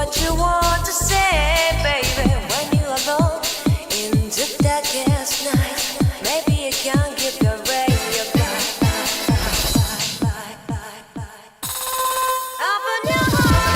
what you want to say, baby, when you're alone in the darkest night. Maybe you can give your radio back. Open your heart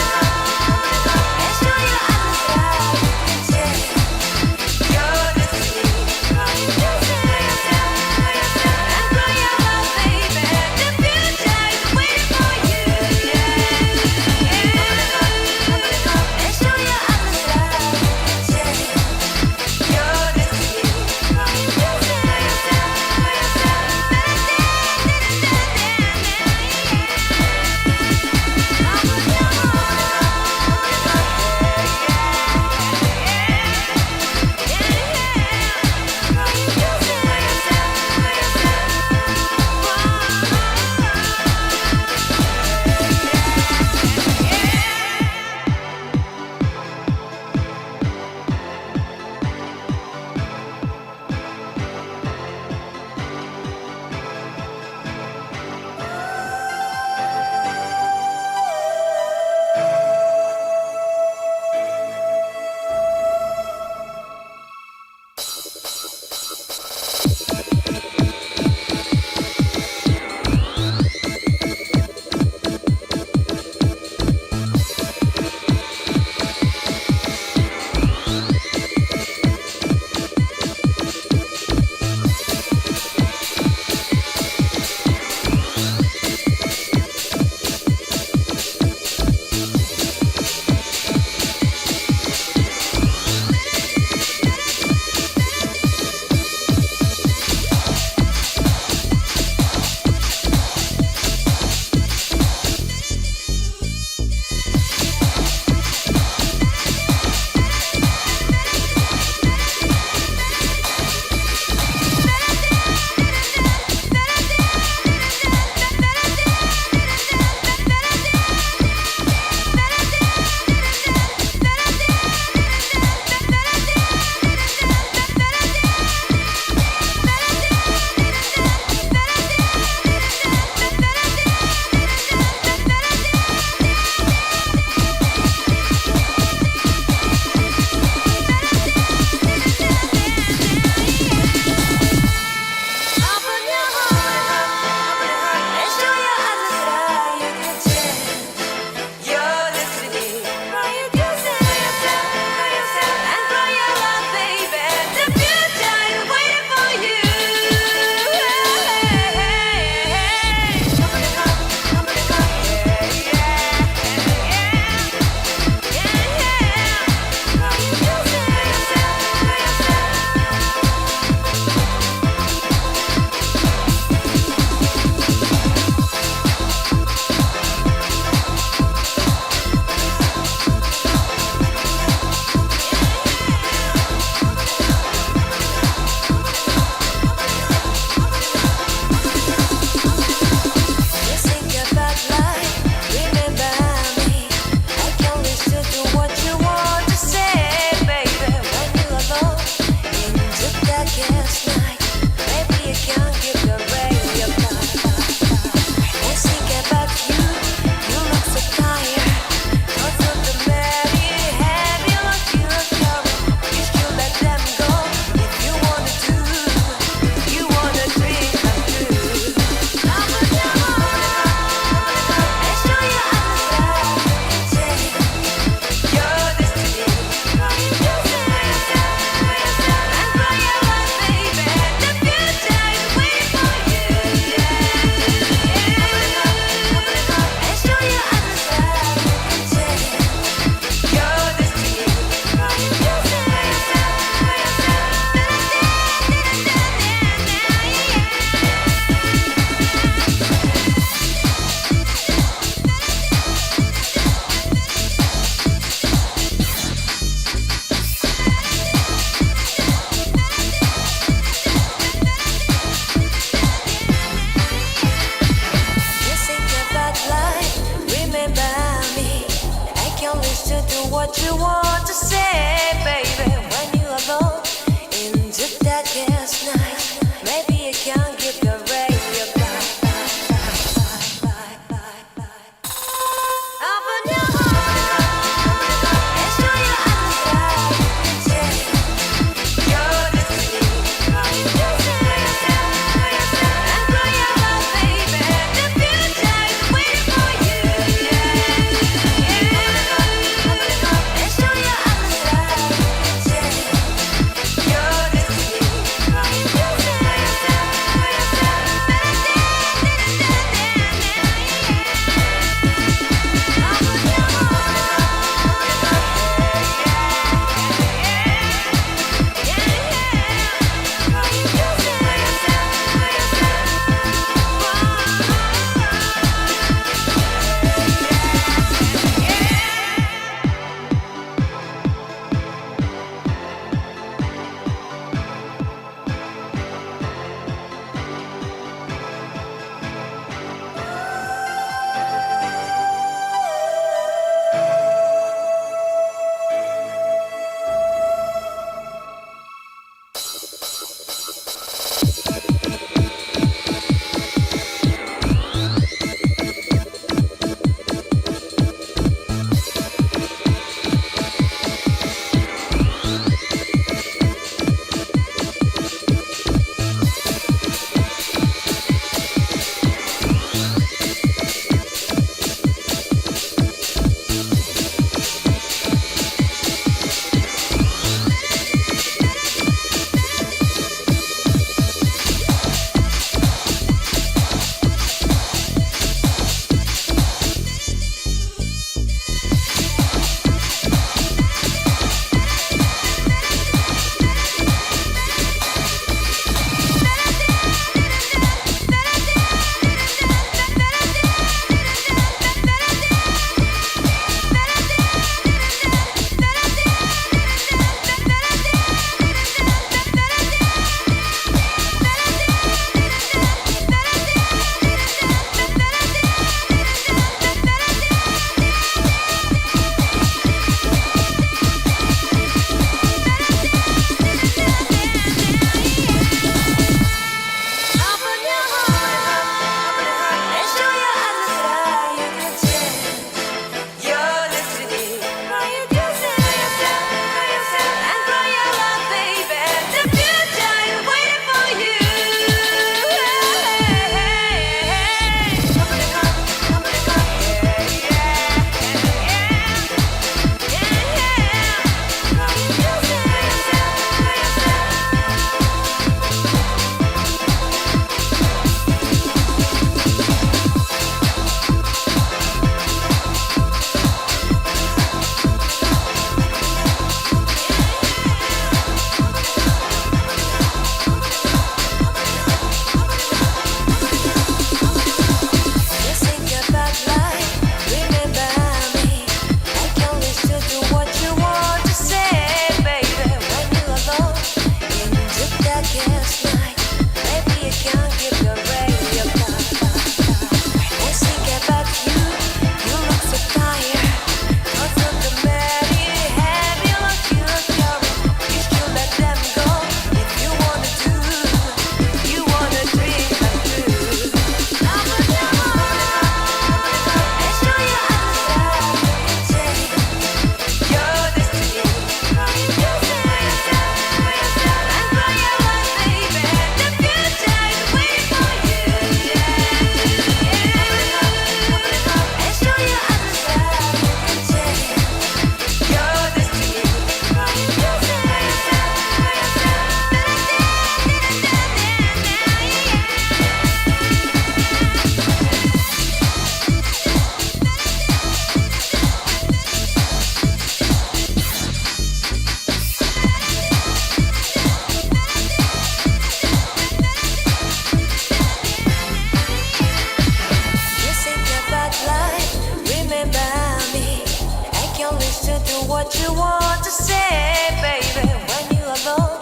say, baby, when you alone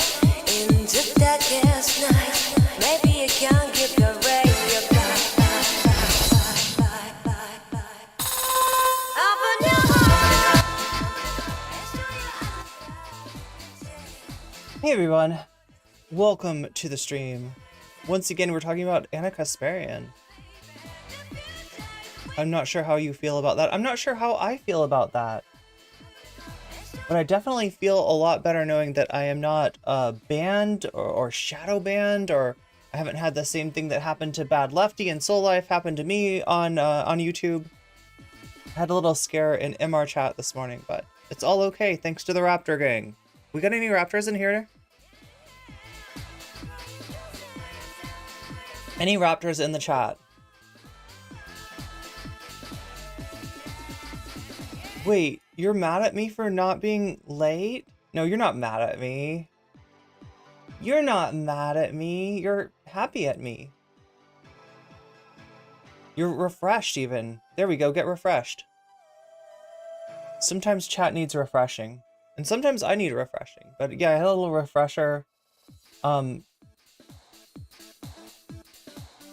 in the darkest night, maybe you can give your radio open your heart. Hey everyone, welcome to the stream. Once again, we're talking about Anna Kasparian. I'm not sure how you feel about that. I'm not sure how I feel about that. But I definitely feel a lot better knowing that I am not banned or shadow banned, or I haven't had the same thing that happened to Bad Lefty and Soul Life happen to me on YouTube. I had a little scare in MR chat this morning, but it's all okay thanks to the Raptor gang. We got any Raptors in here? Any Raptors in the chat? Wait, you're mad at me for not being late? No, you're not mad at me. You're not mad at me. You're happy at me. You're refreshed even. There we go, get refreshed. Sometimes chat needs refreshing. And sometimes I need refreshing. But yeah, I had a little refresher.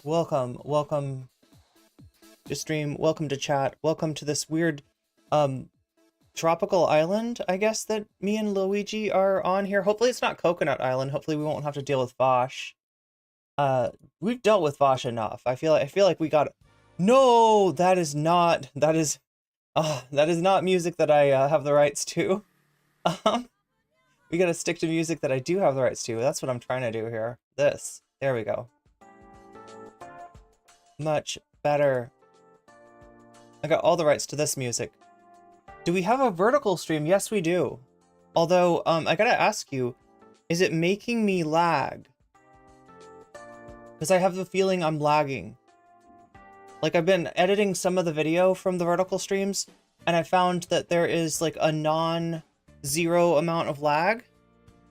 Welcome to stream, welcome to chat, welcome to this weird tropical island, I guess, that me and Luigi are on here. Hopefully it's not Coconut Island. Hopefully we won't have to deal with Vosh. We've dealt with Vosh enough. I feel like we got No, that is not music that I have the rights to. We gotta stick to music that I do have the rights to. That's what I'm trying to do here. This. There we go. Much better. I got all the rights to this music. Do we have a vertical stream? Yes, we do. Although, I gotta ask you, is it making me lag? Because I have the feeling I'm lagging. Like, I've been editing some of the video from the vertical streams, and I found that there is like a non-zero amount of lag,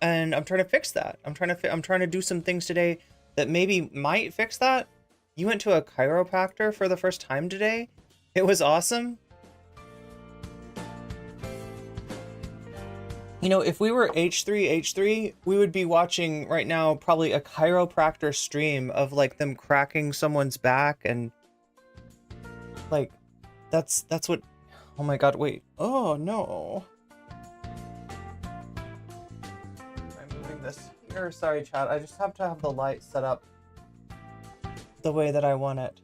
and I'm trying to fix that. I'm trying to do some things today that maybe might fix that. You went to a chiropractor for the first time today? It was awesome. You know, if we were H3, we would be watching right now probably a chiropractor stream of like them cracking someone's back, and like that's what. Oh my god, wait. Oh no. I'm moving this here. Sorry chat, I just have to have the light set up the way that I want it.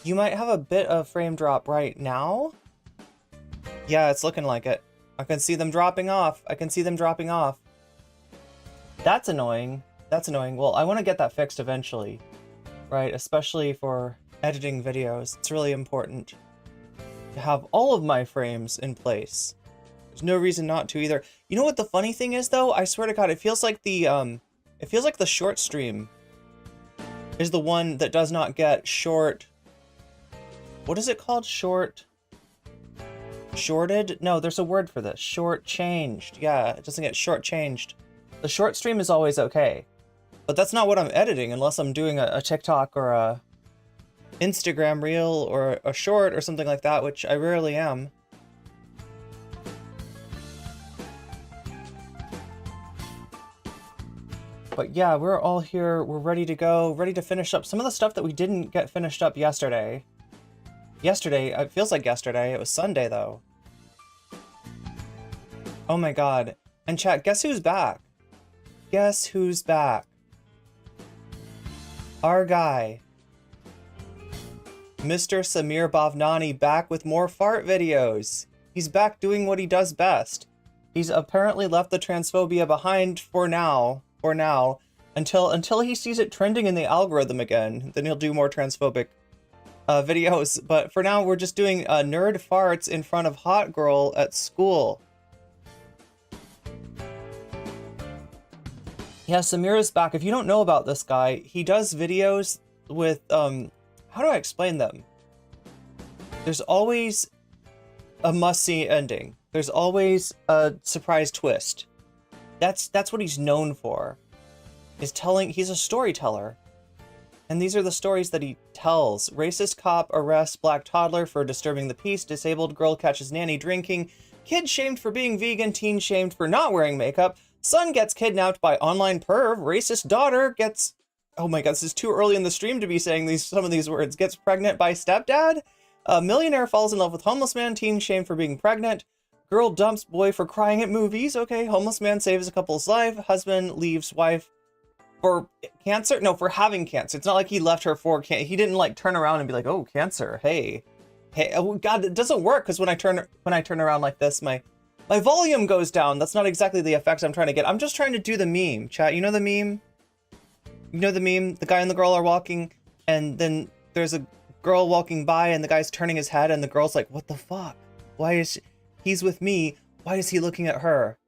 You might have a bit of frame drop right now. Yeah, it's looking like it. I can see them dropping off. That's annoying. Well, I want to get that fixed eventually, right? Especially for editing videos. It's really important to have all of my frames in place. There's no reason not to either. You know what the funny thing is though? I swear to God, it feels like the short stream is the one that does not get short. What is it called? Shorted? No, there's a word for this. Short-changed. Yeah, it doesn't get short-changed. The short stream is always okay. But that's not what I'm editing unless I'm doing a TikTok or a Instagram reel or a short or something like that, which I rarely am. But yeah, we're all here, we're ready to go, ready to finish up some of the stuff that we didn't get finished up yesterday. It feels like yesterday, it was Sunday though. Oh my god. And chat, guess who's back? Guess who's back? Our guy. Mr. Samir Bavani back with more fart videos. He's back doing what he does best. He's apparently left the transphobia behind for now. Until he sees it trending in the algorithm again, then he'll do more transphobic videos. But for now, we're just doing nerd farts in front of hot girl at school. Yeah, Samir is back. If you don't know about this guy, he does videos with how do I explain them? There's always a must-see ending. There's always a surprise twist. That's what he's known for. He's a storyteller. And these are the stories that he tells. Racist cop arrests black toddler for disturbing the peace. Disabled girl catches nanny drinking. Kid shamed for being vegan, teen shamed for not wearing makeup. Son gets kidnapped by online perv. Racist daughter gets... Oh my god, this is too early in the stream to be saying some of these words. Gets pregnant by stepdad. Millionaire falls in love with homeless man. Teen shamed for being pregnant. Girl dumps boy for crying at movies. Okay, homeless man saves a couple's life. Husband leaves wife for cancer. No, for having cancer. It's not like he left her for cancer. He didn't like turn around and be like, oh, cancer. Hey, oh god, it doesn't work because when I turn around like this, my volume goes down. That's not exactly the effect I'm trying to get. I'm just trying to do the meme. Chat, you know the meme? You know the meme? The guy and the girl are walking, and then there's a girl walking by, and the guy's turning his head, and the girl's like, what the fuck? Why is he's with me? Why is he looking at her?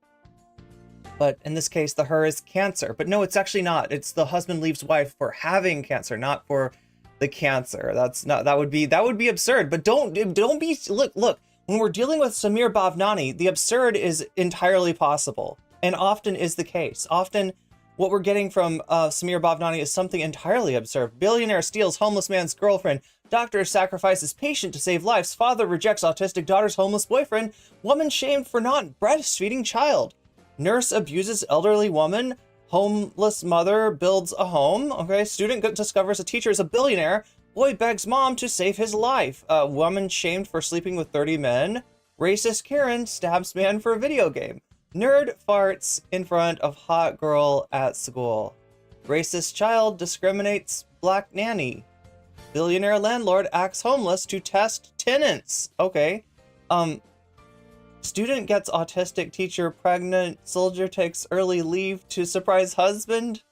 But in this case, the her is cancer. But no, it's actually not. It's the husband leaves wife for having cancer, not for the cancer. That's not, that would be absurd. But don't be, look, when we're dealing with Samir Bavani, the absurd is entirely possible and often is the case. Often what we're getting from Samir Bavani is something entirely absurd. Billionaire steals homeless man's girlfriend. Doctor sacrifices patient to save lives. Father rejects autistic daughter's homeless boyfriend. Woman shamed for not breastfeeding child. Nurse abuses elderly woman. Homeless mother builds a home. Okay, student discovers a teacher is a billionaire. Boy begs mom to save his life. Woman shamed for sleeping with 30 men. Racist Karen stabs man for a video game. Nerd farts in front of hot girl at school. Racist child discriminates black nanny. Billionaire landlord acts homeless to test tenants. Okay. Student gets autistic teacher pregnant. Soldier takes early leave to surprise husband.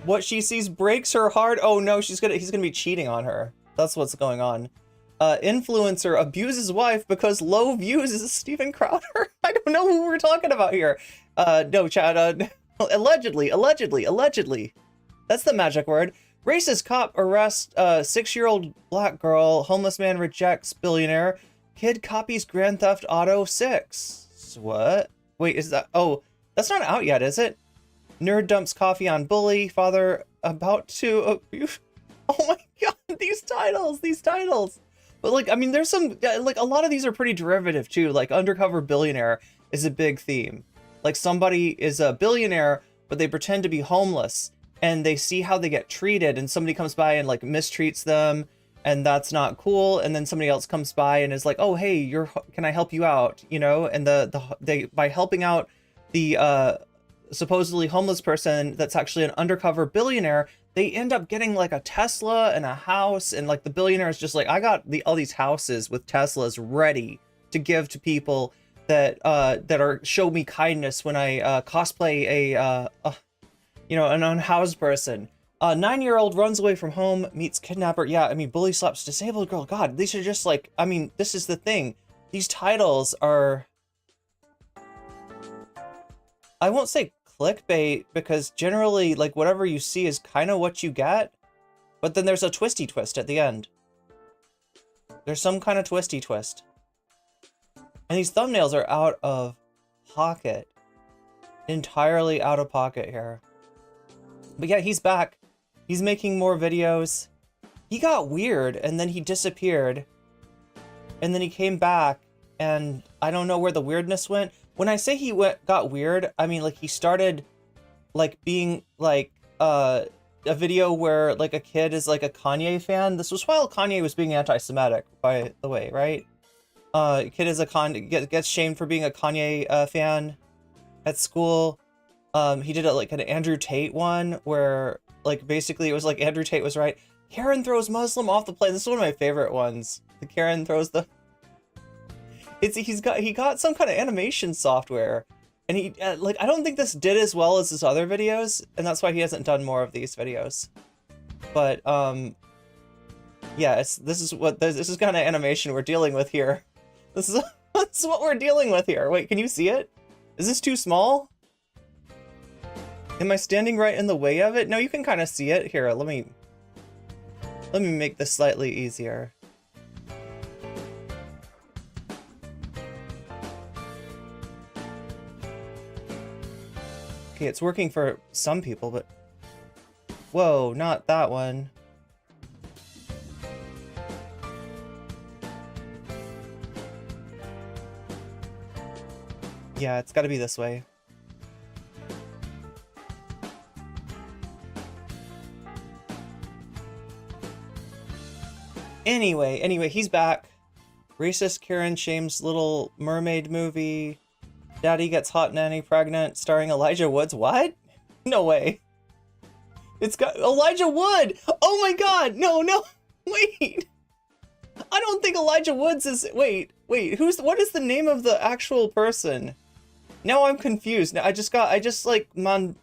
What she sees breaks her heart. Oh no, he's gonna be cheating on her. That's what's going on. Influencer abuses wife because low views is Steven Crowder. I don't know who we're talking about here. No, Chad. Allegedly. That's the magic word. Racist cop arrests 6-year-old black girl. Homeless man rejects billionaire. Kid copies Grand Theft Auto 6. What? Wait, is that... Oh, that's not out yet, is it? Nerd dumps coffee on bully. Father about to abuse... Oh my god, these titles. But like, I mean, there's some... Like, a lot of these are pretty derivative, too. Like, undercover billionaire is a big theme. Like, somebody is a billionaire, but they pretend to be homeless. And they see how they get treated, and somebody comes by and, like, mistreats them. And that's not cool. And then somebody else comes by and is like, oh, hey, can I help you out? You know, and they by helping out the supposedly homeless person that's actually an undercover billionaire, they end up getting like a Tesla and a house. And like the billionaire is just like, I got all these houses with Teslas ready to give to people that show me kindness when I cosplay an unhoused person. 9-year-old runs away from home, meets kidnapper. Yeah, I mean, bully slaps disabled girl. God, these are just like, I mean, this is the thing. These titles are... I won't say clickbait, because generally, like, whatever you see is kind of what you get. But then there's a twisty twist at the end. There's some kind of twisty twist. And these thumbnails are out of pocket. Entirely out of pocket here. But yeah, he's back. He's making more videos. He got weird and then he disappeared. And then he came back and I don't know where the weirdness went. When I say he got weird, I mean like he started like being like a video where like a kid is like a Kanye fan. This was while Kanye was being anti-Semitic, by the way, right? Kid is gets shamed for being a Kanye fan at school. He did like an Andrew Tate one where like basically it was like Andrew Tate was right. Karen throws Muslim off the plane. This is one of my favorite ones. The Karen throws the... He got some kind of animation software, and he like I don't think this did as well as his other videos, and that's why he hasn't done more of these videos. But yeah, this is kind of animation we're dealing with here. This is what we're dealing with here. Wait, can you see it? Is this too small? Am I standing right in the way of it? No, you can kind of see it. Here, let me make this slightly easier. Okay, it's working for some people, but... Whoa, not that one. Yeah, it's gotta be this way. Anyway, he's back. Racist Karen shames Little Mermaid movie. Daddy gets hot nanny pregnant, starring Elijah Woods. What? No way. It's got Elijah Wood! Oh my god! No, wait! I don't think Elijah Woods is... Wait, what is the name of the actual person? Now I'm confused. I just mandala'd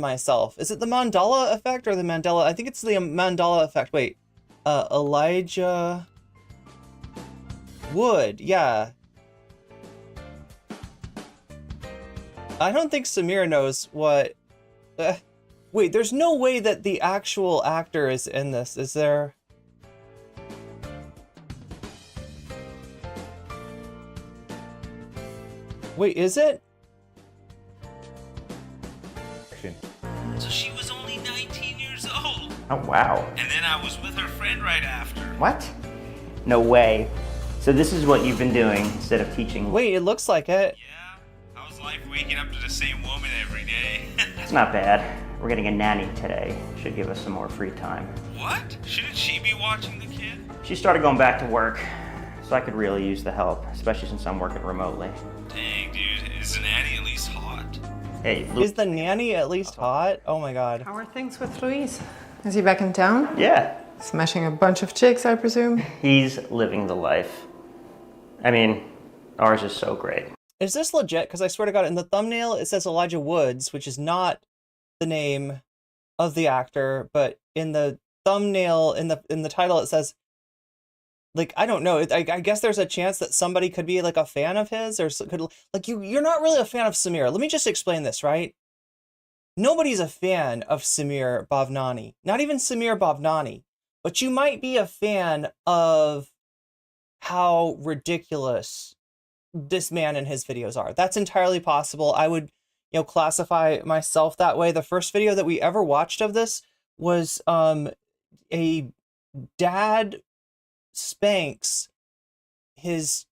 myself. Is it the Mandela effect or the Mandela? I think it's the Mandela effect. Wait. Elijah Wood. Yeah. I don't think Samir knows what... wait, there's no way that the actual actor is in this, is there? Wait, is it? So she was only 19 years old. Oh, wow. And then I was with her friend right after. What? No way. So this is what you've been doing instead of teaching. Wait, it looks like it. Yeah, how's life waking up to the same woman every day? It's not bad. We're getting a nanny today. Should give us some more free time. What? Shouldn't she be watching the kid? She started going back to work, so I could really use the help, especially since I'm working remotely. Dang, dude, is the nanny at least hot? Hey, Is the nanny at least hot? Oh my god. How are things with Luis? Is he back in town? Yeah, Smashing a bunch of chicks, I presume? he's living the life. I mean, ours is so great. Is this legit? Because I swear to god, in the thumbnail it says Elijah Woods, which is not the name of the actor, but in the thumbnail, in the title, it says, like, I don't know. I guess there's a chance that somebody could be like a fan of his, or could, like, you're not really a fan of Samir. Let me just explain this, right? Nobody's a fan of Samir Bavani, not even Samir Bavani, but you might be a fan of how ridiculous this man and his videos are. That's entirely possible. I would, classify myself that way. The first video that we ever watched of this was a dad spanks his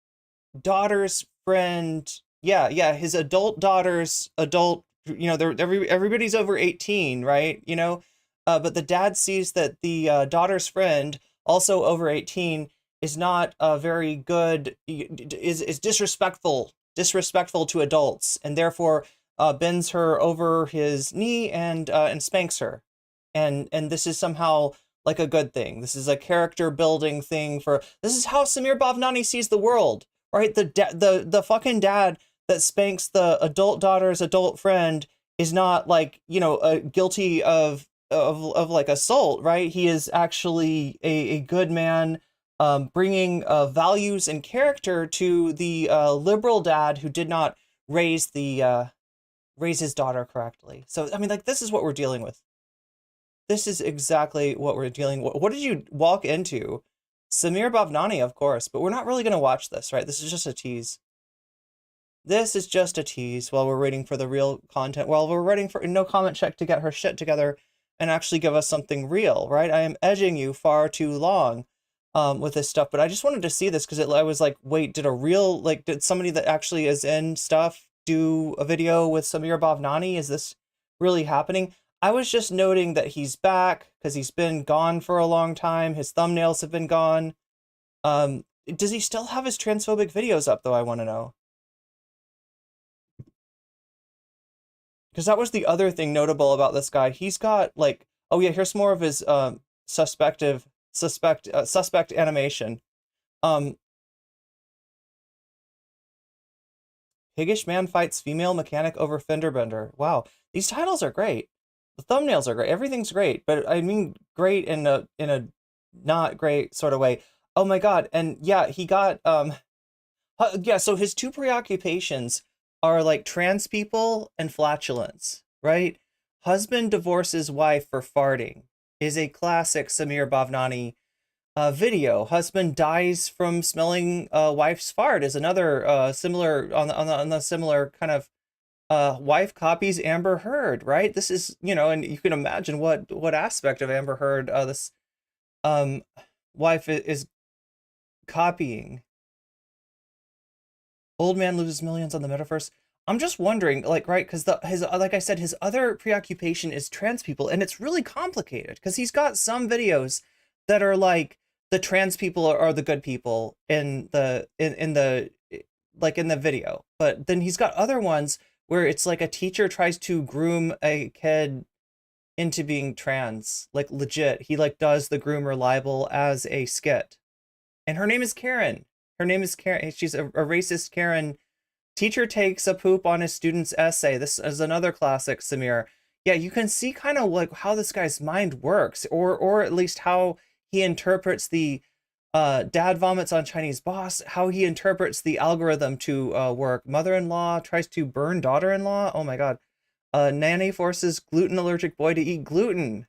daughter's friend. Yeah, his adult daughter's adult, everybody's over 18, right? But the dad sees that the daughter's friend, also over 18, is not very good, is disrespectful to adults, and therefore bends her over his knee and spanks her. And this is somehow like a good thing. This is a character building thing this is how Samir Bavani sees the world, right? The fucking dad that spanks the adult daughter's adult friend is not like, guilty of like assault, right? He is actually a good man, bringing values and character to the liberal dad who did not raise his daughter correctly. So, I mean, like, this is what we're dealing with. This is exactly what we're dealing with. What did you walk into? Samir Bavani, of course, but we're not really going to watch this, right? This is just a tease. This is just a tease while we're waiting for the real content, while we're waiting for No Comment Check to get her shit together and actually give us something real, right? I am edging you far too long with this stuff, but I just wanted to see this because I was like, wait, did somebody that actually is in stuff do a video with Samir Bavani? Is this really happening? I was just noting that he's back because he's been gone for a long time. His thumbnails have been gone. Does he still have his transphobic videos up, though? I want to know. Because that was the other thing notable about this guy. He's got, like, oh yeah, here's more of his suspect animation. Piggish man fights female mechanic over fender bender. Wow, these titles are great. The thumbnails are great. Everything's great, but I mean great in a not great sort of way. Oh my god. And yeah, he got so his two preoccupations are like trans people and flatulence, right? Husband divorces wife for farting is a classic Samir Bavani video. Husband dies from smelling wife's fart is another similar on the similar kind of wife copies Amber Heard, right? This is, and you can imagine what aspect of Amber Heard this wife is copying. Old man loses millions on the metaverse. I'm just wondering, like, right, because his like I said, his other preoccupation is trans people, and it's really complicated because he's got some videos that are like the trans people are the good people in the like in the video, but then he's got other ones where it's like a teacher tries to groom a kid into being trans, like legit. He like does the groomer libel as a skit, and her name is Karen. Her name is Karen. She's a racist Karen. Teacher takes a poop on his student's essay. This is another classic, Samir. Yeah, you can see kind of like how this guy's mind works, or at least how he interprets the dad vomits on Chinese boss, how he interprets the algorithm to work. Mother-in-law tries to burn daughter-in-law. Oh my God. Nanny forces gluten allergic boy to eat gluten.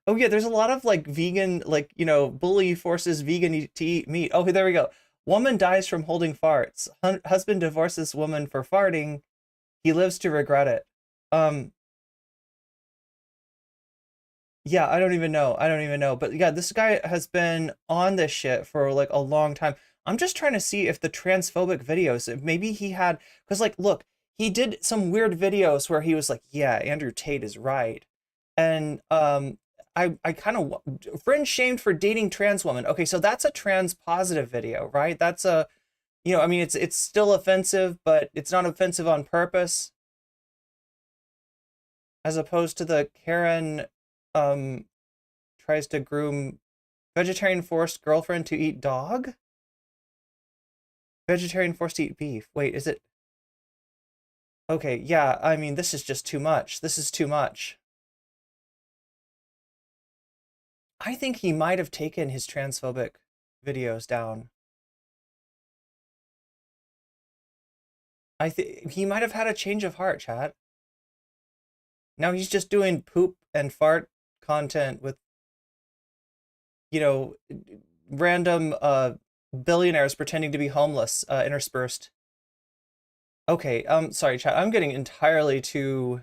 Oh yeah, there's a lot of like vegan, like, you know, bully forces vegan to eat meat. Oh, there we go. Woman dies from holding farts. Husband divorces woman for farting. He lives to regret it. Yeah, I don't even know. I don't even know. But yeah, this guy has been on this shit for like a long time. I'm just trying to see if the transphobic videos, if maybe he had, because like, look, he did some weird videos where he was like, yeah, Andrew Tate is right. And I kind of friend shamed for dating trans woman. Okay, so that's a trans positive video, right? That's a, you know, I mean, it's still offensive, but it's not offensive on purpose, as opposed to the Karen um tries to groom vegetarian forced girlfriend to eat dog? Vegetarian forced to eat beef. Wait, is it? Okay, yeah, I mean, this is just too much. This is too much. I think he might have taken his transphobic videos down. I think he might have had a change of heart, chat. Now he's just doing poop and fart content with, you know, random billionaires pretending to be homeless interspersed. Okay, sorry, chat. I'm getting entirely too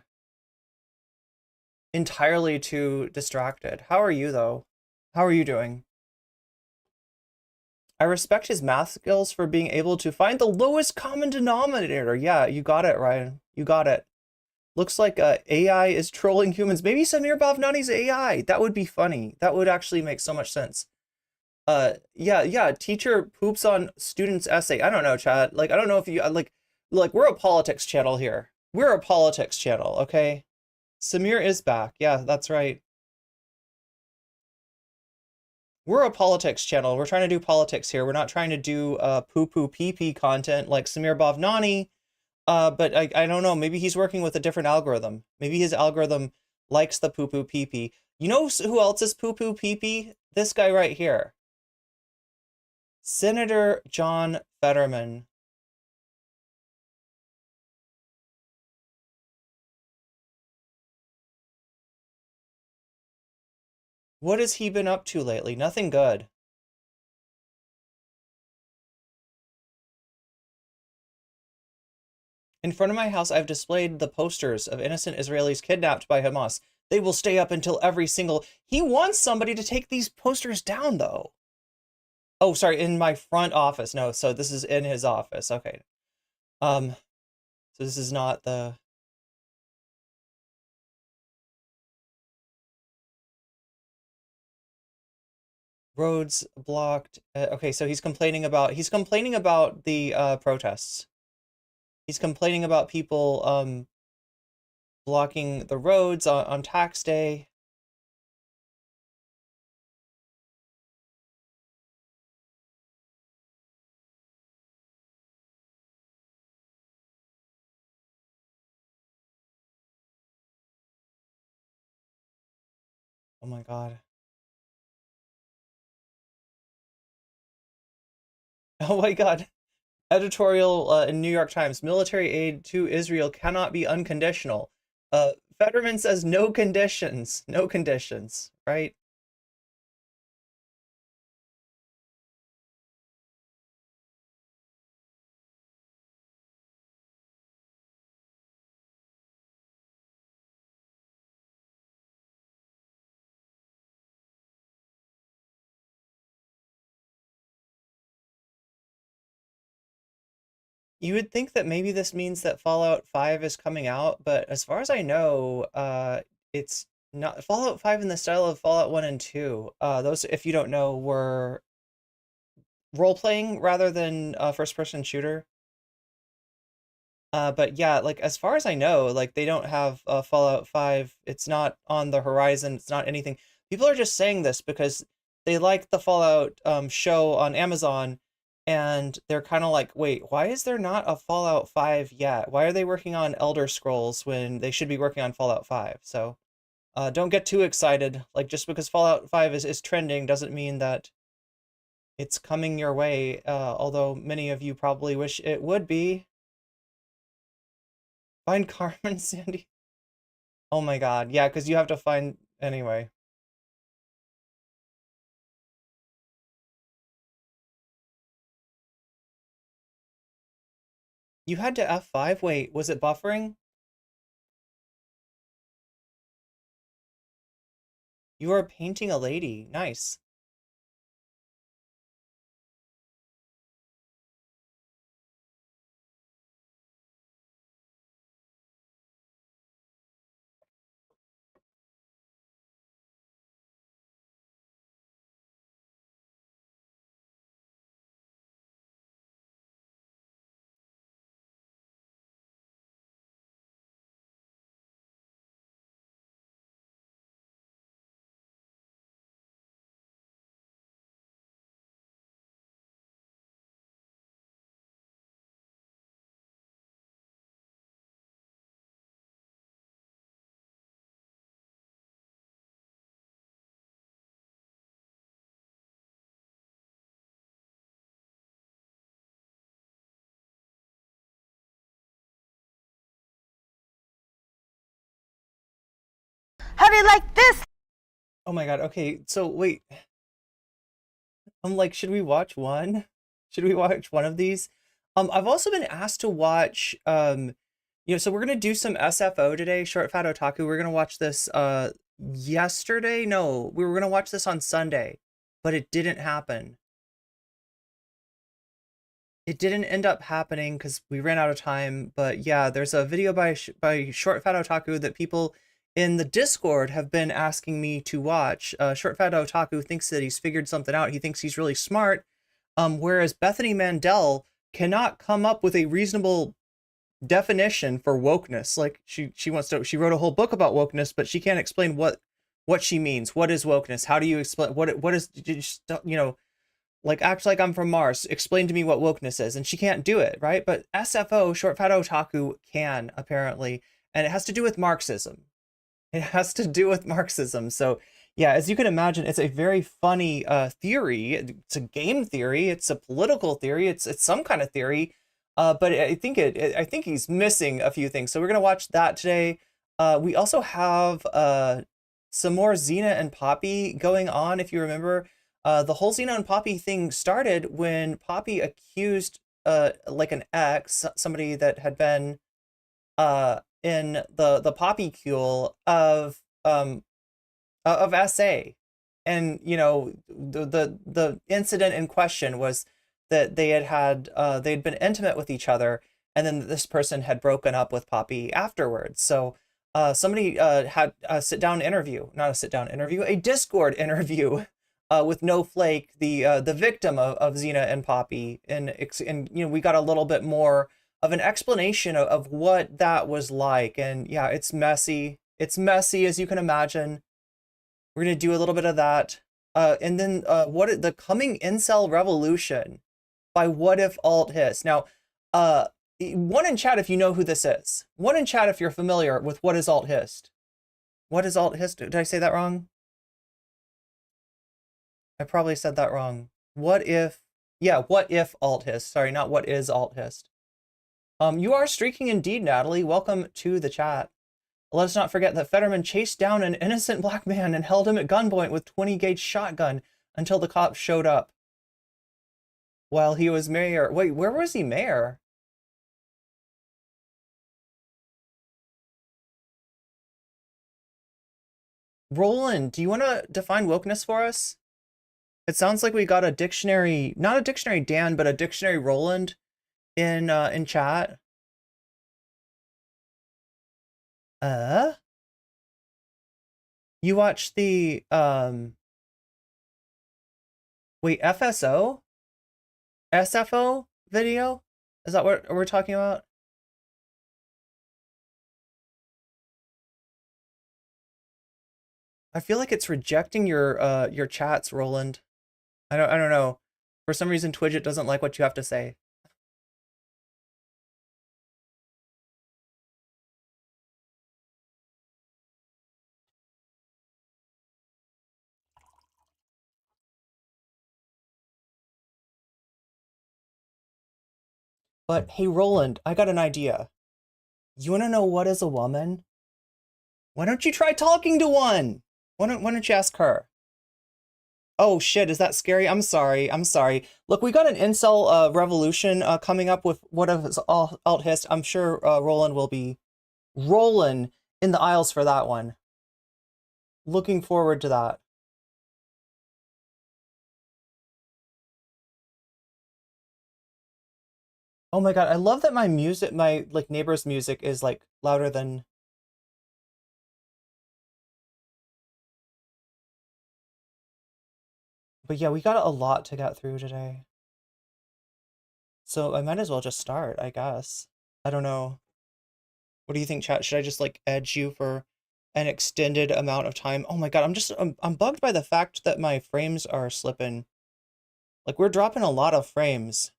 distracted. How are you though? How are you doing? I respect his math skills for being able to find the lowest common denominator. Yeah, you got it, Ryan. You got it. Looks like AI is trolling humans. Maybe Samir Bavnani's AI. That would be funny. That would actually make so much sense. Yeah, teacher poops on student's essay. I don't know, chat. Like, I don't know if you like we're a politics channel here. We're a politics channel, okay? Samir is back. Yeah, that's right. We're a politics channel. We're trying to do politics here. We're not trying to do poo-poo pee-pee content like Samir Bavnani. But I don't know. Maybe he's working with a different algorithm. Maybe his algorithm likes the poo-poo pee-pee. You know who else is poo-poo pee-pee? This guy right here. Senator John Fetterman. What has he been up to lately? Nothing good. In front of my house, I've displayed the posters of innocent Israelis kidnapped by Hamas. They will stay up until every single... He wants somebody to take these posters down, though. Oh, sorry, in my front office. No, so this is in his office. Okay. So this is not the... Roads blocked. Okay, so he's complaining about the protests. He's complaining about people blocking the roads on tax day. Oh my God. Oh my God. Editorial in New York Times, military aid to Israel cannot be unconditional. Fetterman says no conditions, no conditions, right? You would think that maybe this means that Fallout 5 is coming out, but as far as I know, it's not. Fallout 5 in the style of Fallout 1 and 2. Those, if you don't know, were role-playing rather than first-person shooter. But yeah, like as far as I know, like they don't have Fallout 5. It's not on the horizon. It's not anything. People are just saying this because they like the Fallout show on Amazon, and they're kind of like, wait, why is there not a Fallout 5 yet? Why are they working on Elder Scrolls when they should be working on Fallout 5? So don't get too excited. Like just because Fallout 5 is trending doesn't mean that it's coming your way, although many of you probably wish it would be. Find Carmen Sandy. Oh my god. Yeah, because you have to find anyway. You had to F5? Wait, was it buffering? You are painting a lady. Nice. How do you like this? Oh my god. Okay, so wait. I'm like, should we watch one? Should we watch one of these? I've also been asked to watch, so we're gonna do some SFO today, Short Fat Otaku. We're gonna watch this, yesterday? No, we were gonna watch this on Sunday, but it didn't happen. It didn't end up happening because we ran out of time, but yeah, there's a video by Short Fat Otaku that people in the Discord have been asking me to watch. Short Fat Otaku thinks that he's figured something out. He thinks he's really smart, whereas Bethany Mandel cannot come up with a reasonable definition for wokeness. Like she wrote a whole book about wokeness, but she can't explain what she means. What is wokeness? How do you explain what is, like, act like I'm from Mars. Explain to me what wokeness is. And she can't do it, right? But SFO, Short Fat Otaku, can, apparently. And it has to do with Marxism. It has to do with Marxism. So, yeah, as you can imagine, it's a very funny theory. It's a game theory. It's a political theory. It's some kind of theory. But I think he's missing a few things. So we're going to watch that today. We also have some more Zena and Poppy going on, if you remember. The whole Zena and Poppy thing started when Poppy accused like an ex, somebody that had been in the Poppycule of SA. And the incident in question was that they'd been intimate with each other, and then this person had broken up with Poppy afterwards. So somebody had a sit-down interview, not a sit-down interview, a Discord interview with No Flake, the victim of Zena and Poppy, and we got a little bit more of an explanation of what that was like. And yeah, it's messy. It's messy, as you can imagine. We're gonna do a little bit of that, and then the coming incel revolution by What If Alt His. Now, one in chat if you know who this is. One in chat if you're familiar with what is Alt Hist. What is Alt Hist? Did I say that wrong? I probably said that wrong. What if Alt Hist? Sorry, not what is Alt Hist. You are streaking indeed, Natalie. Welcome to the chat. Let us not forget that Fetterman chased down an innocent black man and held him at gunpoint with 20-gauge shotgun until the cops showed up. While he was mayor. Wait, where was he mayor? Roland, do you want to define wokeness for us? It sounds like we got a dictionary, not a dictionary Dan, but a dictionary Roland. in chat? You watched the wait, FSO? SFO video? Is that what we're talking about? I feel like it's rejecting your chats, Roland. I don't know. For some reason Twidget doesn't like what you have to say. But hey, Roland, I got an idea. You want to know what is a woman? Why don't you try talking to one? Why don't you ask her? Oh shit, is that scary? I'm sorry. Look, we got an incel revolution coming up with what is alt hist. I'm sure Roland will be rolling in the aisles for that one. Looking forward to that. Oh my god, I love that my music, my like neighbor's music is like louder than. But yeah, we got a lot to get through today. So I might as well just start, I guess. I don't know. What do you think, chat? Should I just like edge you for an extended amount of time? Oh my god, I'm bugged by the fact that my frames are slipping. Like we're dropping a lot of frames.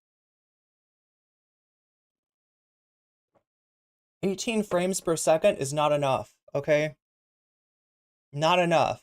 18 frames per second is not enough, okay? Not enough.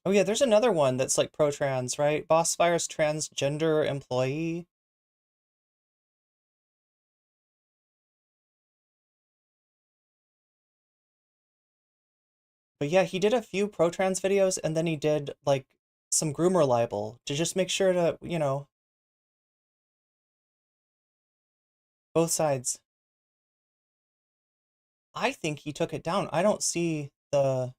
Oh yeah, there's another one that's like pro-trans, right? Boss fires transgender employee. But yeah, he did a few pro-trans videos and then he did like some groomer libel to just make sure to, you know, both sides. I think he took it down. I don't see the...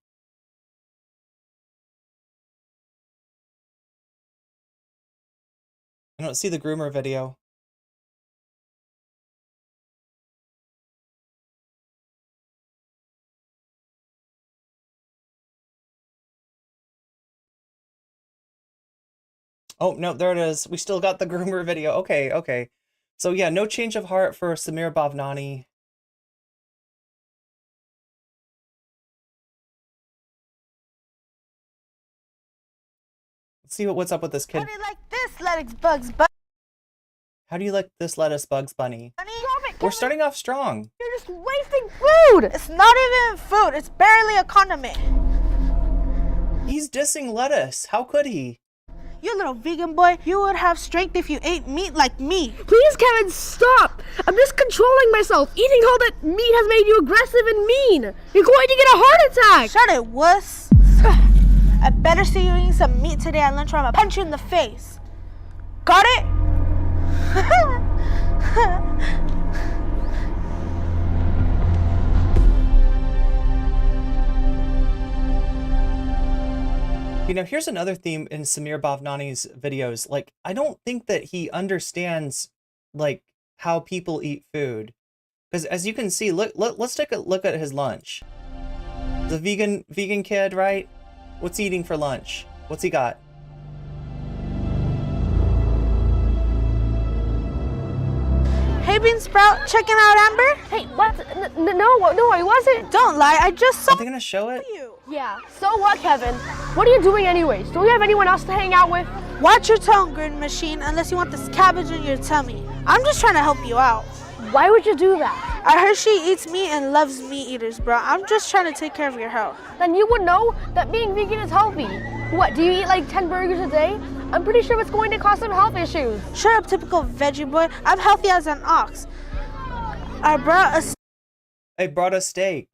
I don't see the groomer video. Oh, no, there it is. We still got the groomer video. Okay, okay. So yeah, no change of heart for Samir Bavani. Let's see what's up with this kid. How do you like this, lettuce Bugs Bunny? How do you like this lettuce, Bugs Bunny? We're starting off strong. You're just wasting food! It's not even food, it's barely a condiment. He's dissing lettuce. How could he? You little vegan boy, you would have strength if you ate meat like me. Please, Kevin, stop! I'm just controlling myself. Eating all that meat has made you aggressive and mean. You're going to get a heart attack. Shut it, wuss. I better see you eating some meat today at lunch or I'm gonna punch you in the face. Got it? You know, here's another theme in Samir Bavani's videos. Like, I don't think that he understands, like, how people eat food. Because as you can see, let's take a look at his lunch. The vegan kid, right? What's he eating for lunch? What's he got? Hey, Bean Sprout, checking out Amber? Hey, what? No, I wasn't. Don't lie, I just saw Are they gonna show it? you. Yeah, so what, Kevin? What are you doing anyways? Do we have anyone else to hang out with? Watch your tone, Grin Machine, unless you want this cabbage in your tummy. I'm just trying to help you out. Why would you do that? I heard she eats meat and loves meat eaters, bro. I'm just trying to take care of your health. Then you would know that being vegan is healthy. What, do you eat like 10 burgers a day? I'm pretty sure it's going to cause some health issues. Shut up, typical veggie boy. I'm healthy as an ox. I brought a steak.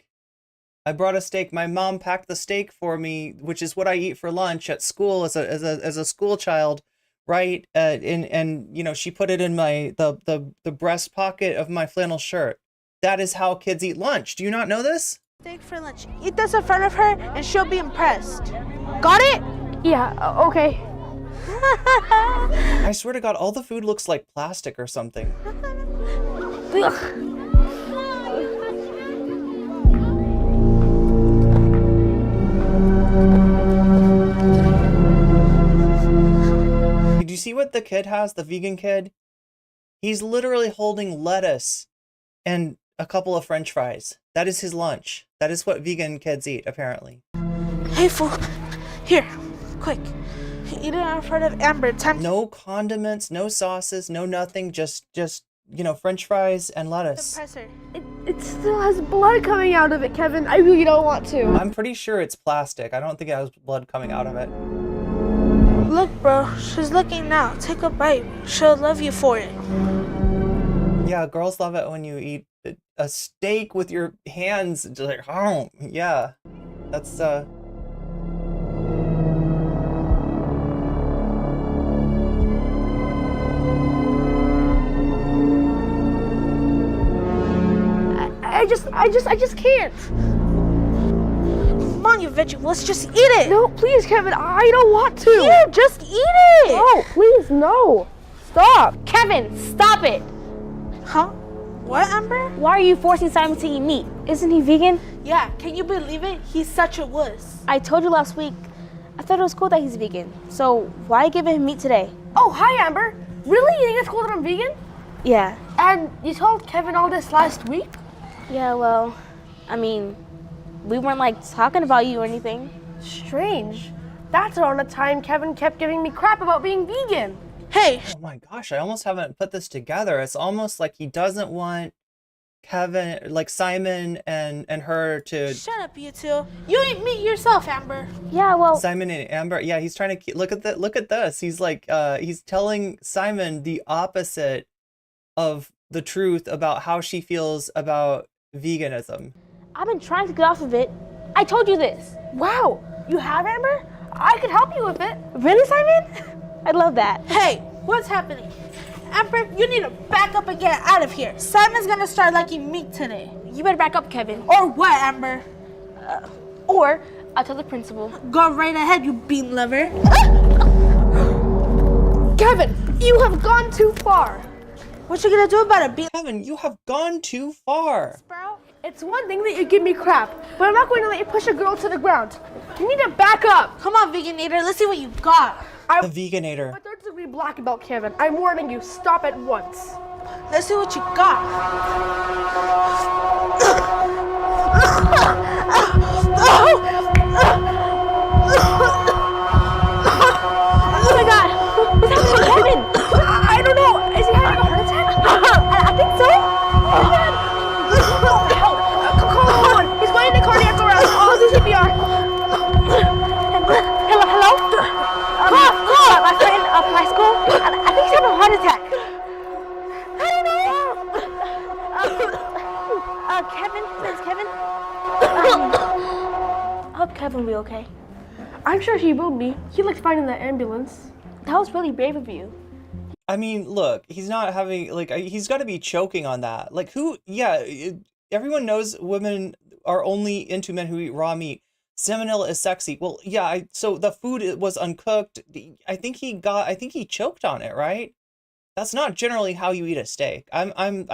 I brought a steak. My mom packed the steak for me, which is what I eat for lunch at school as a school child right? And you know, she put it in the breast pocket of my flannel shirt. That is how kids eat lunch. Do you not know this? Steak for lunch. Eat this in front of her and she'll be impressed. Got it? Yeah, okay. I swear to God, all the food looks like plastic or something. Ugh. Did you see what the kid has, the vegan kid? He's literally holding lettuce and a couple of French fries. That is his lunch. That is what vegan kids eat, apparently. Hey, fool. Here, quick. Eat it in front of Amber. Time No condiments, no sauces, no nothing. Just you know, French fries and to lettuce. impress her. It still has blood coming out of it, Kevin. I really don't want to. I'm pretty sure it's plastic. I don't think it has blood coming out of it. Look, bro. She's looking now. Take a bite. She'll love you for it. Yeah, girls love it when you eat a steak with your hands. Just like, oh, yeah. That's, I just can't. Come on, you veggie. Let's just eat it. No, please, Kevin. I don't want to. Here, just eat it. No, please, no. Stop. Kevin, stop it. Huh? What, Amber? Why are you forcing Simon to eat meat? Isn't he vegan? Yeah, can you believe it? He's such a wuss. I told you last week. I thought it was cool that he's vegan. So why give him meat today? Oh, hi, Amber. Really? You think it's cool that I'm vegan? Yeah. And you told Kevin all this last week? Yeah, well, I mean, we weren't like talking about you or anything. Strange. That's around the time Kevin kept giving me crap about being vegan. Hey, oh my gosh, I almost haven't put this together. It's almost like he doesn't want Kevin, like Simon and her to... shut up, you two. You eat meat yourself, Amber. Yeah, well, Simon and Amber, yeah, he's trying to look at this. He's like, he's telling Simon the opposite of the truth about how she feels about veganism. I've been trying to get off of it. I told you this. Wow, you have, Amber? I could help you with it. Really, Simon? I love that. Hey, what's happening? Amber, you need to back up and get out of here. Simon's gonna start liking meat today. You better back up, Kevin. Or what, Amber? Or I'll tell the principal. Go right ahead, you bean lover. Kevin, you have gone too far. What you gonna do about it, bean Kevin, you have gone too far. sprout? It's one thing that you give me crap, but I'm not going to let you push a girl to the ground. You need to back up. Come on, Vegan-Eater, let's see what you got. The Veganator. My third degree black belt, Kevin. I'm warning you, stop at once. Let's see what you got. Oh my god! What's happening to Kevin? I don't know. Is he having a heart attack? I think so. Oh, God. Help. Call someone. He's going into cardiac arrest. I'll do CPR. Hello? My friend of high school, I think he's having a heart attack. I don't know. Kevin, is Kevin? I hope Kevin will be okay. I'm sure he will be. He looked fine in the ambulance. That was really brave of you. I mean, look, he's not having, like, he's got to be choking on that. Like, who, yeah, everyone knows women are only into men who eat raw meat. Salmonella is sexy. Well, yeah, so the food was uncooked. I think he choked on it, right? That's not generally how you eat a steak. I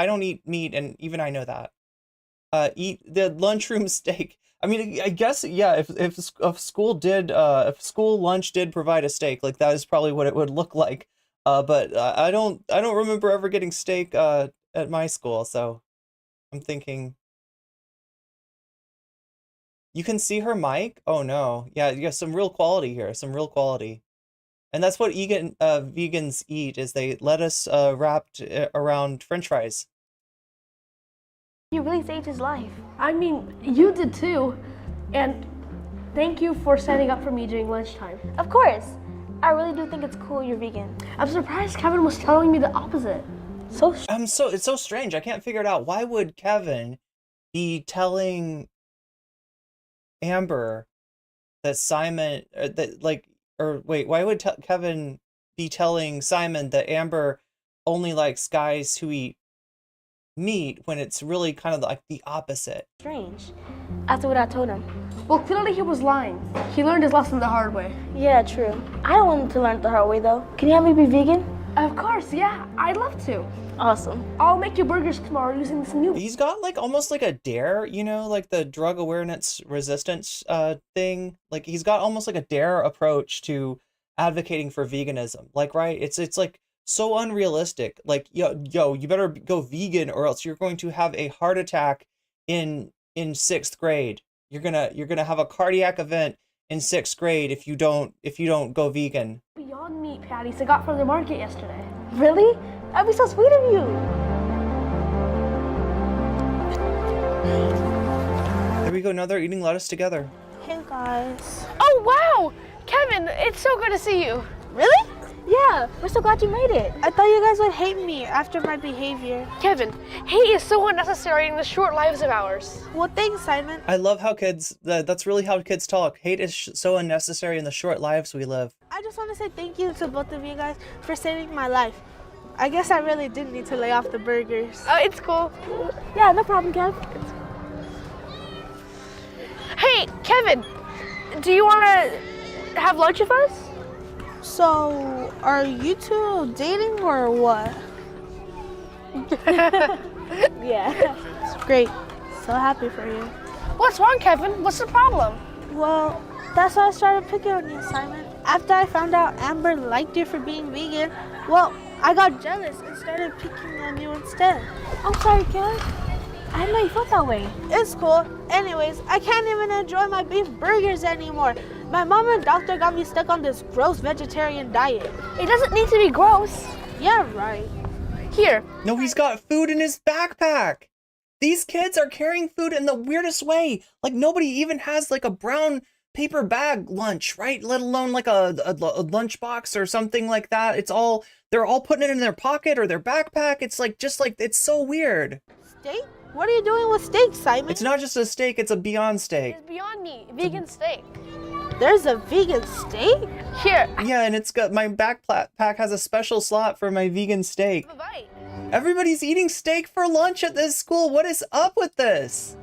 don't eat meat, and even I know that. Eat the lunchroom steak. I mean, I guess, yeah, if school lunch did provide a steak, like, that is probably what it would look like. But I don't remember ever getting steak at my school, so I'm thinking. You can see her mic? Oh no. Yeah, some real quality here, some real quality. And that's what vegans eat, is they lettuce wrapped around French fries. You really saved his life. I mean, you did too. And thank you for standing up for me during lunchtime. Of course. I really do think it's cool you're vegan. I'm surprised Kevin was telling me the opposite. It's so strange. I can't figure it out. Why would Kevin be telling Amber that Simon why would Kevin be telling Simon that Amber only likes guys who eat meat when it's really kind of like the opposite. Strange. After what I told him. Well, clearly he was lying. He learned his lesson the hard way. Yeah, true. I don't want him to learn it the hard way though. Can you help me be vegan? Of course, yeah. I'd love to. Awesome. I'll make you burgers tomorrow using this new... He's got like almost like a dare, you know, like the drug awareness resistance thing. Like he's got almost like a dare approach to advocating for veganism. Like, right? It's like so unrealistic. Like, yo, you better go vegan or else you're going to have a heart attack in 6th grade. You're gonna have a cardiac event in 6th grade if you don't go vegan. Beyond meat patties I got from the market yesterday. Really? That'd be so sweet of you. There we go. Now they're eating lettuce together. Hey guys. Oh, wow! Kevin, it's so good to see you. Really? Yeah, we're so glad you made it. I thought you guys would hate me after my behavior. Kevin, hate is so unnecessary in the short lives of ours. Well, thanks, Simon. I love how kids, that's really how kids talk. Hate is so unnecessary in the short lives we live. I just want to say thank you to both of you guys for saving my life. I guess I really did need to lay off the burgers. Oh, it's cool. Yeah, no problem, Kev. Hey, Kevin, do you want to have lunch with us? So, are you two dating or what? Yeah. Great. So happy for you. What's wrong, Kevin? What's the problem? Well, that's why I started picking on you, Simon. After I found out Amber liked you for being vegan, well, I got jealous and started picking on you instead. I'm sorry, Kev. I didn't know you felt that way. It's cool. Anyways, I can't even enjoy my beef burgers anymore. My mom and doctor got me stuck on this gross vegetarian diet. It doesn't need to be gross. Yeah, right. Here. No, he's got food in his backpack. These kids are carrying food in the weirdest way. Like nobody even has like a brown paper bag lunch, right? Let alone like a lunch box or something like that. They're all putting it in their pocket or their backpack. It's like, it's so weird. Steak? What are you doing with steak, Simon? It's not just a steak, it's a Beyond Steak. It's Beyond Meat, vegan steak. There's a vegan steak? Here. Yeah, and it's got, my backpack has a special slot for my vegan steak. Have a bite. Everybody's eating steak for lunch at this school. What is up with this?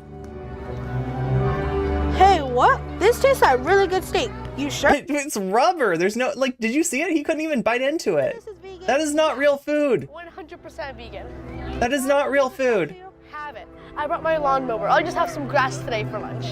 Hey, what? This tastes like really good steak. You sure? It's rubber. There's no, like, did you see it? He couldn't even bite into it. This is vegan. That is not real food. 100% vegan. That is not real food. Have it. I brought my lawnmower. I'll just have some grass today for lunch.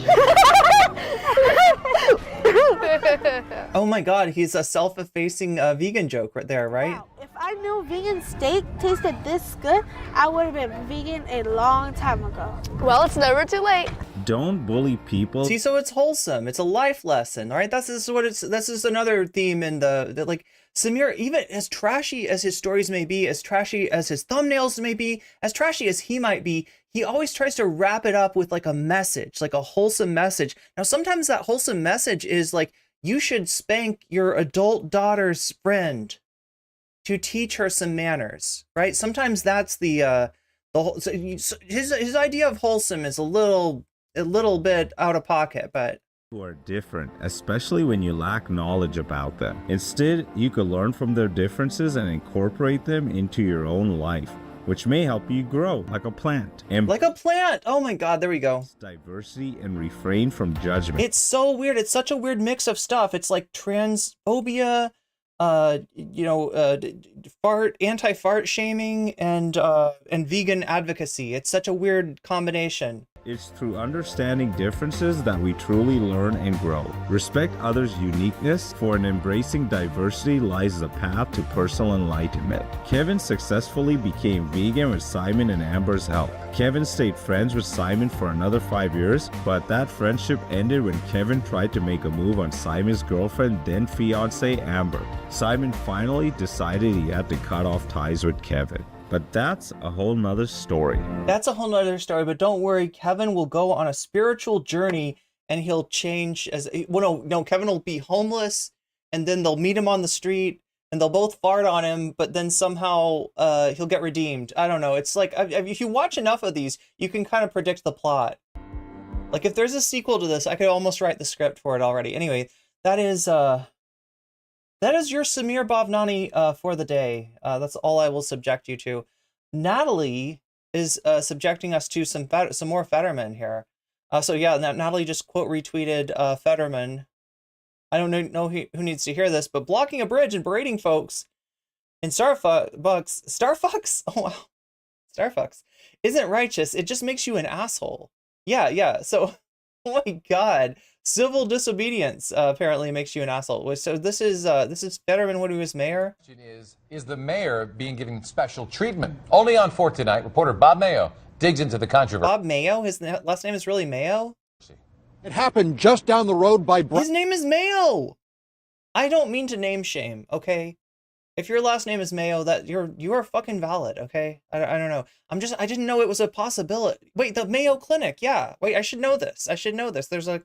Oh my god, he's a self-effacing vegan joke right there, right? Wow. If I knew vegan steak tasted this good, I would have been vegan a long time ago. Well, it's never too late. Don't bully people. See, so it's wholesome. It's a life lesson, right? This is another theme in the like, Samir, even as trashy as his stories may be, as trashy as his thumbnails may be, as trashy as he might be, he always tries to wrap it up with like a message, like a wholesome message. Now, sometimes that wholesome message is like, you should spank your adult daughter's friend to teach her some manners, right? Sometimes that's the whole, so his idea of wholesome is a little bit out of pocket, but Who are different, especially when you lack knowledge about them. Instead, you could learn from their differences and incorporate them into your own life, which may help you grow like a plant. like a plant. Oh my god, there we go. Diversity and refrain from judgment. It's so weird. It's such a weird mix of stuff. It's like transphobia, anti-fart shaming, and vegan advocacy. It's such a weird combination. It's through understanding differences that we truly learn and grow. Respect others' uniqueness, for in embracing diversity lies the path to personal enlightenment. Kevin successfully became vegan with Simon and Amber's help. Kevin stayed friends with Simon for another 5 years, but that friendship ended when Kevin tried to make a move on Simon's girlfriend, then fiancée Amber. Simon finally decided he had to cut off ties with Kevin. But that's a whole nother story. That's a whole nother story, but don't worry, Kevin will go on a spiritual journey and he'll change Kevin will be homeless, and then they'll meet him on the street and they'll both fart on him, but then somehow he'll get redeemed. I don't know. It's like, if you watch enough of these, you can kind of predict the plot. Like, if there's a sequel to this, I could almost write the script for it already. Anyway, that is That is your Samir Bavani for the day. That's all I will subject you to. Natalie is subjecting us to some more Fetterman here. So yeah, Natalie just quote retweeted Fetterman. I don't know who needs to hear this, but blocking a bridge and berating folks in Starfucks? Oh wow. Starfucks isn't righteous. It just makes you an asshole. Yeah. So, oh my God. Civil disobedience apparently makes you an asshole. So this is Fetterman when he was mayor. Is the mayor being given special treatment? Only on 4 tonight, reporter Bob Mayo digs into the controversy. Bob Mayo? His last name is really Mayo? It happened just down the road by... His name is Mayo! I don't mean to name shame, okay? If your last name is Mayo, you are fucking valid, okay? I don't know. I didn't know it was a possibility. Wait, the Mayo Clinic, yeah. Wait, I should know this. There's a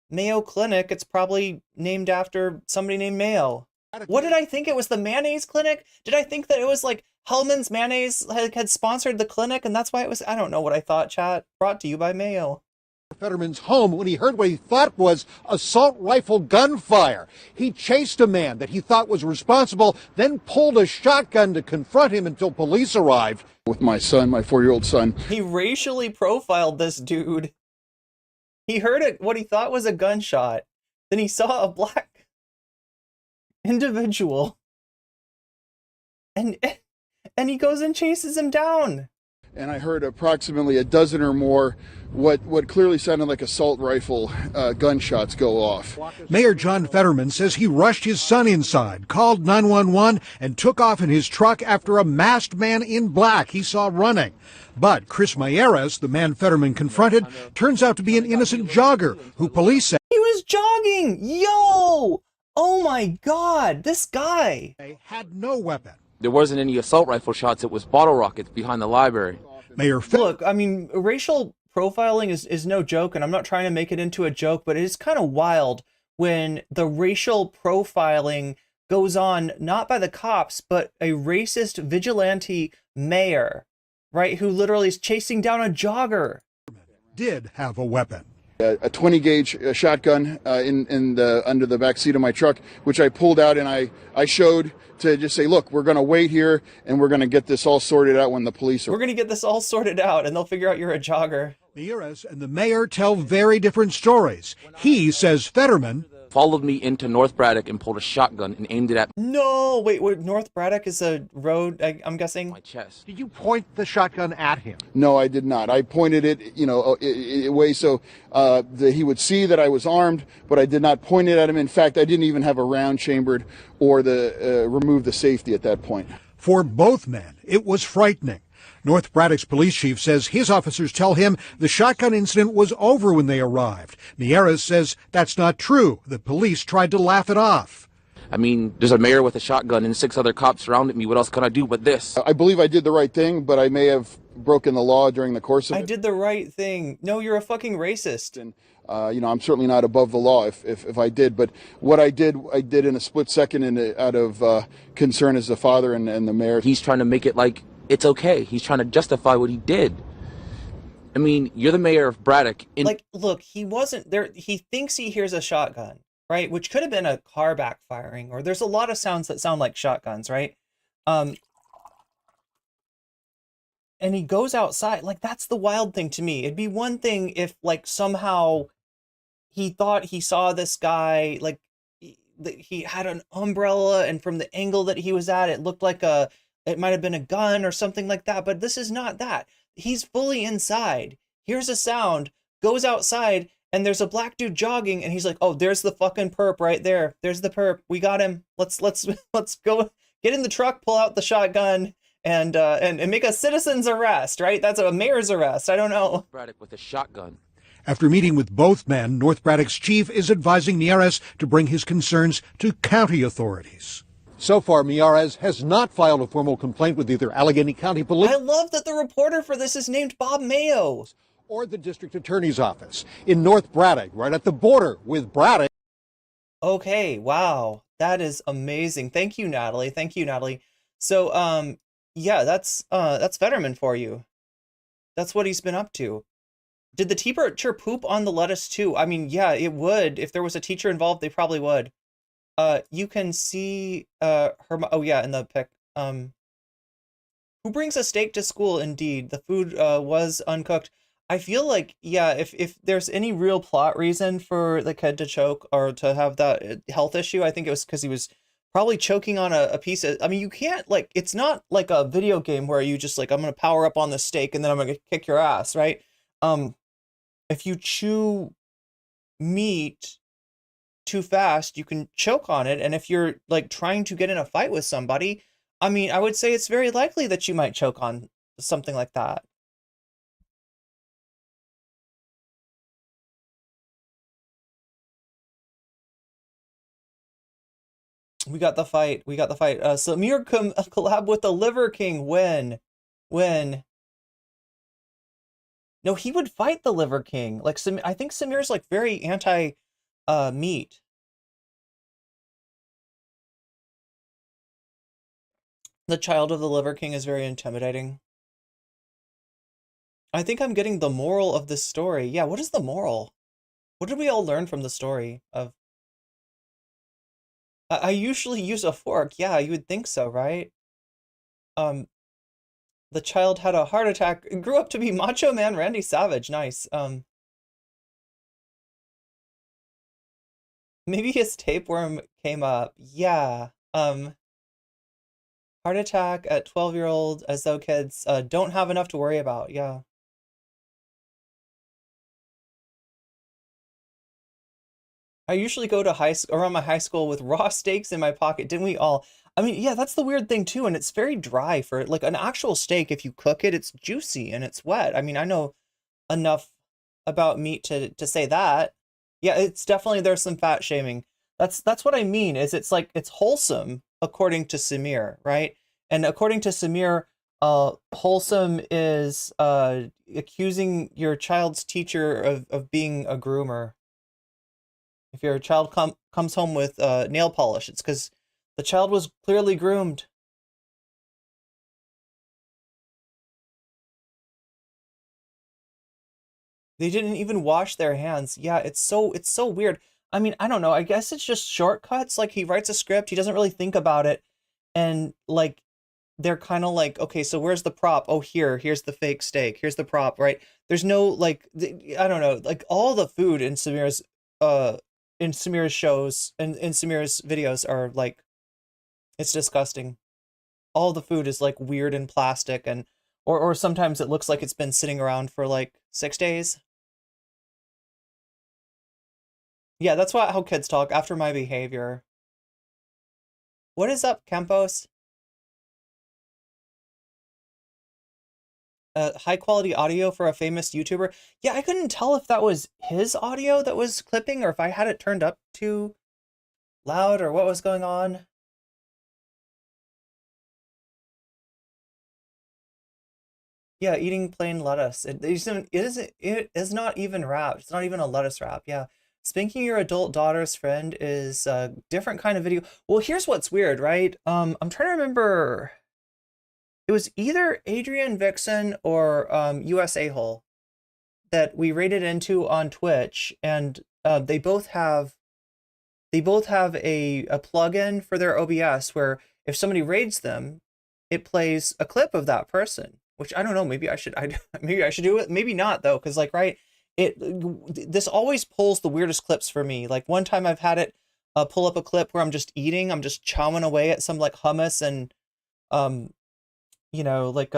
Mayo Clinic. It's probably named after somebody named Mayo. What did I think? It was the mayonnaise clinic? Did I think that it was like Hellman's Mayonnaise had sponsored the clinic and that's why it was? I don't know what I thought, chat. Brought to you by Mayo. Fetterman's home when he heard what he thought was assault rifle gunfire. He chased a man that he thought was responsible, then pulled a shotgun to confront him until police arrived. With my son, my 4-year-old son. He racially profiled this dude. He heard what he thought was a gunshot. Then he saw a black individual. And he goes and chases him down. And I heard approximately a dozen or more what clearly sounded like assault rifle gunshots go off. Mayor John Fetterman says he rushed his son inside, called 911, and took off in his truck after a masked man in black he saw running. But Chris Mayeras, the man Fetterman confronted, turns out to be an innocent jogger who police say he was jogging. Yo! Oh my God, this guy had no weapon. There wasn't any assault rifle shots. It was bottle rockets behind the library. Look, I mean, racial profiling is no joke, and I'm not trying to make it into a joke, but it is kind of wild when the racial profiling goes on not by the cops, but a racist vigilante mayor, right, who literally is chasing down a jogger. Did have a weapon. A 20 gauge shotgun under the back seat of my truck, which I pulled out and I showed to just say, look, we're going to wait here and we're going to get this all sorted out when the police are. We're going to get this all sorted out and they'll figure out you're a jogger. Mayeras and the mayor tell very different stories. He says Fetterman followed me into North Braddock and pulled a shotgun and aimed it at No, wait, North Braddock is a road, I'm guessing? my chest. Did you point the shotgun at him? No, I did not. I pointed it, away so that he would see that I was armed, but I did not point it at him. In fact, I didn't even have a round chambered or remove the safety at that point. For both men, it was frightening. North Braddock's police chief says his officers tell him the shotgun incident was over when they arrived. Mayeras says that's not true. The police tried to laugh it off. I mean, there's a mayor with a shotgun and 6 other cops surrounded me. What else can I do but this? I believe I did the right thing, but I may have broken the law during the course of it. I did the right thing. No, you're a fucking racist. And, I'm certainly not above the law if I did, but what I did in a split second out of concern as the father and the mayor. He's trying to make it like it's okay. He's trying to justify what he did. I mean, you're the mayor of Braddock. Look, he wasn't there. He thinks he hears a shotgun, right? Which could have been a car backfiring, or there's a lot of sounds that sound like shotguns, right? And he goes outside. Like, that's the wild thing to me. It'd be one thing if, like, somehow he thought he saw this guy, like, he had an umbrella, and from the angle that he was at, it looked like it might have been a gun or something like that, but this is not that. He's fully inside, hears a sound, goes outside, and there's a black dude jogging, and he's like, oh, there's the fucking perp right there. There's the perp. We got him. Let's go get in the truck, pull out the shotgun, and make a citizen's arrest, right? That's a mayor's arrest. I don't know. Braddock with a shotgun. After meeting with both men, North Braddock's chief is advising Mayeras to bring his concerns to county authorities. So far, Mayeras has not filed a formal complaint with either Allegheny County Police. I love that the reporter for this is named Bob Mayo. Or the district attorney's office in North Braddock, right at the border with Braddock. Okay, wow. That is amazing. Thank you, Natalie. So, yeah, that's Fetterman for you. That's what he's been up to. Did the teacher poop on the lettuce too? I mean, yeah, it would. If there was a teacher involved, they probably would. you can see her. Oh yeah, in the pic. Who brings a steak to school? Indeed, the food was uncooked. I feel like, yeah, if there's any real plot reason for the kid to choke or to have that health issue, I think it was because he was probably choking on a piece of. I mean, you can't like. It's not like a video game where you just like, I'm gonna power up on the steak and then I'm gonna kick your ass, right? If you chew meat too fast, you can choke on it, and if you're like trying to get in a fight with somebody, I mean, I would say it's very likely that you might choke on something like that. We got the fight. We got the fight. Samir collab with the Liver King. When? No, he would fight the Liver King. Like, I think Samir's like very anti meat. The child of the Liver King is very intimidating. I think I'm getting the moral of this story. Yeah, what is the moral? What did we all learn from the story of... I usually use a fork. Yeah, you would think so, right? The child had a heart attack, grew up to be Macho Man Randy Savage. Nice. Maybe his tapeworm came up. Yeah. Heart attack at 12-year-old, as though kids don't have enough to worry about. Yeah. I usually go to around my high school with raw steaks in my pocket. Didn't we all? I mean, yeah, that's the weird thing too, and it's very dry for like an actual steak. If you cook it, it's juicy and it's wet. I mean, I know enough about meat to say that. Yeah, it's definitely, there's some fat shaming. That's what I mean, is it's like it's wholesome according to Samir, right? And according to Samir, wholesome is accusing your child's teacher of being a groomer. If your child comes home with nail polish, it's because the child was clearly groomed. They didn't even wash their hands. Yeah, it's so weird. I mean, I don't know. I guess it's just shortcuts. Like, he writes a script, he doesn't really think about it, and like they're kind of like, okay, so where's the prop? Oh, here's the fake steak. Here's the prop, right? There's no like, I don't know, like all the food in Samir's shows and in Samir's videos are like, it's disgusting. All the food is like weird and plastic, and or sometimes it looks like it's been sitting around for like 6 days. Yeah, that's how kids talk, after my behavior. What is up, Campos? High quality audio for a famous YouTuber. Yeah, I couldn't tell if that was his audio that was clipping or if I had it turned up too loud or what was going on. Yeah, eating plain lettuce. It is not even wrapped. It's not even a lettuce wrap. Yeah. Spanking your adult daughter's friend is a different kind of video. Well, here's what's weird, right? I'm trying to remember. It was either Adrian Vixen or USA Hole that we raided into on Twitch, and they both have a plugin for their OBS where if somebody raids them, it plays a clip of that person. Which I don't know. Maybe I should do it. Maybe not though, because like this always pulls the weirdest clips for me. Like one time I've had it pull up a clip where I'm just chowing away at some like hummus and you know, like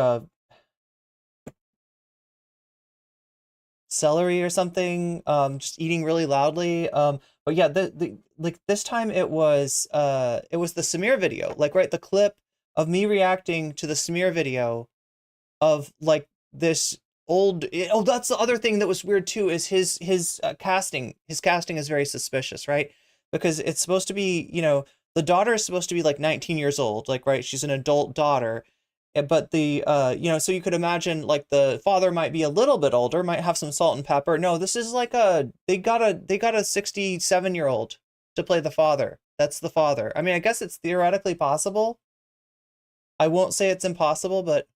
celery or something, just eating really loudly. But yeah, like this time it was the Samir video, like, right, the clip of me reacting to the Samir video of like this old, oh, that's the other thing that was weird too, is his casting. His casting is very suspicious, right? Because it's supposed to be, you know, the daughter is supposed to be like 19 years old, like, right, she's an adult daughter. But the you know, so you could imagine like the father might be a little bit older, might have some salt and pepper. No, this is like they got a 67-year-old to play the father. That's the father. I mean, I guess it's theoretically possible. I won't say it's impossible, but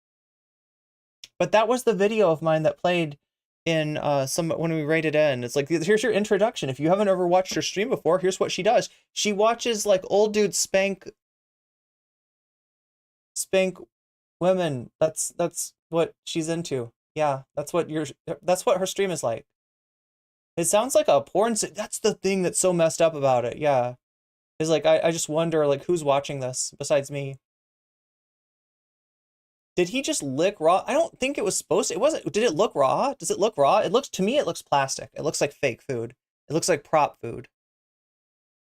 that was the video of mine that played in some when we rate it in. It's like, here's your introduction. If you haven't ever watched her stream before, here's what she does. She watches like old dudes spank women. That's what she's into. Yeah, that's what her stream is like. It sounds like a porn. That's the thing that's so messed up about it. Yeah, is like I just wonder like who's watching this besides me. Did he just lick raw? I don't think it was supposed to. It wasn't. Did it look raw? Does it look raw? It looks, to me, it looks plastic. It looks like fake food. It looks like prop food.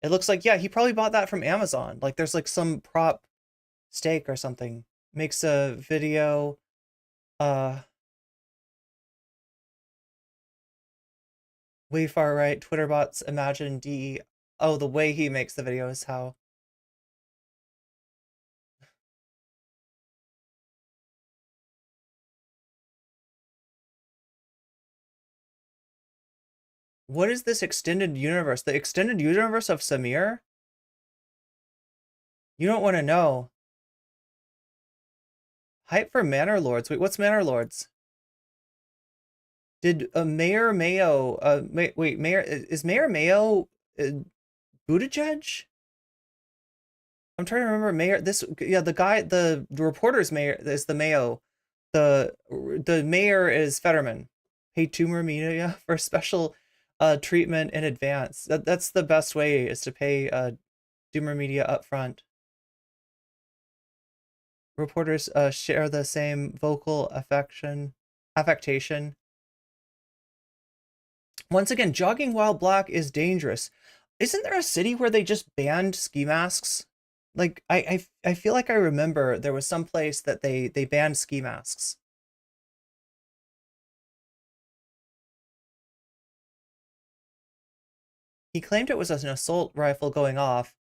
It looks like, yeah, he probably bought that from Amazon. Like there's like some prop steak or something. Makes a video. Way far right. Twitter bots imagine DE. Oh, the way he makes the video is how. What is this extended universe? The extended universe of Samir? You don't want to know. Hype for Manor Lords. Wait, what's Manor Lords? Did Mayor Mayo, wait, Mayor, is Mayor Mayo Buttigieg? I'm trying to remember Mayor, yeah, the guy, the reporter's mayor is the Mayo. The mayor is Fetterman. Pay tumor media for special treatment in advance. That's the best way, is to pay tumor media up front. Reporters share the same vocal affectation. Once again, jogging while black is dangerous. Isn't there a city where they just banned ski masks? Like I feel like I remember there was some place that they banned ski masks. He claimed it was an assault rifle going off.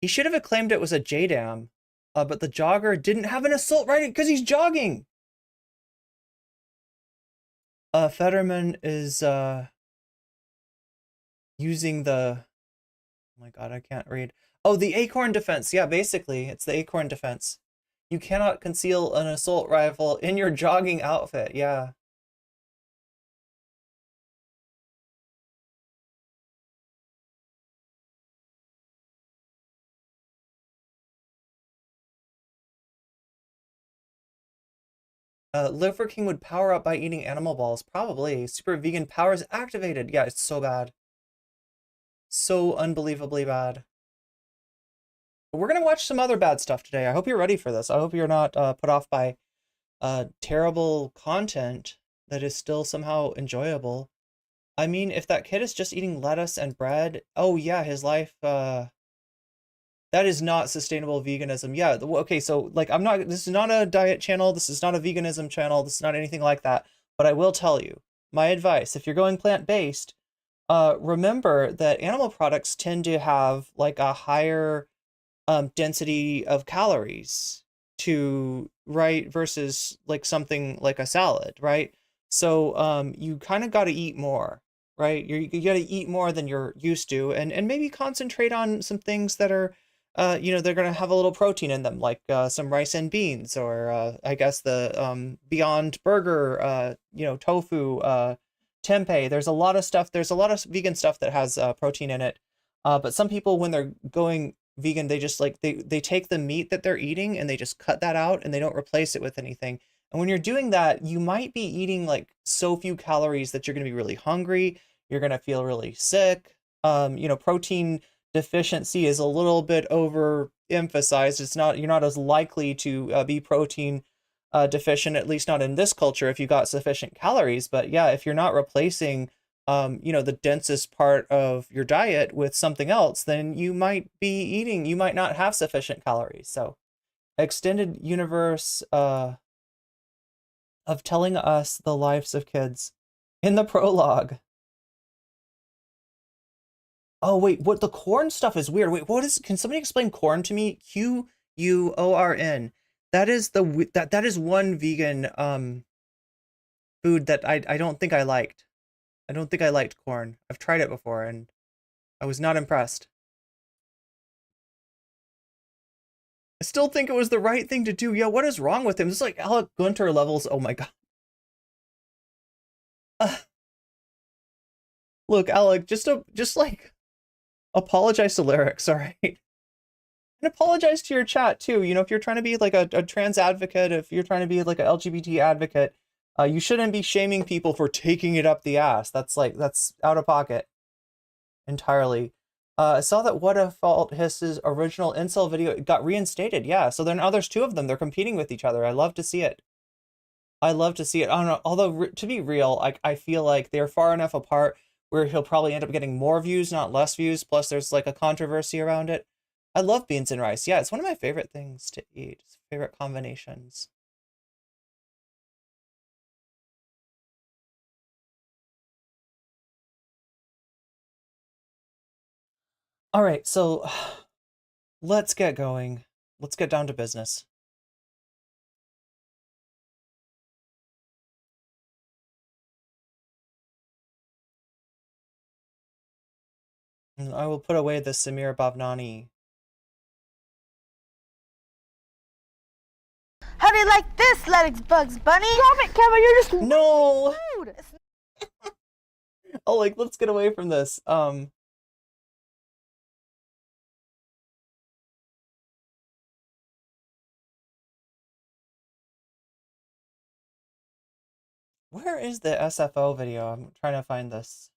He should have claimed it was a JDAM, but the jogger didn't have an assault rifle because he's jogging. Fetterman is using the, oh my god, I can't read. Oh, the acorn defense. Yeah, basically, it's the acorn defense. You cannot conceal an assault rifle in your jogging outfit. Yeah. Liver King would power up by eating animal balls. Probably. Super vegan powers activated. Yeah, it's so bad. So unbelievably bad. But we're going to watch some other bad stuff today. I hope you're ready for this. I hope you're not put off by terrible content that is still somehow enjoyable. I mean, if that kid is just eating lettuce and bread, oh yeah, his life, that is not sustainable veganism. Yeah, okay, so like this is not a diet channel, this is not a veganism channel, this is not anything like that. But I will tell you, my advice, if you're going plant-based, remember that animal products tend to have like a higher density of calories right, versus like something like a salad, right? So you kind of got to eat more, right? You got to eat more than you're used to, and maybe concentrate on some things that are they're going to have a little protein in them, like some rice and beans, or I guess the Beyond Burger, tofu, tempeh. There's a lot of stuff. There's a lot of vegan stuff that has protein in it. But some people, when they're going vegan, they just like they take the meat that they're eating and they just cut that out and they don't replace it with anything. And when you're doing that, you might be eating like so few calories that you're going to be really hungry. You're going to feel really sick. Protein deficiency is a little bit overemphasized. You're not as likely to be protein deficient, at least not in this culture, if you got sufficient calories. But yeah, if you're not replacing the densest part of your diet with something else, then you might not have sufficient calories. So extended universe of telling us the lives of kids in the prologue. Oh wait, what, the corn stuff is weird. Wait, can somebody explain corn to me? QUORN. That is that is one vegan food that I don't think I liked. I don't think I liked corn. I've tried it before and I was not impressed. I still think it was the right thing to do. Yeah, what is wrong with him? This is like Alec Gunter levels. Oh my god. Look, Alec, just like apologize to Lyrics, all right? And apologize to your chat too. You know, if you're trying to be like a trans advocate, if you're trying to be like a LGBT advocate, you shouldn't be shaming people for taking it up the ass. That's out of pocket entirely. I saw that What a Fault Hiss's original incel video got reinstated. Yeah, so now there's two of them. They're competing with each other. I love to see it. I love to see it. I don't know. Although, to be real, I feel like they're far enough apart where he'll probably end up getting more views, not less views. Plus, there's like a controversy around it. I love beans and rice. Yeah, it's one of my favorite things to eat. It's favorite combinations. All right, so let's get going. Let's get down to business. And I will put away the Samir Bavani. How do you like this, Lennox Bugs Bunny? Stop it, Kevin, you're just No! rude. Oh, like, let's get away from this. Where is the SFO video? I'm trying to find this.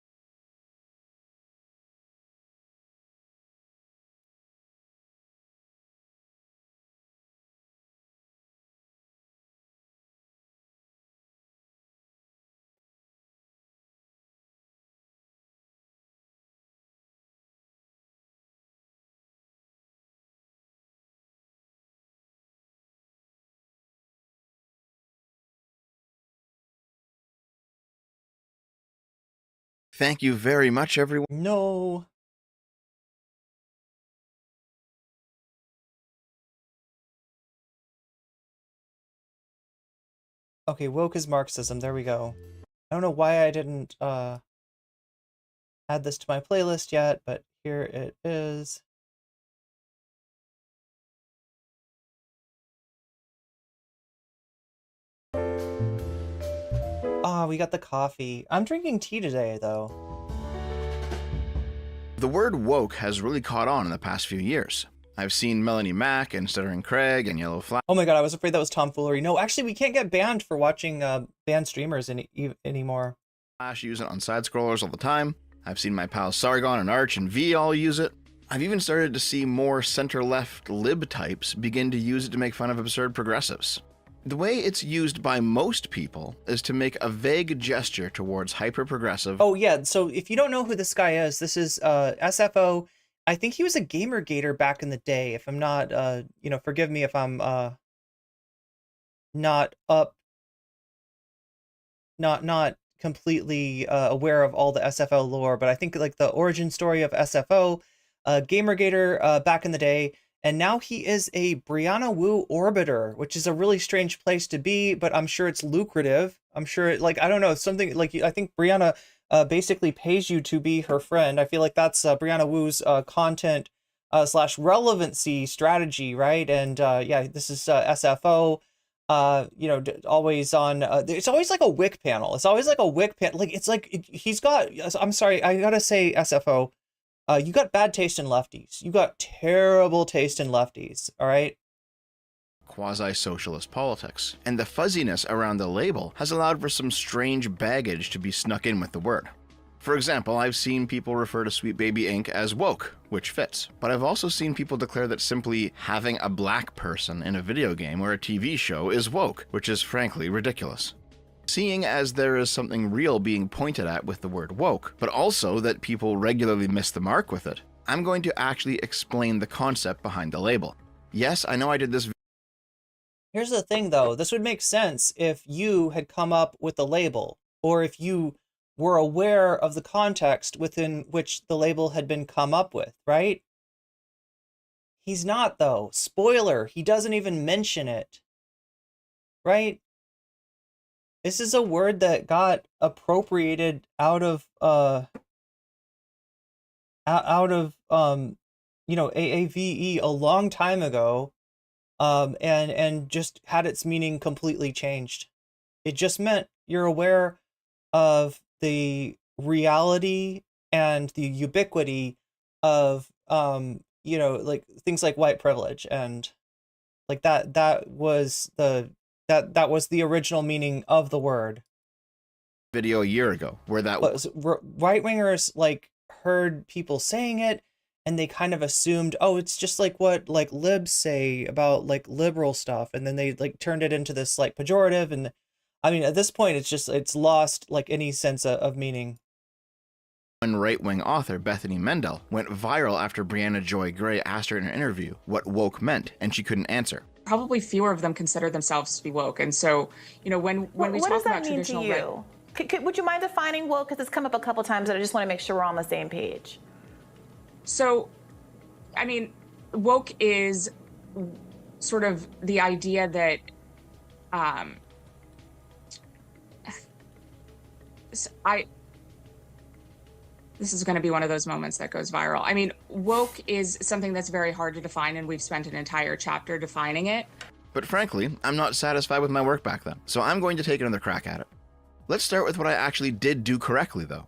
Thank you very much, everyone. No. Okay, woke is Marxism. There we go. I don't know why I didn't add this to my playlist yet, but here it is. Ah, we got the coffee. I'm drinking tea today, though. The word woke has really caught on in the past few years. I've seen Melanie Mack and Stuttering Craig and Yellow Flash. Oh my god, I was afraid that was tomfoolery. No, actually, we can't get banned for watching banned streamers anymore. Use it on side scrollers all the time. I've seen my pals Sargon and Arch and V all use it. I've even started to see more center-left lib types begin to use it to make fun of absurd progressives. The way it's used by most people is to make a vague gesture towards hyper-progressive. Oh yeah, so if you don't know who this guy is, this is SFO. I think he was a Gamergator back in the day. If I'm not, you know, forgive me if I'm not completely aware of all the SFO lore, but I think like the origin story of SFO, Gamergator back in the day. And now he is a Brianna Wu orbiter, which is a really strange place to be, but I'm sure it's lucrative. I'm sure, like, I don't know, something like, I think Brianna basically pays you to be her friend. I feel like that's Brianna Wu's content slash relevancy strategy, right? And yeah, this is SFO, you know, always on, it's always like a Wick panel. It's always like a Wick panel. Like, it's like, he's got, I'm sorry, I gotta say SFO. You got bad taste in lefties. You got terrible taste in lefties, all right? Quasi-socialist politics. And the fuzziness around the label has allowed for some strange baggage to be snuck in with the word. For example, I've seen people refer to Sweet Baby Inc. as woke, which fits. But I've also seen people declare that simply having a black person in a video game or a TV show is woke, which is frankly ridiculous. Seeing as there is something real being pointed at with the word woke, but also that people regularly miss the mark with it, I'm going to actually explain the concept behind the label. Yes, I know I did this. Here's the thing though, this would make sense if you had come up with the label, or if you were aware of the context within which the label had been come up with, right? He's not though. Spoiler, he doesn't even mention it, right? This is a word that got appropriated out of you know, AAVE a long time ago, and just had its meaning completely changed. It just meant you're aware of the reality and the ubiquity of you know, like things like white privilege, and like that was the original meaning of the word. Video a year ago where that was right wingers like heard people saying it, and they kind of assumed, oh, it's just like what like libs say about like liberal stuff, and then they like turned it into this like pejorative. And I mean, at this point, it's lost like any sense of meaning. When right-wing author Bethany Mendel went viral after Brianna Joy Gray asked her in an interview what woke meant, and she couldn't answer. Probably fewer of them consider themselves to be woke, and so, you know, when we talk about traditional what does that mean to you? Would you mind defining woke? Because it's come up a couple times, and I just want to make sure we're on the same page. So, I mean, woke is sort of the idea that this is going to be one of those moments that goes viral. I mean, woke is something that's very hard to define, and we've spent an entire chapter defining it. But frankly, I'm not satisfied with my work back then, so I'm going to take another crack at it. Let's start with what I actually did do correctly, though.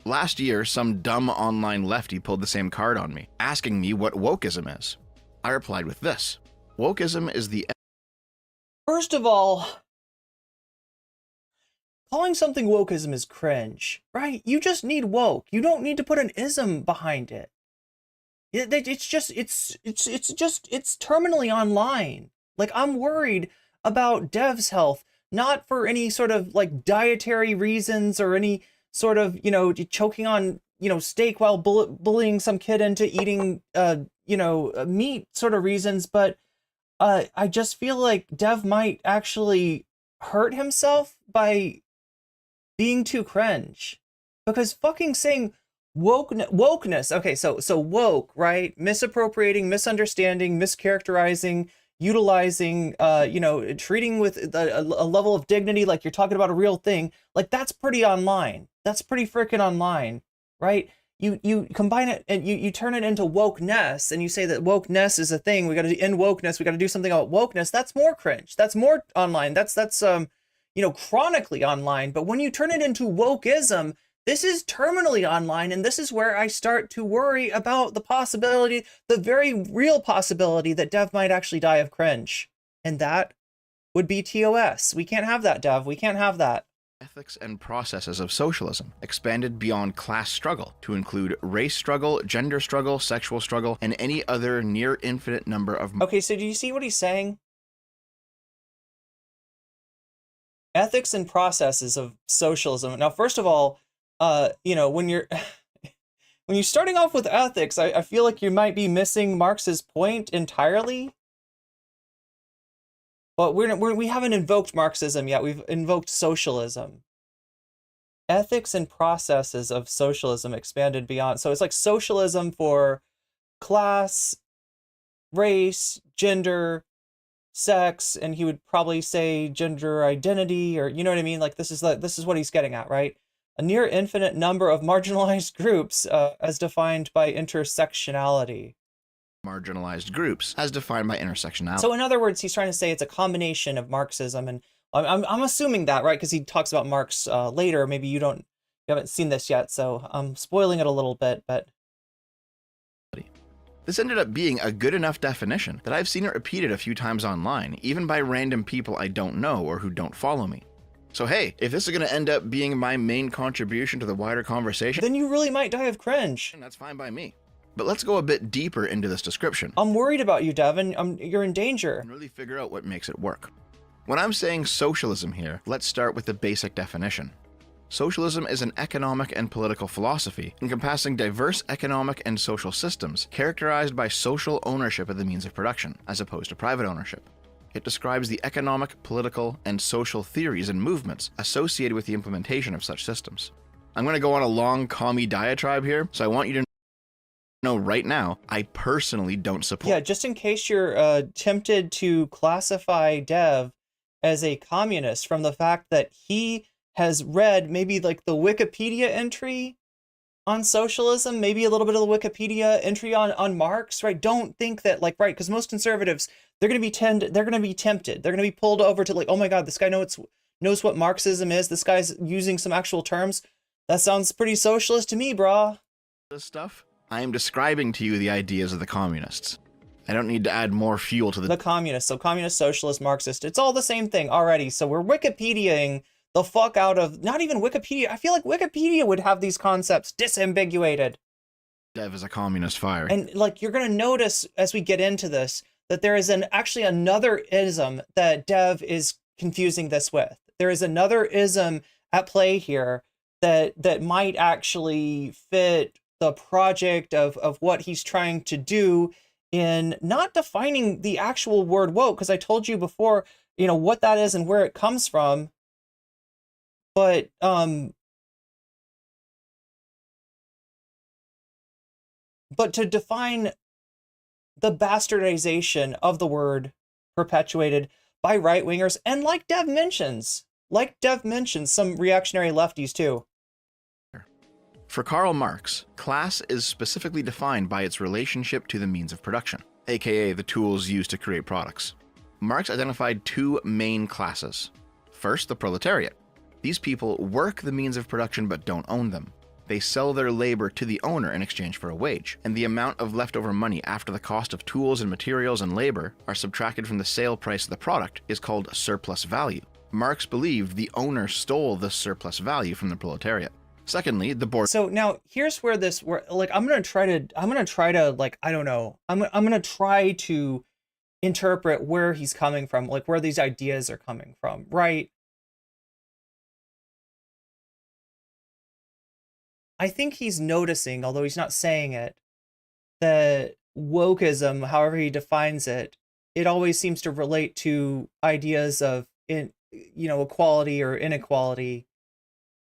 Last year, some dumb online lefty pulled the same card on me, asking me what wokeism is. I replied with this. Wokeism is the... First of all, calling something wokeism is cringe, right? You just need woke. You don't need to put an ism behind it. It's terminally online. Like, I'm worried about Dev's health, not for any sort of like dietary reasons or any sort of, you know, choking on, you know, steak while bullying some kid into eating, you know, meat sort of reasons. But I just feel like Dev might actually hurt himself by being too cringe, because fucking saying wokeness. Okay, so woke, right? Misappropriating, misunderstanding, mischaracterizing, utilizing, you know, treating with a level of dignity like you're talking about a real thing. Like, that's pretty online. That's pretty freaking online, right? You combine it and you turn it into wokeness, and you say that wokeness is a thing. We got to end wokeness. We got to do something about wokeness. That's more cringe. That's more online. That's you know, chronically online. But when you turn it into wokeism, this is terminally online, and this is where I start to worry about the possibility, the very real possibility, that Dev might actually die of cringe. And that would be TOS. We can't have that, Dev. We can't have that. Ethics and processes of socialism expanded beyond class struggle to include race struggle, gender struggle, sexual struggle, and any other near infinite number of... Okay, so do you see what he's saying? Ethics and processes of socialism. Now, first of all, you know, when you're starting off with ethics, I feel like you might be missing Marx's point entirely. But we haven't invoked Marxism yet. We've invoked socialism. Ethics and processes of socialism expanded beyond. So it's like socialism for class, race, gender, sex, and he would probably say gender identity, or you know what I mean? Like, this is what he's getting at, right? A near infinite number of marginalized groups as defined by intersectionality. Marginalized groups as defined by intersectionality. So in other words, he's trying to say it's a combination of Marxism, and I'm assuming that, right? Because he talks about Marx later. Maybe you haven't seen this yet, so I'm spoiling it a little bit, but this ended up being a good enough definition that I've seen it repeated a few times online, even by random people I don't know or who don't follow me. So hey, if this is going to end up being my main contribution to the wider conversation, then you really might die of cringe. That's fine by me. But let's go a bit deeper into this description. I'm worried about you, Devin. You're in danger. And really figure out what makes it work. When I'm saying socialism here, let's start with the basic definition. Socialism is an economic and political philosophy encompassing diverse economic and social systems characterized by social ownership of the means of production, as opposed to private ownership. It describes the economic, political, and social theories and movements associated with the implementation of such systems. I'm going to go on a long commie diatribe here, so I want you to know right now, I personally don't support... Yeah, just in case you're tempted to classify Dev as a communist from the fact that he has read maybe like the Wikipedia entry on socialism, maybe a little bit of the Wikipedia entry on Marx, right? Don't think that, like, right, because most conservatives, they're going to be tempted, they're going to be pulled over to like, oh my God, this guy knows what Marxism is. This guy's using some actual terms. That sounds pretty socialist to me, brah. this stuff, I am describing to you the ideas of the communists. I don't need to add more fuel to the communists. So communist, socialist, Marxist, it's all the same thing already. So we're Wikipediaing the fuck out of, not even Wikipedia. I feel like Wikipedia would have these concepts disambiguated. Dev is a communist fire. And like, you're going to notice as we get into this, that there is actually another ism that Dev is confusing this with. There is another ism at play here that might actually fit the project of what he's trying to do in not defining the actual word woke, because I told you before, what that is and where it comes from. But to define the bastardization of the word perpetuated by right-wingers, and like Dev mentions, some reactionary lefties too. For Karl Marx, class is specifically defined by its relationship to the means of production, aka the tools used to create products. Marx identified two main classes. First, the proletariat. These people work the means of production but don't own them. They sell their labor to the owner in exchange for a wage, and the amount of leftover money after the cost of tools and materials and labor are subtracted from the sale price of the product is called surplus value. Marx believed the owner stole the surplus value from the proletariat. Secondly, the bourgeoisie. So now here's where I'm gonna try to like, I don't know, I'm gonna try to interpret where he's coming from, like where these ideas are coming from, right? I think he's noticing, although he's not saying it, that wokeism, however he defines it, it always seems to relate to ideas of equality or inequality.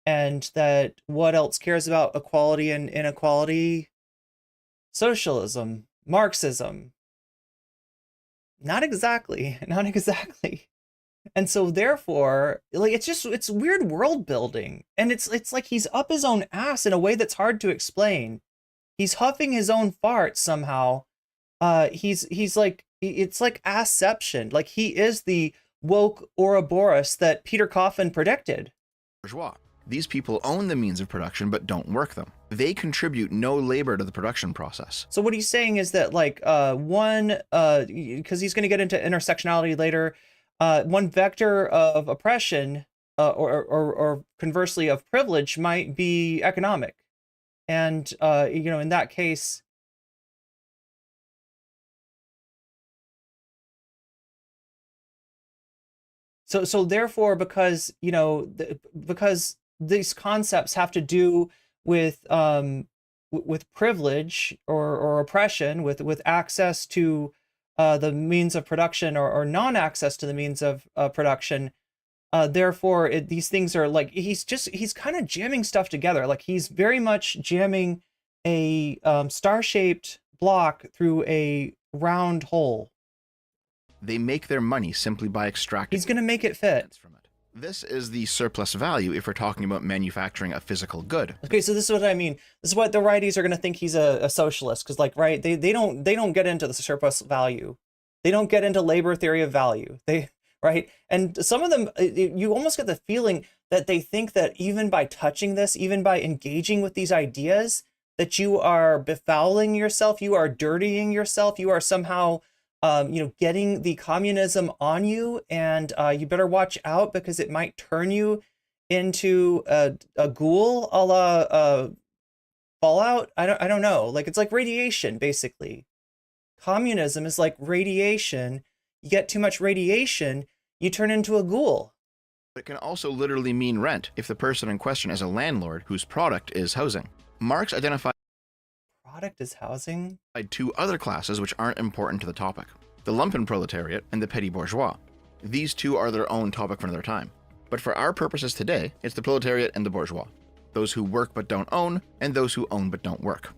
And that what else cares about equality and inequality? Socialism, Marxism. Not exactly. And so therefore, like, it's weird world building. And it's like he's up his own ass in a way that's hard to explain. He's huffing his own farts somehow. He's like, it's like assception. Like he is the woke Ouroboros that Peter Coffin predicted. Bourgeois. These people own the means of production but don't work them. They contribute no labor to the production process. So what he's saying is that, like, because he's going to get into intersectionality later, one vector of oppression or conversely of privilege might be economic. And, in that case, so therefore, because these concepts have to do with privilege or oppression, with access to the means of production or non-access to the means of production. Therefore, these things are like, he's kind of jamming stuff together. Like he's very much jamming a star-shaped block through a round hole. They make their money simply by extracting. He's going to make it fit. From it. This is the surplus value if we're talking about manufacturing a physical good. Okay, so this is what I mean. This is what the righties are going to think he's a socialist, because, like, right, they don't get into the surplus value. They don't get into labor theory of value. Right? And some of them, you almost get the feeling that they think that even by touching this, even by engaging with these ideas, that you are befouling yourself, you are dirtying yourself, you are somehow getting the communism on you, and you better watch out because it might turn you into a ghoul, a la Fallout. I don't know. Like, it's like radiation, basically. Communism is like radiation. You get too much radiation, you turn into a ghoul. It can also literally mean rent if the person in question is a landlord whose product is housing. Marx identified product is housing? Two other classes which aren't important to the topic. The lumpen proletariat and the petty bourgeois. These two are their own topic for another time. But for our purposes today, it's the proletariat and the bourgeois. Those who work but don't own, and those who own but don't work.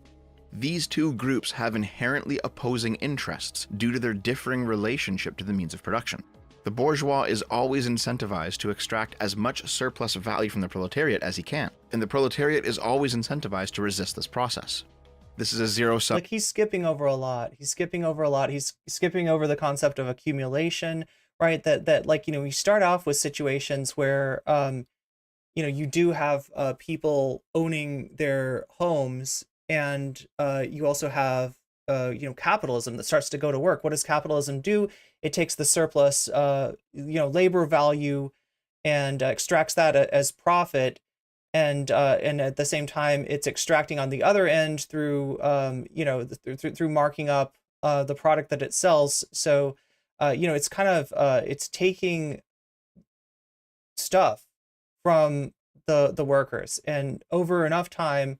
These two groups have inherently opposing interests due to their differing relationship to the means of production. The bourgeois is always incentivized to extract as much surplus value from the proletariat as he can, and the proletariat is always incentivized to resist this process. This is a zero-sum. Like, he's skipping over a lot. He's skipping over the concept of accumulation, right? That like, you start off with situations where, you do have people owning their homes and you also have capitalism that starts to go to work. What does capitalism do? It takes the surplus labor value and extracts that as profit, and at the same time it's extracting on the other end through through marking up the product that it sells. So it's kind of it's taking stuff from the workers, and over enough time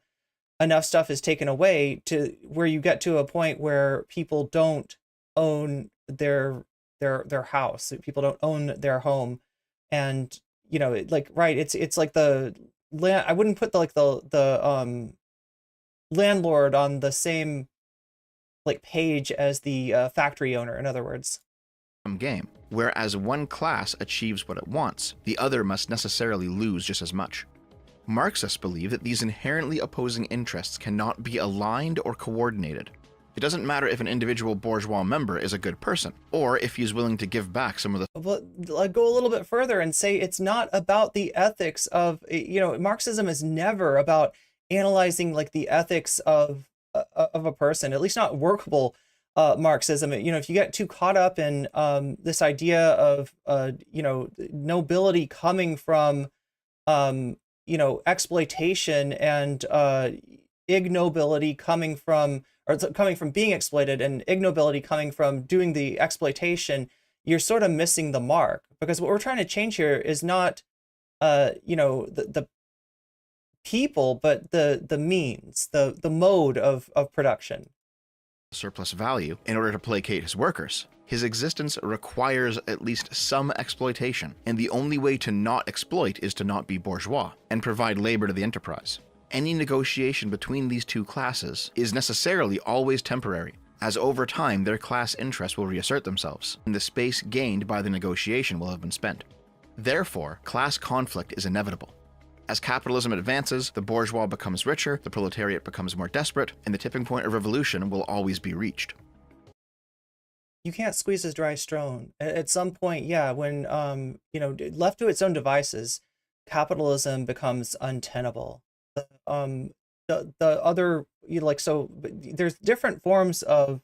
enough stuff is taken away to where you get to a point where people don't own their house, people don't own their home. And it's like the land. I wouldn't put the landlord on the same page as the factory owner, in other words. Game, whereas one class achieves what it wants, the other must necessarily lose just as much. Marxists believe that these inherently opposing interests cannot be aligned or coordinated. It doesn't matter if an individual bourgeois member is a good person, or if he's willing to give back some of the... But go a little bit further and say it's not about the ethics of, Marxism is never about analyzing the ethics of a person, at least not workable Marxism. If you get too caught up in this idea of nobility coming from exploitation, and ignobility coming from being exploited, and ignobility coming from doing the exploitation, you're sort of missing the mark. Because what we're trying to change here is not the people, but the means, the mode of production. Surplus value in order to placate his workers. His existence requires at least some exploitation, and the only way to not exploit is to not be bourgeois and provide labor to the enterprise. Any negotiation between these two classes is necessarily always temporary, as over time their class interests will reassert themselves, and the space gained by the negotiation will have been spent. Therefore, class conflict is inevitable. As capitalism advances, the bourgeois becomes richer, the proletariat becomes more desperate, and the tipping point of revolution will always be reached. You can't squeeze a dry stone. At some point, yeah, when left to its own devices, capitalism becomes untenable. The other there's different forms of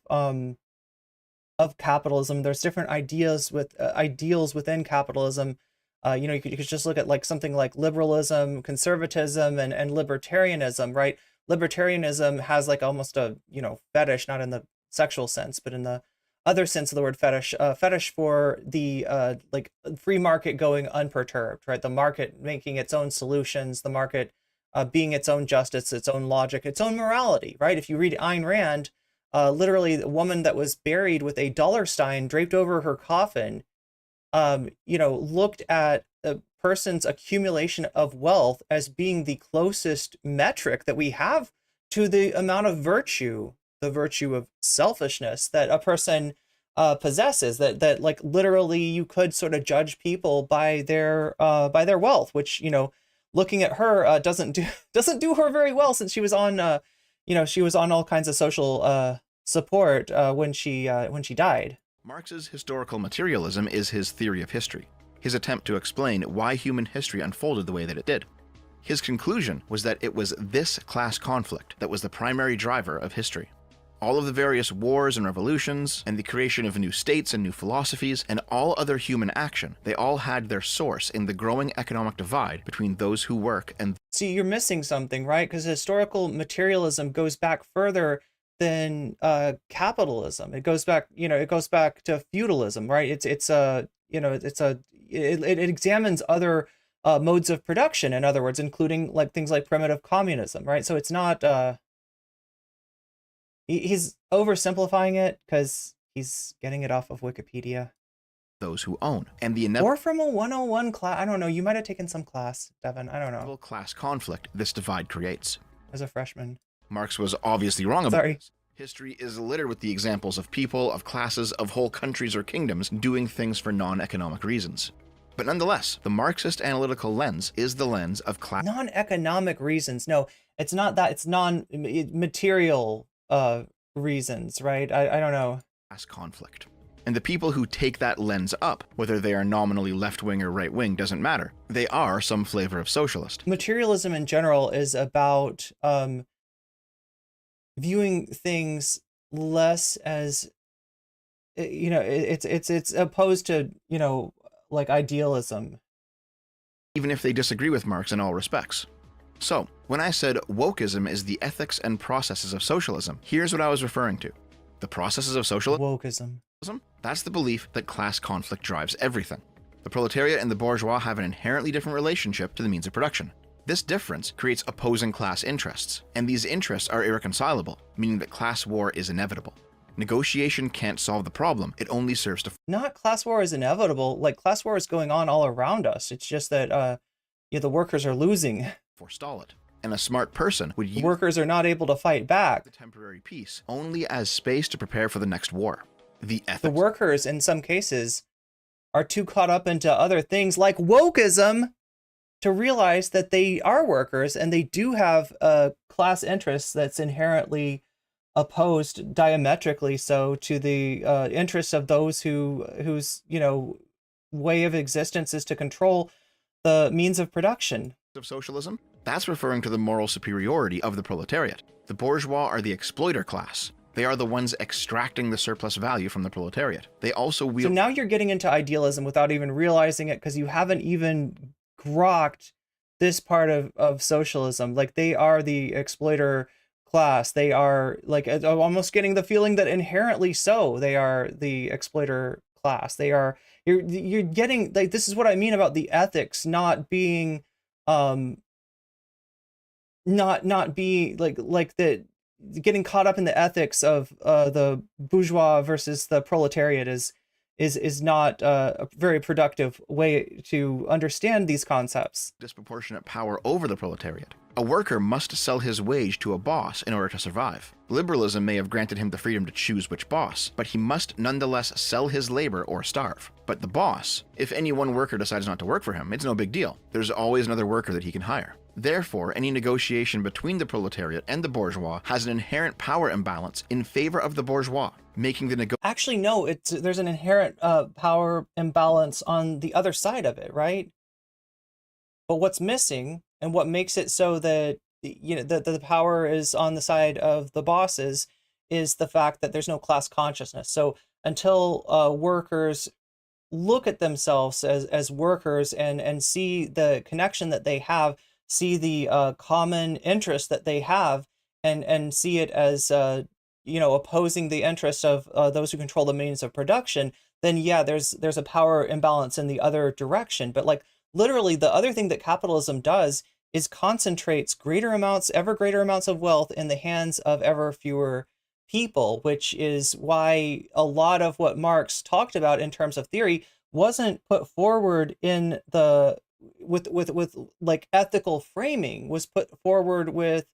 capitalism. There's different ideas with ideals within capitalism. You could just look at something like liberalism, conservatism, and libertarianism, right? Libertarianism has almost a fetish, not in the sexual sense, but in the other sense of the word fetish, fetish for the free market going unperturbed, right? The market making its own solutions, the market being its own justice, its own logic, its own morality, right? If you read Ayn Rand, literally the woman that was buried with a dollar sign draped over her coffin, looked at a person's accumulation of wealth as being the closest metric that we have to the amount of virtue, the virtue of selfishness that a person possesses. That literally you could sort of judge people by their wealth, which looking at her doesn't do her very well, since she was on she was on all kinds of social support when she died. Marx's historical materialism is his theory of history, his attempt to explain why human history unfolded the way that it did. His conclusion was that it was this class conflict that was the primary driver of history. All of the various wars and revolutions, and the creation of new states and new philosophies, and all other human action, they all had their source in the growing economic divide between those who work and... See, you're missing something, right? Because historical materialism goes back further than capitalism. It goes back to feudalism, right? It examines other modes of production, in other words, including things like primitive communism, right? So it's not he's oversimplifying it because he's getting it off of Wikipedia. Those who own, and the or from a 101 class. I don't know, you might have taken some class, Devin. I don't know. Class conflict this divide creates. As a freshman. Marx was obviously wrong about Sorry. this. History is littered with the examples of people, of classes, of whole countries or kingdoms doing things for non-economic reasons. But nonetheless, the Marxist analytical lens is the lens of class. Non-economic reasons. No, it's not that. It's non-material reasons, right? I don't know. Class conflict. And the people who take that lens up, whether they are nominally left-wing or right-wing, doesn't matter. They are some flavor of socialist. Materialism in general is about viewing things less as, it's opposed to, like idealism. Even if they disagree with Marx in all respects. So, when I said wokeism is the ethics and processes of socialism, here's what I was referring to. The processes of socialism? Wokeism. That's the belief that class conflict drives everything. The proletariat and the bourgeois have an inherently different relationship to the means of production. This difference creates opposing class interests, and these interests are irreconcilable, meaning that class war is inevitable. Negotiation can't solve the problem, it only serves to... Not class war is inevitable, like class war is going on all around us. It's just that the workers are losing. Forestall it. And a smart person would use... Workers are not able to fight back. ...the temporary peace only as space to prepare for the next war. The workers, in some cases, are too caught up into other things like wokeism to realize that they are workers and they do have class interests that's inherently opposed diametrically so to the interests of those whose way of existence is to control the means of production. Of socialism? That's referring to the moral superiority of the proletariat. The bourgeois are the exploiter class. They are the ones extracting the surplus value from the proletariat. They also wield... So now you're getting into idealism without even realizing it because you haven't even grokked this part of socialism. Like, they are the exploiter class. They are, like, almost getting the feeling that inherently so they are the exploiter class. They are, you're getting, like, this is what I mean about the ethics not being, not being, like the, getting caught up in the ethics of the bourgeois versus the proletariat is not a very productive way to understand these concepts. Disproportionate power over the proletariat. A worker must sell his wage to a boss in order to survive. Liberalism may have granted him the freedom to choose which boss, but he must nonetheless sell his labor or starve. But the boss, if any one worker decides not to work for him, it's no big deal. There's always another worker that he can hire. Therefore, any negotiation between the proletariat and the bourgeois has an inherent power imbalance in favor of the bourgeois, making the Actually, no, there's an inherent power imbalance on the other side of it, right? But what's missing and what makes it so that the power is on the side of the bosses is the fact that there's no class consciousness. So until workers look at themselves as workers and see the connection that they have, see the common interest that they have, and see it as opposing the interest of those who control the means of production, then yeah, there's a power imbalance in the other direction. But like literally the other thing that capitalism does is concentrates ever greater amounts of wealth in the hands of ever fewer people, which is why a lot of what Marx talked about in terms of theory wasn't put forward in the with like ethical framing, was put forward with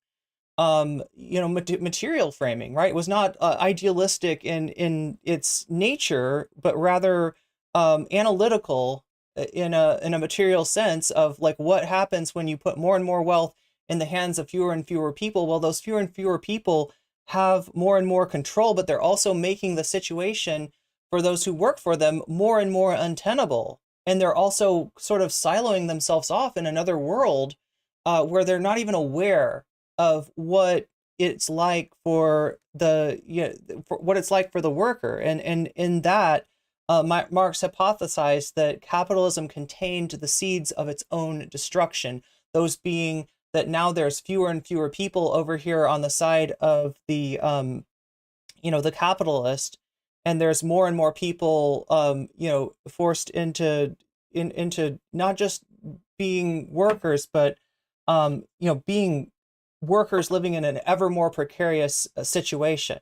material framing, right? It was not idealistic in its nature, but rather analytical in a material sense of like what happens when you put more and more wealth in the hands of fewer and fewer people. Well, those fewer and fewer people have more and more control, but they're also making the situation for those who work for them more and more untenable. And they're also sort of siloing themselves off in another world where they're not even aware of what it's like for the worker. And in that, Marx hypothesized that capitalism contained the seeds of its own destruction. Those being that now there's fewer and fewer people over here on the side of the the capitalist, and there's more and more people forced into not just being workers, but being workers living in an ever more precarious situation.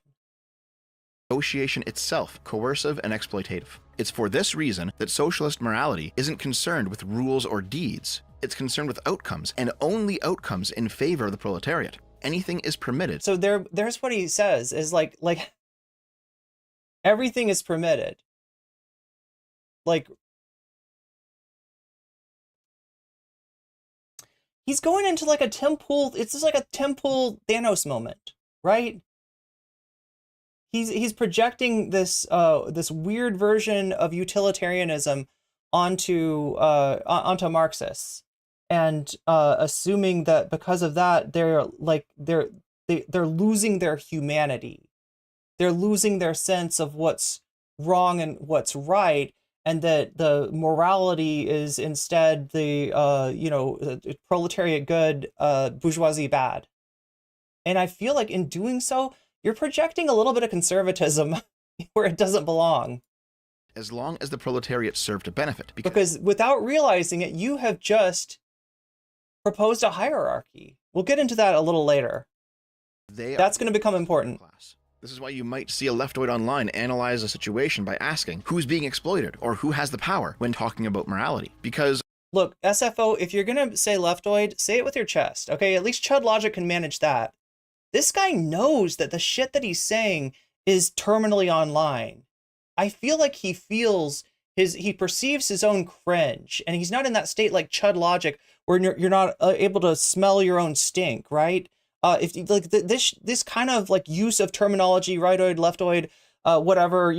Negotiation itself coercive and exploitative. It's for this reason that socialist morality isn't concerned with rules or deeds. It's concerned with outcomes, and only outcomes in favor of the proletariat. Anything is permitted. So there's what he says is like everything is permitted. Like he's going into like a temple. It's just like a temple Thanos moment, right? He's projecting this weird version of utilitarianism onto Marxists, and assuming that because of that they're they're losing their humanity. They're losing their sense of what's wrong and what's right, and that the morality is instead the proletariat good, bourgeoisie bad. And I feel like in doing so, you're projecting a little bit of conservatism where it doesn't belong. As long as the proletariat serve to benefit. Because without realizing it, you have just proposed a hierarchy. We'll get into that a little later. That's going to become important. This is why you might see a leftoid online analyze a situation by asking who's being exploited or who has the power when talking about morality. Because look, SFO, if you're going to say leftoid, say it with your chest. Okay, at least Chud Logic can manage that. This guy knows that the shit that he's saying is terminally online. I feel like he perceives his own cringe, and he's not in that state like Chud Logic where you're not able to smell your own stink, right? If like this kind of like use of terminology, rightoid, leftoid, whatever,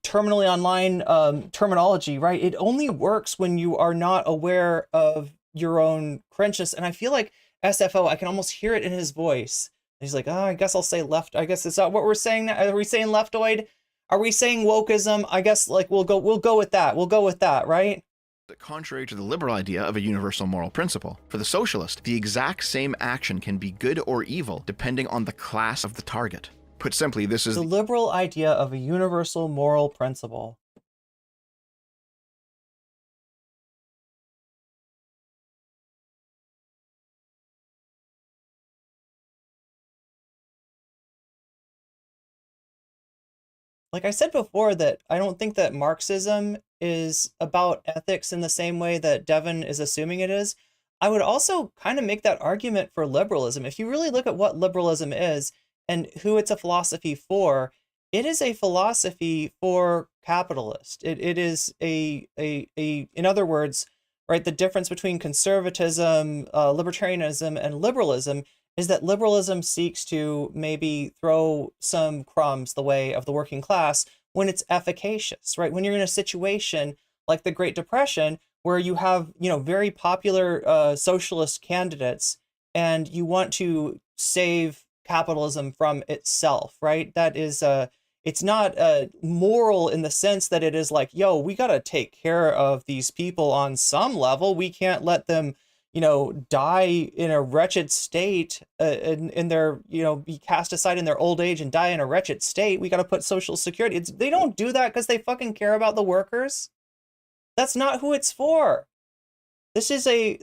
terminally online terminology, right? It only works when you are not aware of your own cringeness, and I feel like SFO, I can almost hear it in his voice. He's like, I guess I'll say left. I guess it's not what we're saying. Are we saying leftoid? Are we saying wokeism? I guess like we'll go with that. We'll go with that, right? Contrary to the liberal idea of a universal moral principle, for the socialist, the exact same action can be good or evil depending on the class of the target. Put simply, this is the liberal idea of a universal moral principle. Like I said before, that I don't think that Marxism is about ethics in the same way that Devon is assuming it is. I would also kind of make that argument for liberalism. If you really look at what liberalism is and who it's a philosophy for, it is a philosophy for capitalists. It is in other words, right, the difference between conservatism, libertarianism, and liberalism is that liberalism seeks to maybe throw some crumbs the way of the working class when it's efficacious, right? When you're in a situation like the Great Depression, where you have, very popular socialist candidates, and you want to save capitalism from itself, right? That is, it's not moral in the sense that it is like, yo, we got to take care of these people on some level. We can't let them die in a wretched state in their, be cast aside in their old age and die in a wretched state. We got to put Social Security. They don't do that because they fucking care about the workers. That's not who it's for. This is a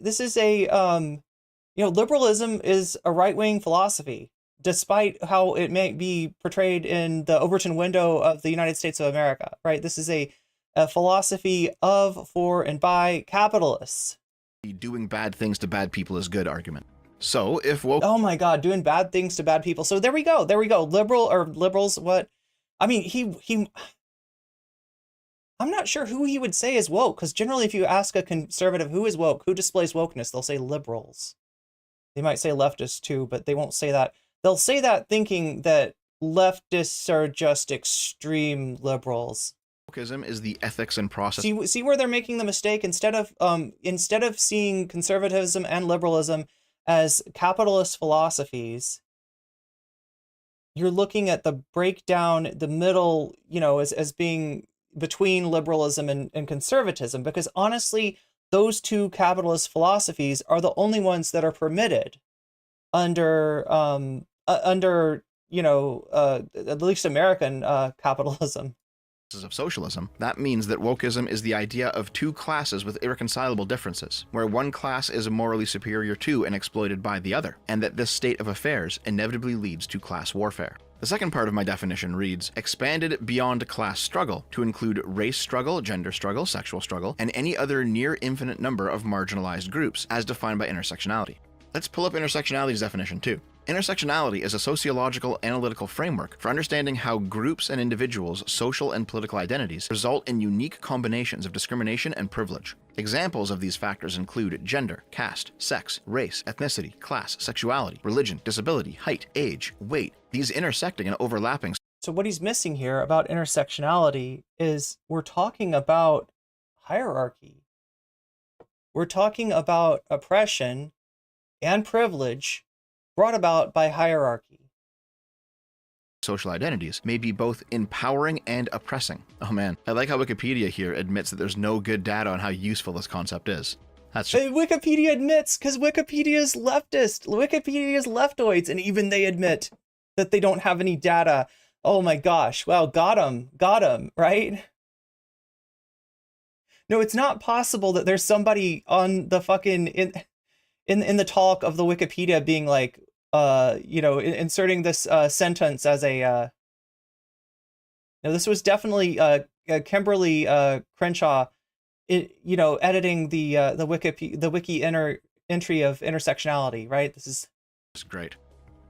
liberalism is a right-wing philosophy, despite how it may be portrayed in the Overton window of the United States of America, right? This is a philosophy of, for, and by capitalists. Doing bad things to bad people is good argument. So if woke... Oh my God, doing bad things to bad people. So there we go. Liberals, what? I mean, I'm not sure who he would say is woke, because generally if you ask a conservative who is woke, who displays wokeness, they'll say liberals. They might say leftists too, but they won't say that. They'll say that thinking that leftists are just extreme liberals. Wokeism is the ethics and process. See where they're making the mistake? Instead of seeing conservatism and liberalism as capitalist philosophies, you're looking at the breakdown, the middle, as being between liberalism and conservatism, because honestly, those two capitalist philosophies are the only ones that are permitted under at least American capitalism. Of socialism, that means that wokeism is the idea of two classes with irreconcilable differences, where one class is morally superior to and exploited by the other, and that this state of affairs inevitably leads to class warfare. The second part of my definition reads, expanded beyond class struggle to include race struggle, gender struggle, sexual struggle, and any other near infinite number of marginalized groups, as defined by intersectionality. Let's pull up intersectionality's definition too. Intersectionality is a sociological analytical framework for understanding how groups and individuals' social and political identities result in unique combinations of discrimination and privilege. Examples of these factors include gender, caste, sex, race, ethnicity, class, sexuality, religion, disability, height, age, weight, these intersecting and overlapping. So what he's missing here about intersectionality is we're talking about hierarchy. We're talking about oppression and privilege brought about by hierarchy. Social identities may be both empowering and oppressing. Oh man, I like how Wikipedia here admits that there's no good data on how useful this concept is. That's just... Wikipedia admits, because Wikipedia is leftist. Wikipedia is leftoids, and even they admit that they don't have any data. Oh my gosh, well, got him, right? No, it's not possible that there's somebody on the fucking, in the talk of the Wikipedia being like, you know, inserting this sentence as a, no, this was definitely Kimberly Crenshaw, you know, editing the wiki entry of intersectionality, right? This is great.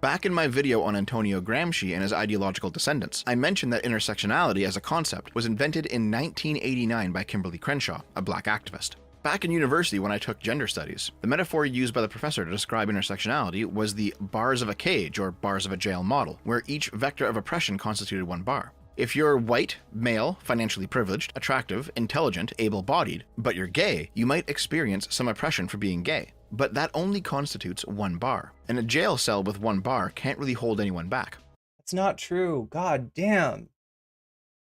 Back in my video on Antonio Gramsci and his ideological descendants, I mentioned that intersectionality as a concept was invented in 1989 by Kimberly Crenshaw, a black activist. Back in university when I took gender studies, the metaphor used by the professor to describe intersectionality was the bars of a cage or bars of a jail model, where each vector of oppression constituted one bar. If you're white, male, financially privileged, attractive, intelligent, able-bodied, but you're gay, you might experience some oppression for being gay. But that only constitutes one bar, and a jail cell with one bar can't really hold anyone back. That's not true. God damn.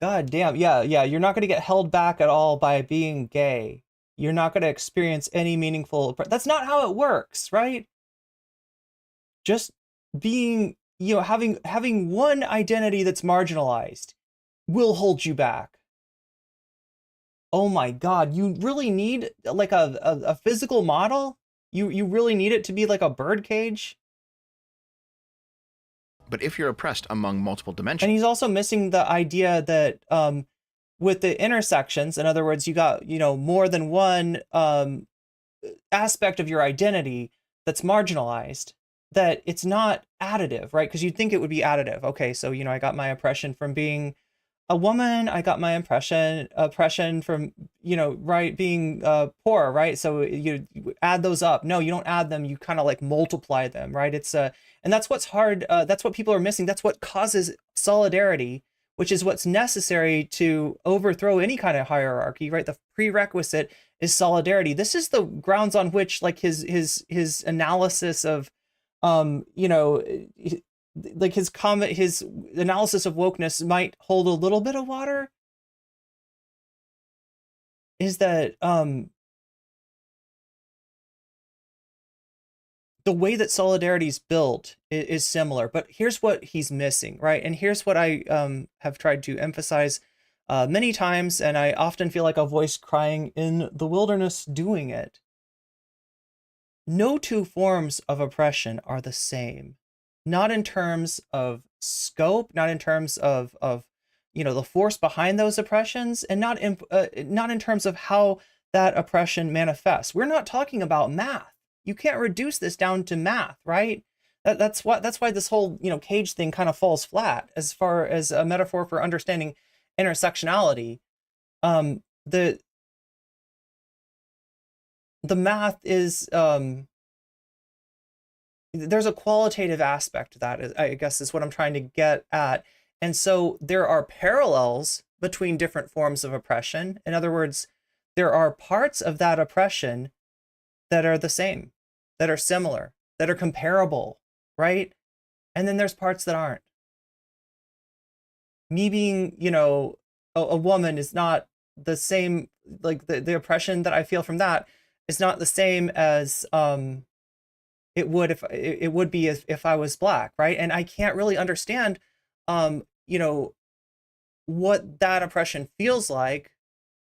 Yeah, you're not going to get held back at all by being gay. You're not going to experience any meaningful... That's not how it works, right? Just being, you know, having one identity that's marginalized will hold you back. Oh my God, you really need like a physical model? You really need it to be like a bird cage? But if you're oppressed among multiple dimensions... And he's also missing the idea that with the intersections, in other words, you got, you know, more than one aspect of your identity that's marginalized, that it's not additive, right? Because you'd think it would be additive. Okay, so, you know, I got my oppression from being a woman, I got my oppression from, you know, right, being poor, right? So you add those up. No, you don't add them, you kind of like multiply them, right? It's and that's what's hard, that's what people are missing. That's what causes solidarity, which is what's necessary to overthrow any kind of hierarchy, right? The prerequisite is solidarity. This is the grounds on which like his analysis of you know, like his analysis of wokeness might hold a little bit of water, is that the way that solidarity is built is similar, but here's what he's missing, right? And here's what I have tried to emphasize many times, and I often feel like a voice crying in the wilderness doing it. No two forms of oppression are the same. Not in terms of scope, not in terms of you know, the force behind those oppressions, and not in terms of how that oppression manifests. We're not talking about math. You can't reduce this down to math, right? That's why this whole, you know, cage thing kind of falls flat as far as a metaphor for understanding intersectionality. The math is there's a qualitative aspect to that, I guess is what I'm trying to get at. And so there are parallels between different forms of oppression. In other words, there are parts of that oppression that are the same, that are similar, that are comparable, right? And then there's parts that aren't. Me being, you know, a woman is not the same, like the oppression that I feel from that is not the same as it would be if I was black, right? And I can't really understand you know, what that oppression feels like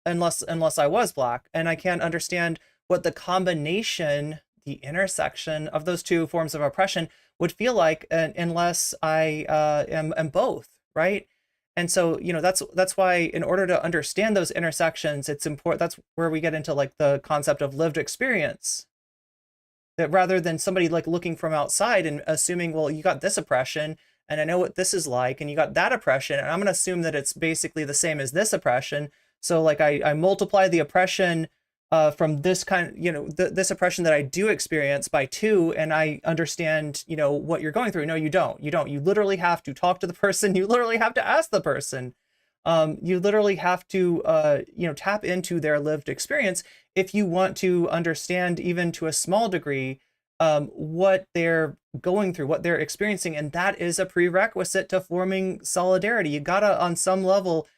unless I was black, and I can't understand what the combination, the intersection of those two forms of oppression would feel like unless I am both, right? And so, you know, that's why in order to understand those intersections, it's important. That's where we get into like the concept of lived experience. That rather than somebody like looking from outside and assuming, well, you got this oppression and I know what this is like, and you got that oppression, and I'm going to assume that it's basically the same as this oppression. So like I multiply the oppression from this kind, you know, this oppression that I do experience by 2, and I understand, you know, what you're going through. No, you don't. You literally have to talk to the person. You literally have to ask the person. You literally have to, you know, tap into their lived experience if you want to understand, even to a small degree, what they're going through, what they're experiencing, and that is a prerequisite to forming solidarity. You gotta, on some level,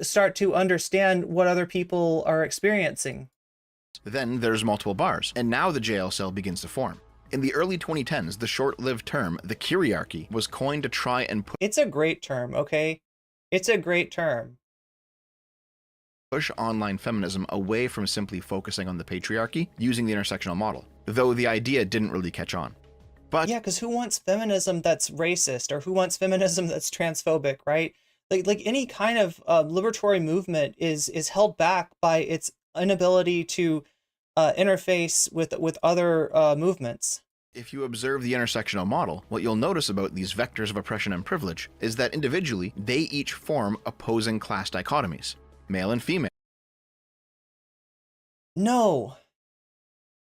start to understand what other people are experiencing. Then there's multiple bars, and now the jail cell begins to form. In the early 2010s, the short-lived term, the Kyriarchy, was coined to try and It's a great term, okay? It's a great term. push online feminism away from simply focusing on the patriarchy using the intersectional model, though the idea didn't really catch on. But yeah, because who wants feminism that's racist, or who wants feminism that's transphobic, right? Like any kind of liberatory movement is held back by its inability to interface with other movements. if you observe the intersectional model, what you'll notice about these vectors of oppression and privilege is that individually, they each form opposing class dichotomies, male and female. No,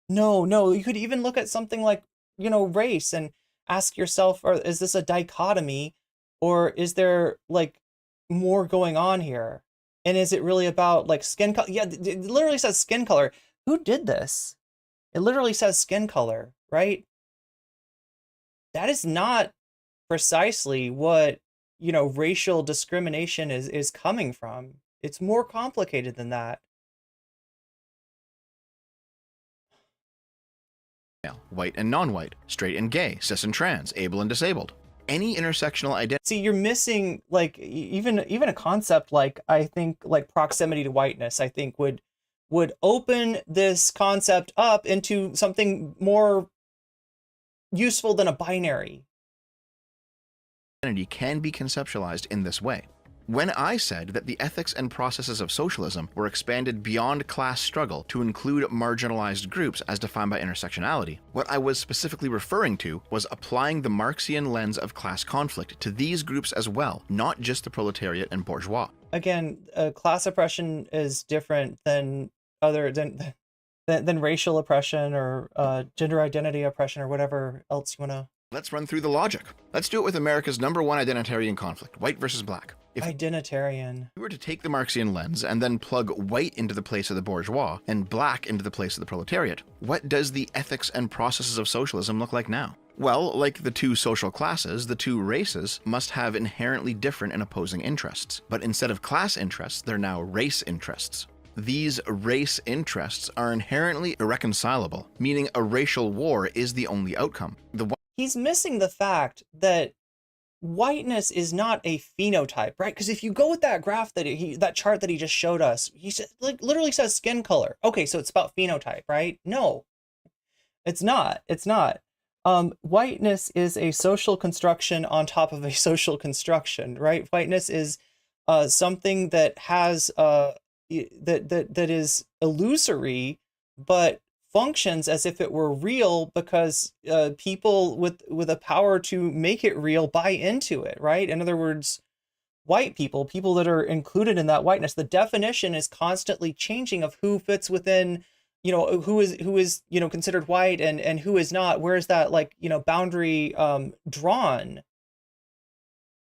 you could even look at something like, race and ask yourself, or is this a dichotomy, or is there like more going on here? And is it really about like skin color? Yeah, it literally says skin color. Who did this? It literally says skin color, right? That is not precisely what, racial discrimination is coming from. It's more complicated than that. White and non-white, straight and gay, cis and trans, able and disabled. Any intersectional identity. See, you're missing like even a concept like, I think, like proximity to whiteness, I think would open this concept up into something more useful than a binary. Identity can be conceptualized in this way. When I said that the ethics and processes of socialism were expanded beyond class struggle to include marginalized groups as defined by intersectionality, what I was specifically referring to was applying the Marxian lens of class conflict to these groups as well, not just the proletariat and bourgeois. Again, class oppression is different than racial oppression or gender identity oppression or whatever else you want to. Let's run through the logic. Let's do it with America's #1 identitarian conflict, white versus black. If identitarian. we were to take the Marxian lens and then plug white into the place of the bourgeois and black into the place of the proletariat, what does the ethics and processes of socialism look like now? Well, like the two social classes, the two races must have inherently different and opposing interests. But instead of class interests, they're now race interests. These race interests are inherently irreconcilable, meaning a racial war is the only outcome. He's missing the fact that whiteness is not a phenotype, right? Because if you go with that graph that chart that he just showed us, he said, like, literally says skin color. Okay, so it's about phenotype, right? No, it's not. It's not. Whiteness is a social construction on top of a social construction, right? Whiteness is something that has that is illusory, but functions as if it were real because people with a power to make it real buy into it, right? In other words, white people that are included in that whiteness, the definition is constantly changing of who fits within, who is considered white and who is not. Where is that boundary drawn?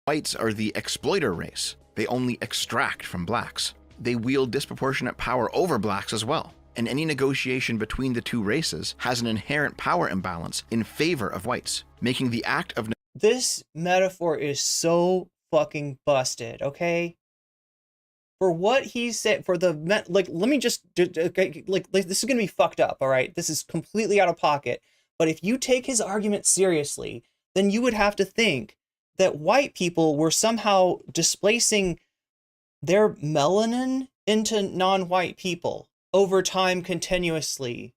Whites are the exploiter race. They only extract from blacks. They wield disproportionate power over blacks as well. And any negotiation between the two races has an inherent power imbalance in favor of whites, making the act of... This metaphor is so fucking busted, okay? For what he said, let me just, this is gonna be fucked up, all right? This is completely out of pocket. But if you take his argument seriously, then you would have to think that white people were somehow displacing their melanin into non-white people over time continuously,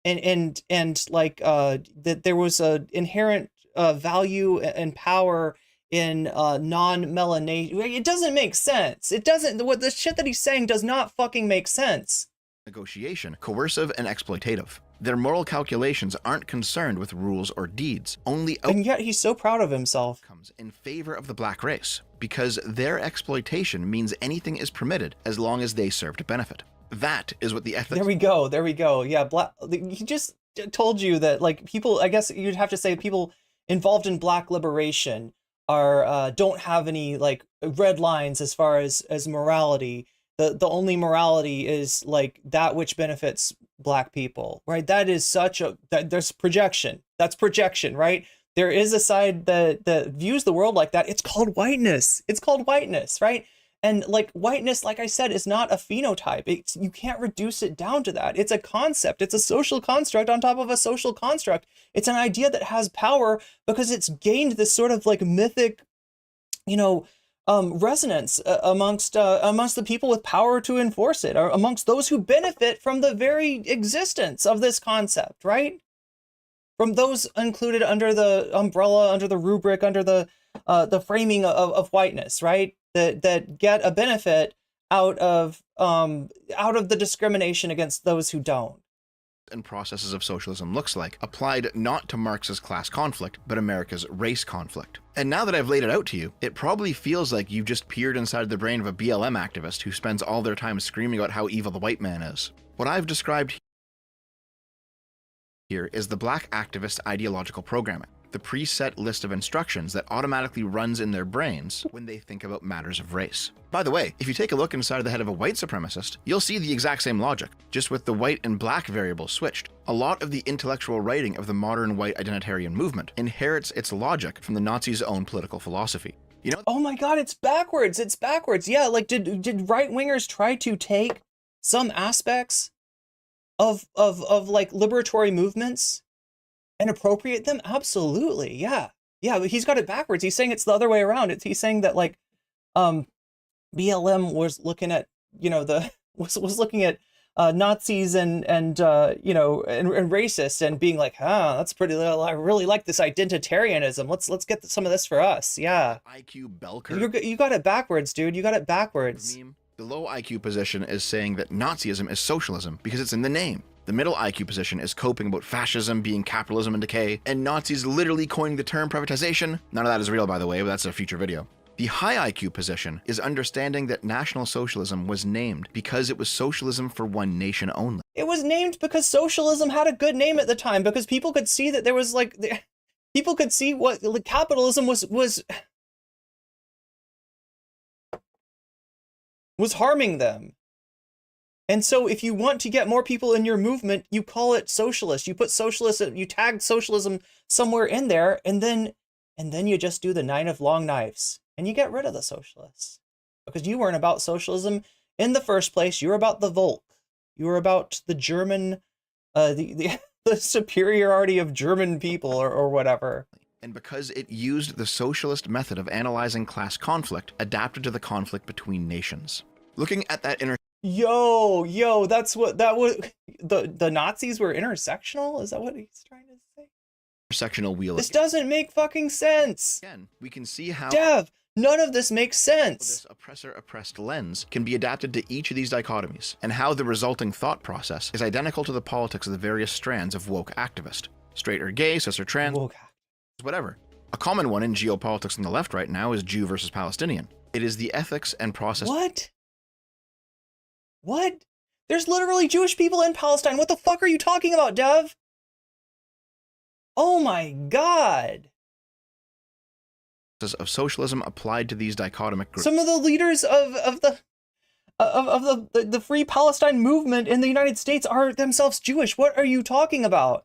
and that there was a inherent value and power in non-melanation. It doesn't make sense. It doesn't. What the shit that he's saying does not fucking make sense. Negotiation, coercive and exploitative. Their moral calculations aren't concerned with rules or deeds, and yet he's so proud of himself. Comes in favor of the black race, because their exploitation means anything is permitted as long as they serve to benefit. That is what the ethics... There we go. Yeah, he just told you that, like, people, I guess you'd have to say people involved in black liberation are don't have any, like, red lines as far as morality. The only morality is, like, that which benefits black people, right? That is such a, there's projection. That's projection, right? There is a side that views the world like that. It's called whiteness. It's called whiteness, right? And like whiteness, like I said, is not a phenotype. You can't reduce it down to that. It's a concept. It's a social construct on top of a social construct. It's an idea that has power because it's gained this sort of like mythic, resonance amongst the people with power to enforce it, or amongst those who benefit from the very existence of this concept, right? From those included under the umbrella, under the rubric, under the framing of whiteness, right? That get a benefit out of the discrimination against those who don't. And processes of socialism looks like, applied not to Marx's class conflict, but America's race conflict. And now that I've laid it out to you, it probably feels like you've just peered inside the brain of a BLM activist who spends all their time screaming about how evil the white man is. What I've described here is the black activist ideological programming, the preset list of instructions that automatically runs in their brains when they think about matters of race. By the way, if you take a look inside the head of a white supremacist, you'll see the exact same logic, just with the white and black variables switched. A lot of the intellectual writing of the modern white identitarian movement inherits its logic from the Nazis' own political philosophy. You know? Oh my God, it's backwards. It's backwards. Yeah, like did right-wingers try to take some aspects of like liberatory movements and appropriate them? Absolutely. Yeah. Yeah, but he's got it backwards. He's saying it's the other way around. He's saying that like BLM was looking at, was looking at Nazis and racists and being like, that's pretty, I really like this identitarianism. Let's get some of this for us. Yeah. IQ bell curve. You got it backwards, dude. You got it backwards. The low IQ position is saying that Nazism is socialism because it's in the name. The middle IQ position is coping about fascism being capitalism in decay, and Nazis literally coining the term privatization. None of that is real, by the way, but that's a future video. The high IQ position is understanding that National Socialism was named because it was socialism for one nation only. It was named because socialism had a good name at the time, because people could see that there was like, people could see what like, capitalism was harming them. And so if you want to get more people in your movement, you call it socialist. You put socialist, you tag socialism somewhere in there, and then you just do the 9 of long knives and you get rid of the socialists. Because you weren't about socialism in the first place. You were about the Volk. You were about the German, the superiority of German people or whatever. And because it used the socialist method of analyzing class conflict adapted to the conflict between nations. Looking at that Yo, that's what that was. The Nazis were intersectional? Is that what he's trying to say? Intersectional wheel. This doesn't make fucking sense. Again, we can see how Dev, none of this makes sense. This oppressor-oppressed lens can be adapted to each of these dichotomies, and how the resulting thought process is identical to the politics of the various strands of woke activist. Straight or gay, cis or trans, whatever. A common one in geopolitics on the left right now is Jew versus Palestinian. It is the ethics and process. What? There's literally Jewish people in Palestine. What the fuck are you talking about, Dev? Oh my God. Of socialism applied to these dichotomic groups. Some of the leaders of the Free Palestine movement in the United States are themselves Jewish. What are you talking about?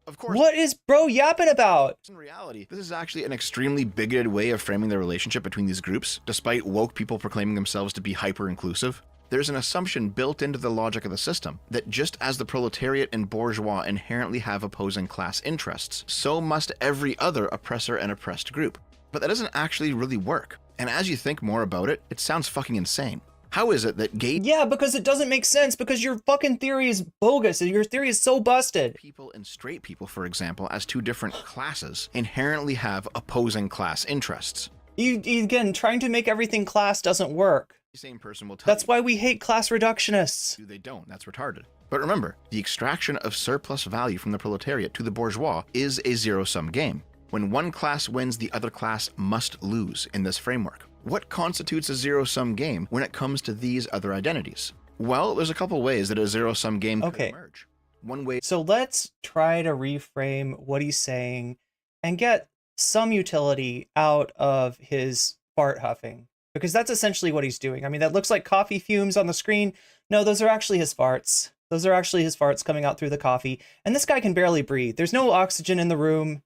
Of course. What is bro yapping about? In reality, this is actually an extremely bigoted way of framing the relationship between these groups, despite woke people proclaiming themselves to be hyper-inclusive. There's an assumption built into the logic of the system that just as the proletariat and bourgeois inherently have opposing class interests, so must every other oppressor and oppressed group. But that doesn't actually really work. And as you think more about it, it sounds fucking insane. How is it that gay— Yeah, because it doesn't make sense, because your fucking theory is bogus, and your theory is so busted. People and straight people, for example, as two different classes, inherently have opposing class interests. Again, trying to make everything class doesn't work. The same person will tell That's why we hate class reductionists. They don't. That's retarded. But remember, the extraction of surplus value from the proletariat to the bourgeois is a zero-sum game. When one class wins, the other class must lose in this framework. What constitutes a zero-sum game when it comes to these other identities? Well, there's a couple ways that a zero-sum game could emerge. One way— So let's try to reframe what he's saying and get some utility out of his fart huffing. Because that's essentially what he's doing. I mean, that looks like coffee fumes on the screen. No, those are actually his farts. Those are actually his farts coming out through the coffee. And this guy can barely breathe. There's no oxygen in the room.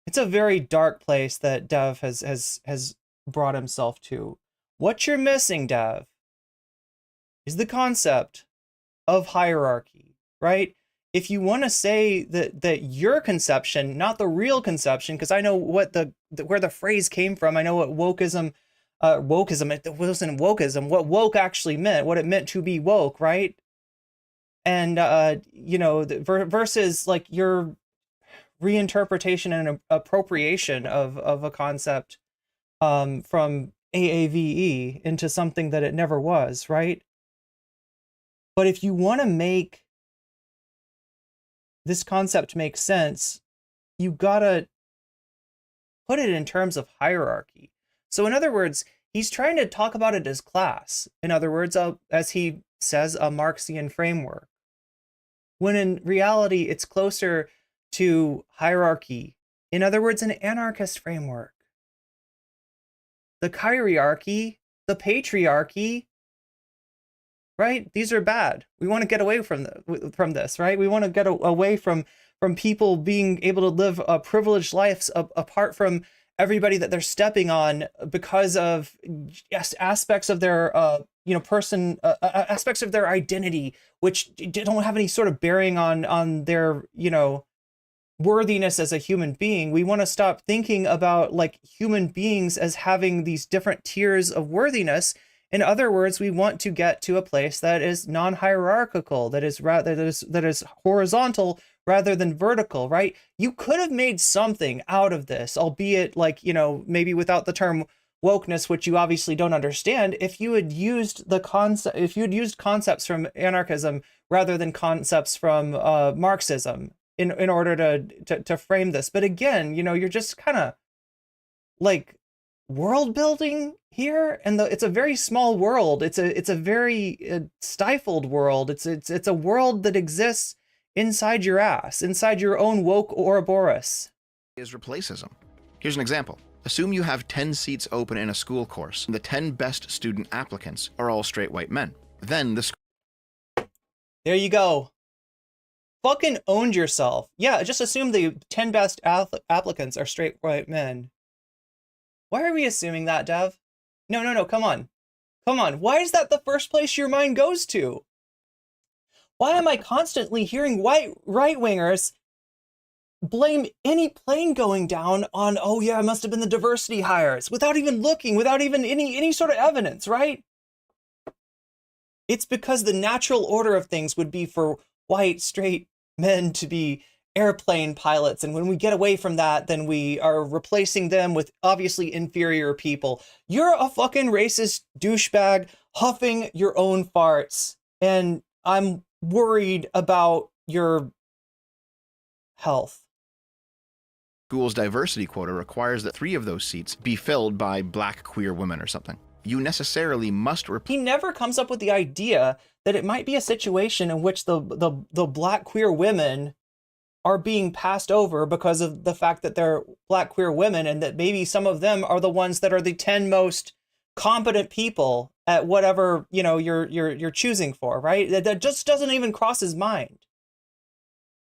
It's a very dark place that Dev has brought himself to. What you're missing, Dev, is the concept of hierarchy, right? If you want to say that your conception, not the real conception, because I know what where the phrase came from. I know what wokeism, it wasn't wokeism, what woke actually meant, what it meant to be woke, right? And, you know, versus like your reinterpretation and appropriation of a concept from AAVE into something that it never was, right? But if you want to make this concept make sense, you gotta put it in terms of hierarchy. So in other words, he's trying to talk about it as class. In other words, as he says, a Marxian framework. When in reality, it's closer to hierarchy. In other words, an anarchist framework. The chiriarchy, the patriarchy, right? These are bad. We want to get away from this, right? We want to get away from people being able to live privileged lives apart from everybody that they're stepping on because of aspects of their aspects of their identity, which don't have any sort of bearing on their worthiness as a human being. We want to stop thinking about like human beings as having these different tiers of worthiness. In other words, we want to get to a place that is non-hierarchical, that is horizontal rather than vertical, right? You could have made something out of this, albeit like, maybe without the term wokeness, which you obviously don't understand, if you had used concepts from anarchism rather than concepts from Marxism in order to frame this. But again, you're just kind of like world building here, and it's a very small world. It's a very stifled world. It's a world that exists inside your ass, inside your own woke Ouroboros. Is replacism. Here's an example. Assume you have 10 seats open in a school course, and the 10 best student applicants are all straight white men. Then there you go. Fucking owned yourself. Yeah, just assume the 10 best applicants are straight white men. Why are we assuming that, Dev? No, come on. Why is that the first place your mind goes to? Why am I constantly hearing right-wingers blame any plane going down on, oh yeah, it must have been the diversity hires, without even looking, without even any sort of evidence, right? It's because the natural order of things would be for white, straight men to be airplane pilots, and when we get away from that, then we are replacing them with obviously inferior people. You're a fucking racist douchebag huffing your own farts, and I'm worried about your health. School's diversity quota requires that 3 of those seats be filled by black queer women or something. You necessarily must He never comes up with the idea that it might be a situation in which the black queer women are being passed over because of the fact that they're black queer women, and that maybe some of them are the ones that are the 10 most competent people at whatever you're choosing for, right? That just doesn't even cross his mind.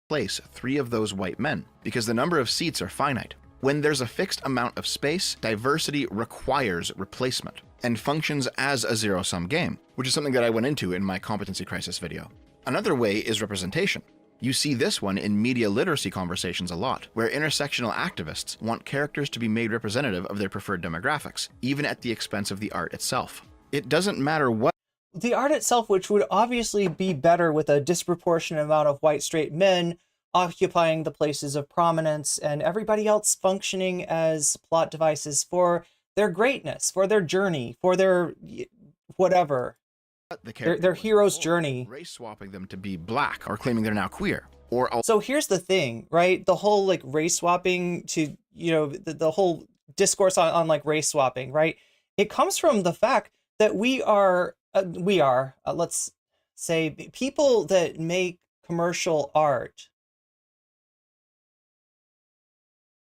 Place 3 of those white men because the number of seats are finite. When there's a fixed amount of space, diversity requires replacement and functions as a zero-sum game, which is something that I went into in my competency crisis video. Another way is representation. You see this one in media literacy conversations a lot, where intersectional activists want characters to be made representative of their preferred demographics, even at the expense of the art itself. It doesn't matter what the art itself, which would obviously be better with a disproportionate amount of white straight men occupying the places of prominence and everybody else functioning as plot devices for their greatness, for their journey, for their whatever. Their hero's journey. Race swapping them to be black or claiming they're now queer. So here's the thing, right? The whole like race swapping to, the whole discourse on like race swapping, right? It comes from the fact that we are, let's say, people that make commercial art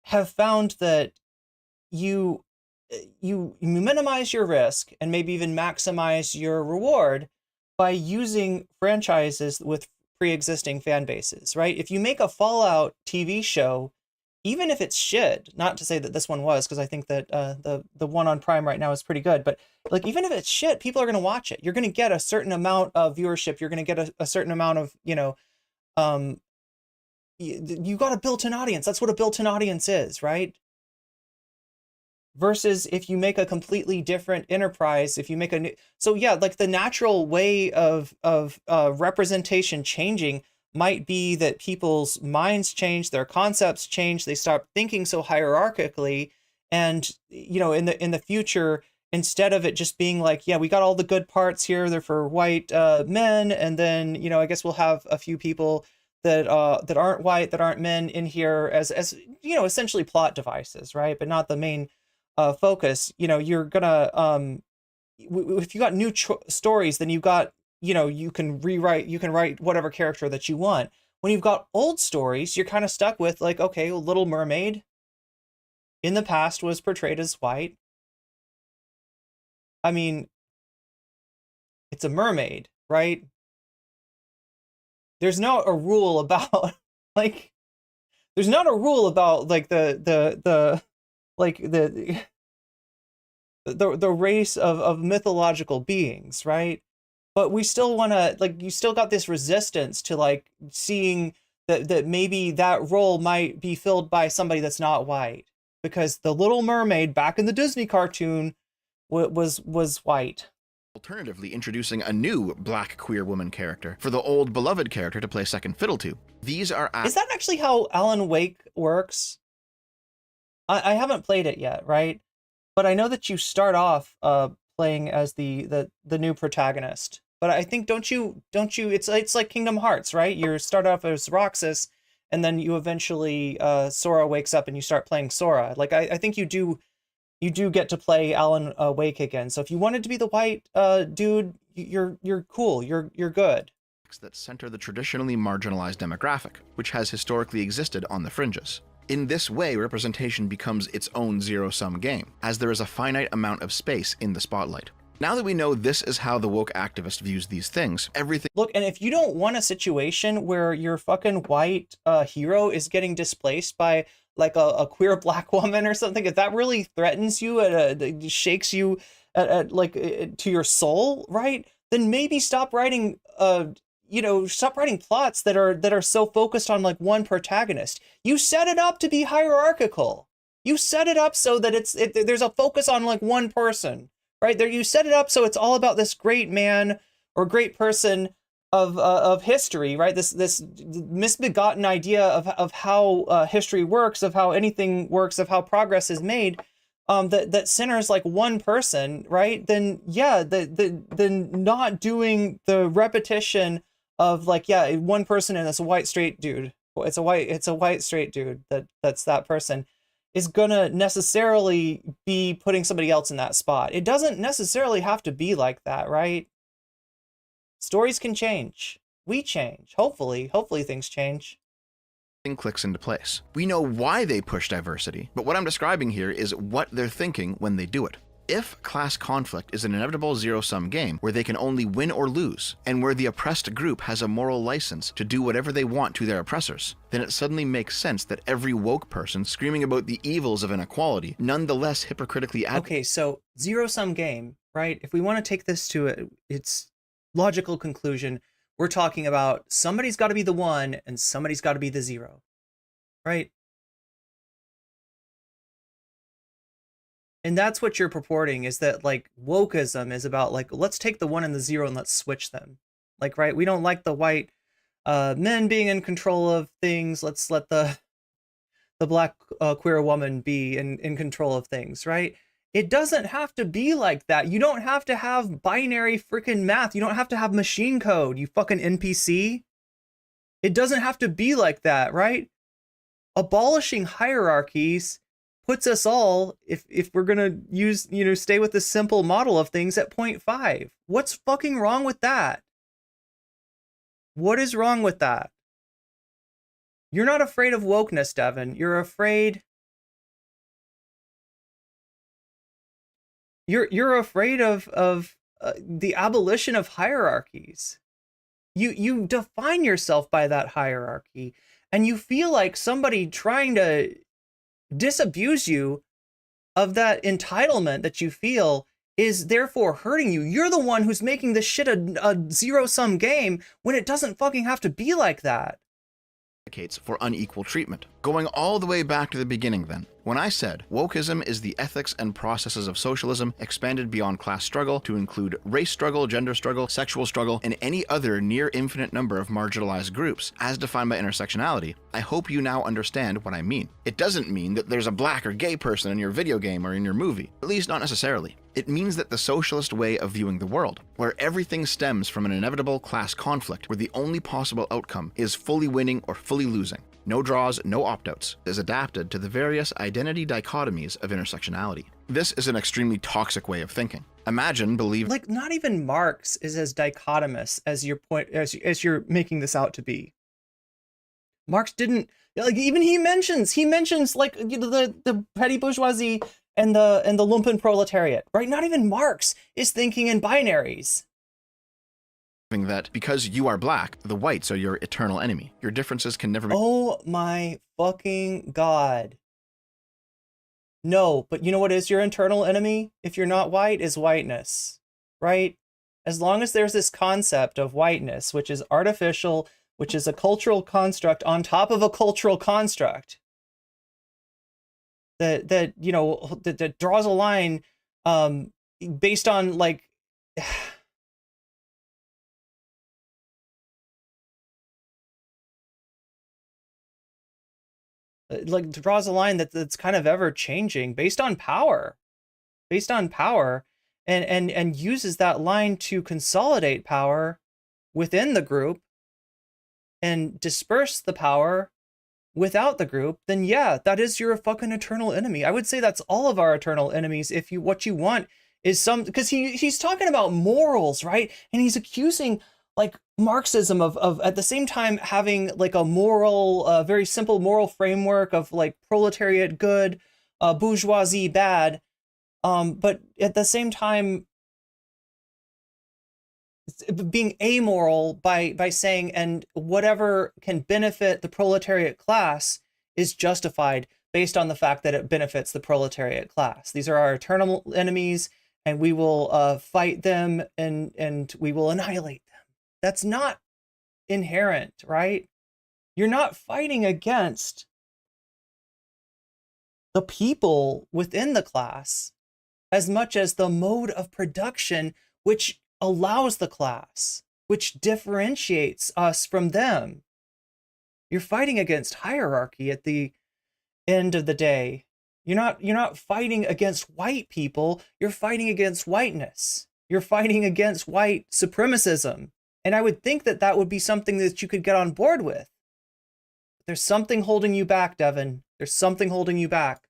have found that you minimize your risk and maybe even maximize your reward by using franchises with pre-existing fan bases, right? If you make a Fallout TV show, even if it's shit, not to say that this one was, because I think that the one on Prime right now is pretty good, but like even if it's shit, people are going to watch it. You're going to get a certain amount of viewership. You're going to get a certain amount of, you got a built-in audience. That's what a built-in audience is, right? Versus if you make a completely different enterprise, if you make a new, so yeah, like the natural way of representation changing might be that people's minds change, their concepts change, they start thinking so hierarchically, and in the future, instead of it just being like, yeah, we got all the good parts here, they're for white men, and then I guess we'll have a few people that aren't white, that aren't men in here as essentially plot devices, right? But not the main focus. You're gonna if you got new stories, then you've got you can write whatever character that you want. When you've got old stories, you're kind of stuck with like, okay, Little Mermaid in the past was portrayed as white. I mean, it's a mermaid, right? There's not a rule about like there's not a rule about like the race of mythological beings, right? But we still want to, like, you still got this resistance to like seeing that maybe that role might be filled by somebody that's not white, because the Little Mermaid back in the Disney cartoon was white. Alternatively, introducing a new black queer woman character for the old beloved character to play second fiddle to. These are Is that actually how Alan Wake works? I haven't played it yet, right? But I know that you start off playing as the new protagonist. But I think don't you it's like Kingdom Hearts, right? You start off as Roxas, and then you eventually Sora wakes up and you start playing Sora. Like I think you do get to play Alan Wake again. So if you wanted to be the white dude, you're cool. You're good. That center the traditionally marginalized demographic, which has historically existed on the fringes. In this way, representation becomes its own zero-sum game, as there is a finite amount of space in the spotlight. Now that we know this is how the woke activist views these things, everything— Look, and if you don't want a situation where your fucking white hero is getting displaced by like a queer black woman or something, if that really threatens you, shakes you to your soul, right? Then maybe stop writing plots that are so focused on like one protagonist. You set it up to be hierarchical. You set it up so that there's a focus on like one person, right? There, you set it up so it's all about this great man or great person of history, right? This misbegotten idea of how history works, of how anything works, of how progress is made. That centers like one person, right? Then yeah, then not doing the repetition of like, yeah, one person and it's a white straight dude. It's a white straight dude that's that person is gonna necessarily be putting somebody else in that spot. It doesn't necessarily have to be like that, right? Stories can change. We change. Hopefully things change. Clicks into place. We know why they push diversity, but what I'm describing here is what they're thinking when they do it. If class conflict is an inevitable zero-sum game where they can only win or lose, and where the oppressed group has a moral license to do whatever they want to their oppressors, then it suddenly makes sense that every woke person screaming about the evils of inequality nonetheless hypocritically Okay, so zero-sum game, right? If we want to take this to its logical conclusion, we're talking about somebody's got to be the one and somebody's got to be the zero, right? And that's what you're purporting, is that like wokeism is about like, let's take the one and the zero and let's switch them. Like, right, we don't like the white men being in control of things. Let's let the black queer woman be in control of things, right? It doesn't have to be like that. You don't have to have binary freaking math. You don't have to have machine code, you fucking NPC. It doesn't have to be like that, right? Abolishing hierarchies puts us all, if we're gonna use, stay with the simple model of things, at 0.5. What's fucking wrong with that? What is wrong with that? You're not afraid of wokeness, Devin. You're afraid... You're afraid of the abolition of hierarchies. You define yourself by that hierarchy, and you feel like somebody trying to disabuse you of that entitlement that you feel is therefore hurting you. You're the one who's making this shit a zero-sum game when it doesn't fucking have to be like that. For unequal treatment. Going all the way back to the beginning then, when I said wokeism is the ethics and processes of socialism expanded beyond class struggle to include race struggle, gender struggle, sexual struggle, and any other near infinite number of marginalized groups, as defined by intersectionality, I hope you now understand what I mean. It doesn't mean that there's a black or gay person in your video game or in your movie, at least not necessarily. It means that the socialist way of viewing the world, where everything stems from an inevitable class conflict where the only possible outcome is fully winning or fully losing, no draws, no opt-outs, is adapted to the various identity dichotomies of intersectionality. This is an extremely toxic way of thinking. Imagine believing— Like, not even Marx is as dichotomous as you're making this out to be. Marx didn't, like, even he mentions like, you know, the petty bourgeoisie and the lumpen proletariat, right? Not even Marx is thinking in binaries. that because you are black, the whites are your eternal enemy. Your differences can never be— Oh my fucking God. No, but you know what is your internal enemy? If you're not white, is whiteness, right? As long as there's this concept of whiteness, which is artificial, which is a cultural construct on top of a cultural construct, that you know, that draws a line based on, like, like draws a line that's kind of ever changing based on power, and uses that line to consolidate power within the group and disperse the power without the group, then yeah, that is your fucking eternal enemy. I would say that's all of our eternal enemies. If you, what you want is some, because he's talking about morals, right? And he's accusing, like, Marxism of at the same time having like a moral, very simple moral framework of like proletariat good, bourgeoisie bad, but at the same time being amoral by saying, and whatever can benefit the proletariat class is justified based on the fact that it benefits the proletariat class. These are our eternal enemies, and we will fight them, and we will annihilate them. That's not inherent, right? You're not fighting against the people within the class as much as the mode of production which allows the class, which differentiates us from them. You're fighting against hierarchy at the end of the day. You're not fighting against white people, you're fighting against whiteness. You're fighting against white supremacism. And I would think that that would be something that you could get on board with. There's something holding you back, Devin. There's something holding you back.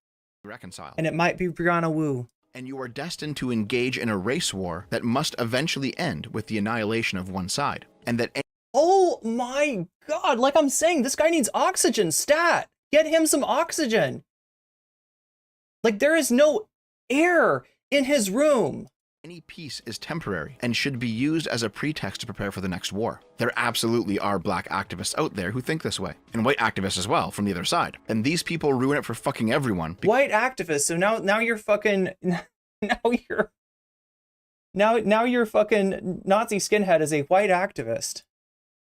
reconciled. And it might be Brianna Wu. And you are destined to engage in a race war that must eventually end with the annihilation of one side. And that— Oh my God, like I'm saying, this guy needs oxygen, stat. Get him some oxygen. Like, there is no air in his room. Any peace is temporary and should be used as a pretext to prepare for the next war. There absolutely are black activists out there who think this way, and white activists as well from the other side. And these people ruin it for fucking everyone. White activists. So now you're fucking now you're fucking Nazi skinhead is a white activist.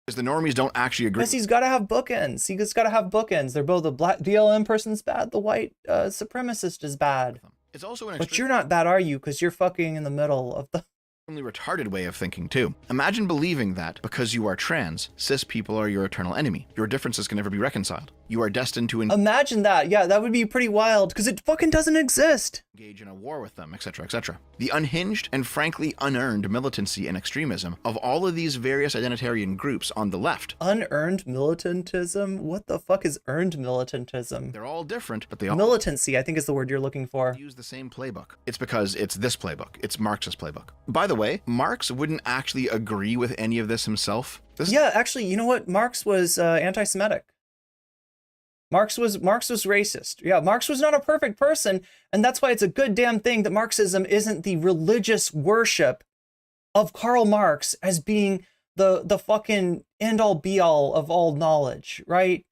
Because the normies don't actually agree. Because he's got to have bookends. He's got to have bookends. They're both the black BLM person's bad, the white supremacist is bad. It's also an but you're not bad, are you? Because you're fucking in the middle of the retarded way of thinking too. Imagine believing that because you are trans, cis people are your eternal enemy. Your differences can never be reconciled. You are destined to imagine that. Yeah, that would be pretty wild because it fucking doesn't exist. Engage in a war with them, etc., etc. The unhinged and frankly unearned militancy and extremism of all of these various identitarian groups on the left. Unearned militantism? What the fuck is earned militantism? They're all different, but they all— militancy, I think, is the word you're looking for. Use the same playbook. It's because it's this playbook. It's Marx's playbook. By the way, Marx wouldn't actually agree with any of this himself. Yeah, actually, you know what? Marx was anti-Semitic. Marx was racist. Yeah, Marx was not a perfect person, and that's why it's a good damn thing that Marxism isn't the religious worship of Karl Marx as being the fucking end all be all of all knowledge, right?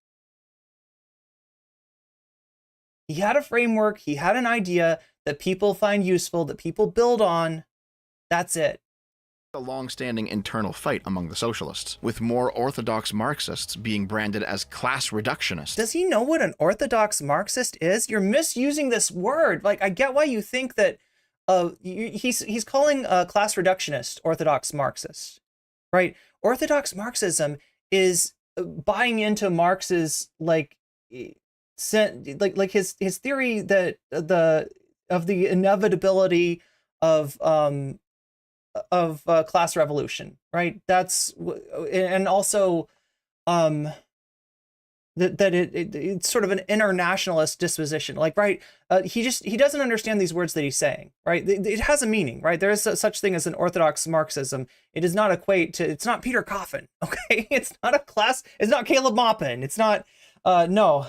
He had a framework, he had an idea that people find useful, that people build on. That's it. A long-standing internal fight among the socialists, with more orthodox Marxists being branded as class reductionists. Does he know what an orthodox Marxist is? You're misusing this word. Like, I get why you think that he's calling a class reductionist orthodox Marxist, right? Orthodox Marxism is buying into Marx's like his theory that of the inevitability of class revolution, right? That's, and also that it's sort of an internationalist disposition, like, right? He doesn't understand these words that he's saying, right? It has a meaning, right? There is such thing as an orthodox Marxism. It does not equate to, it's not Peter Coffin, okay? It's not a class, it's not Caleb Maupin, it's not, no.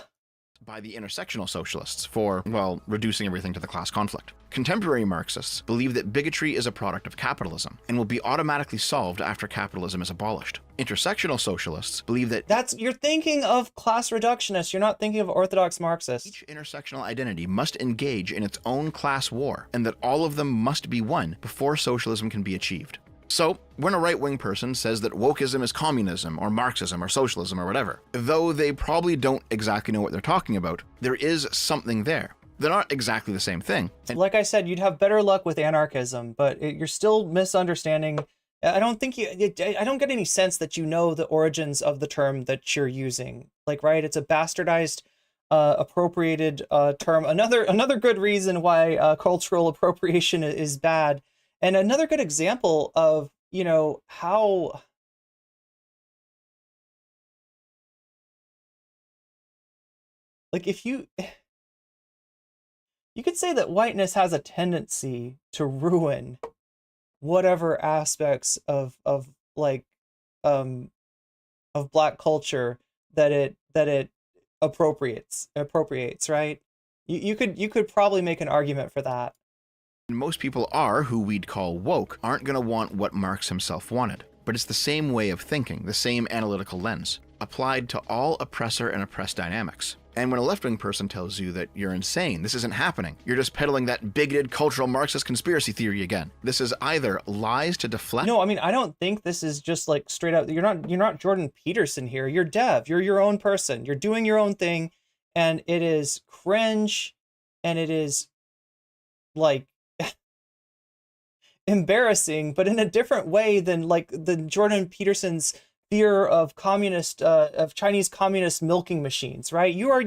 By the intersectional socialists for, well, reducing everything to the class conflict. Contemporary Marxists believe that bigotry is a product of capitalism and will be automatically solved after capitalism is abolished. Intersectional socialists believe that you're thinking of class reductionists, you're not thinking of orthodox Marxists. Each intersectional identity must engage in its own class war, and that all of them must be won before socialism can be achieved. So, when a right-wing person says that wokeism is communism, or Marxism, or socialism, or whatever, though they probably don't exactly know what they're talking about, there is something there. They're not exactly the same thing. And like I said, you'd have better luck with anarchism, but you're still misunderstanding. I don't think I don't get any sense that you know the origins of the term that you're using. Like, right, it's a bastardized, appropriated term. Another good reason why cultural appropriation is bad. And another good example of, you know, how like if you could say that whiteness has a tendency to ruin whatever aspects of Black culture that it appropriates, right? You could probably make an argument for that. Most people are, who we'd call woke, aren't going to want what Marx himself wanted. But it's the same way of thinking, the same analytical lens, applied to all oppressor and oppressed dynamics. And when a left-wing person tells you that you're insane, this isn't happening, you're just peddling that bigoted cultural Marxist conspiracy theory again. This is either lies to deflect... No, I mean, I don't think this is just like straight out, you're not Jordan Peterson here, you're Dev, you're your own person, you're doing your own thing, and it is cringe, and it is like embarrassing, but in a different way than like the Jordan Peterson's fear of Chinese communist milking machines, right? You are,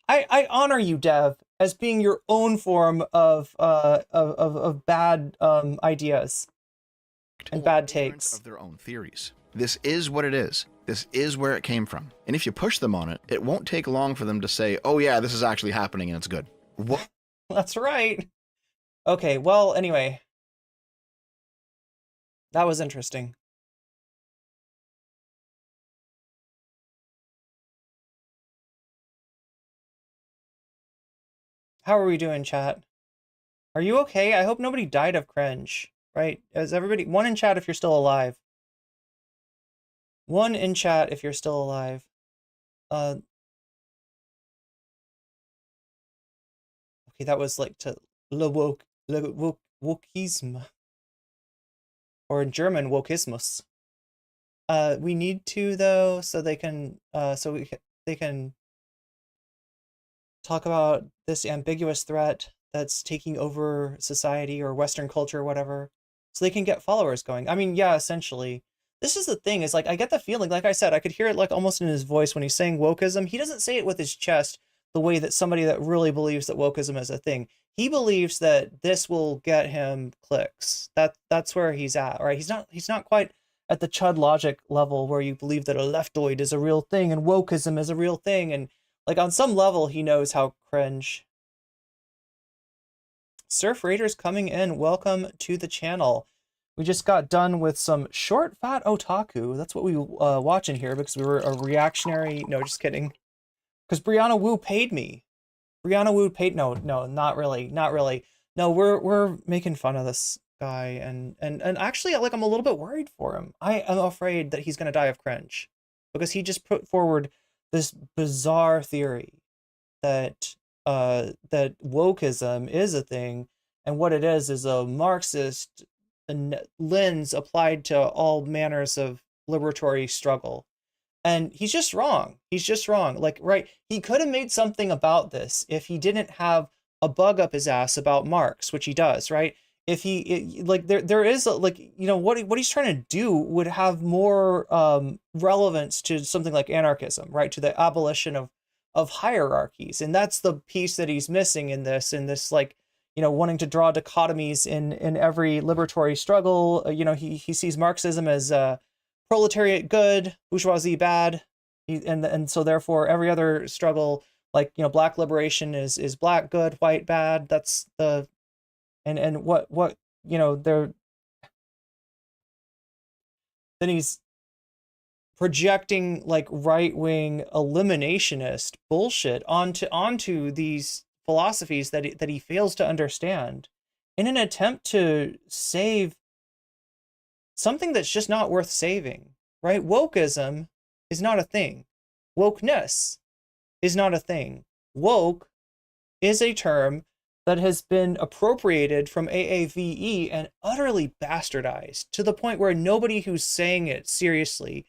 I honor you, Dev, as being your own form of bad ideas and bad takes of their own theories. This is what it is. This is where it came from. And if you push them on it, it won't take long for them to say, oh yeah, this is actually happening and it's good. What? That's right. Okay, well, anyway. That was interesting. How are we doing, chat? Are you okay? I hope nobody died of cringe, right? Is everybody... One in chat if you're still alive. One in chat if you're still alive. Okay, that was like to wokeism. Or in German, wokeismus. We need to, though, so they can they can talk about this ambiguous threat that's taking over society or Western culture or whatever, so they can get followers going. I mean, yeah, essentially. This is the thing, is like, I get the feeling, like I said, I could hear it like almost in his voice when he's saying wokeism. He doesn't say it with his chest the way that somebody that really believes that wokeism is a thing. He believes that this will get him clicks. That's where he's at, right? He's not quite at the Chud Logic level where you believe that a leftoid is a real thing and wokeism is a real thing, and like on some level he knows how cringe. Surf Raiders coming in, welcome to the channel. We just got done with some short fat otaku. That's what we watching here because we were a reactionary. No, just kidding. Because Brianna Wu paid me. Brianna Wu paid, no, not really. No, we're making fun of this guy, and actually, like, I'm a little bit worried for him. I am afraid that he's going to die of cringe, because he just put forward this bizarre theory that that wokeism is a thing, and what it is a Marxist lens applied to all manners of liberatory struggle. And he's just wrong. He's just wrong. Like, right, he could have made something about this if he didn't have a bug up his ass about Marx, which he does, right? If like, there is like, you know, what he's trying to do would have more relevance to something like anarchism, right? To the abolition of hierarchies. And that's the piece that he's missing in this like, you know, wanting to draw dichotomies in every liberatory struggle. You know, he sees Marxism as proletariat good, bourgeoisie bad, and so therefore every other struggle, like, you know, black liberation is black good, white bad. That's the and what you know, then he's projecting like right-wing eliminationist bullshit onto these philosophies that he fails to understand in an attempt to save something that's just not worth saving, right? Wokeism is not a thing. Wokeness is not a thing. Woke is a term that has been appropriated from AAVE and utterly bastardized to the point where nobody who's saying it seriously,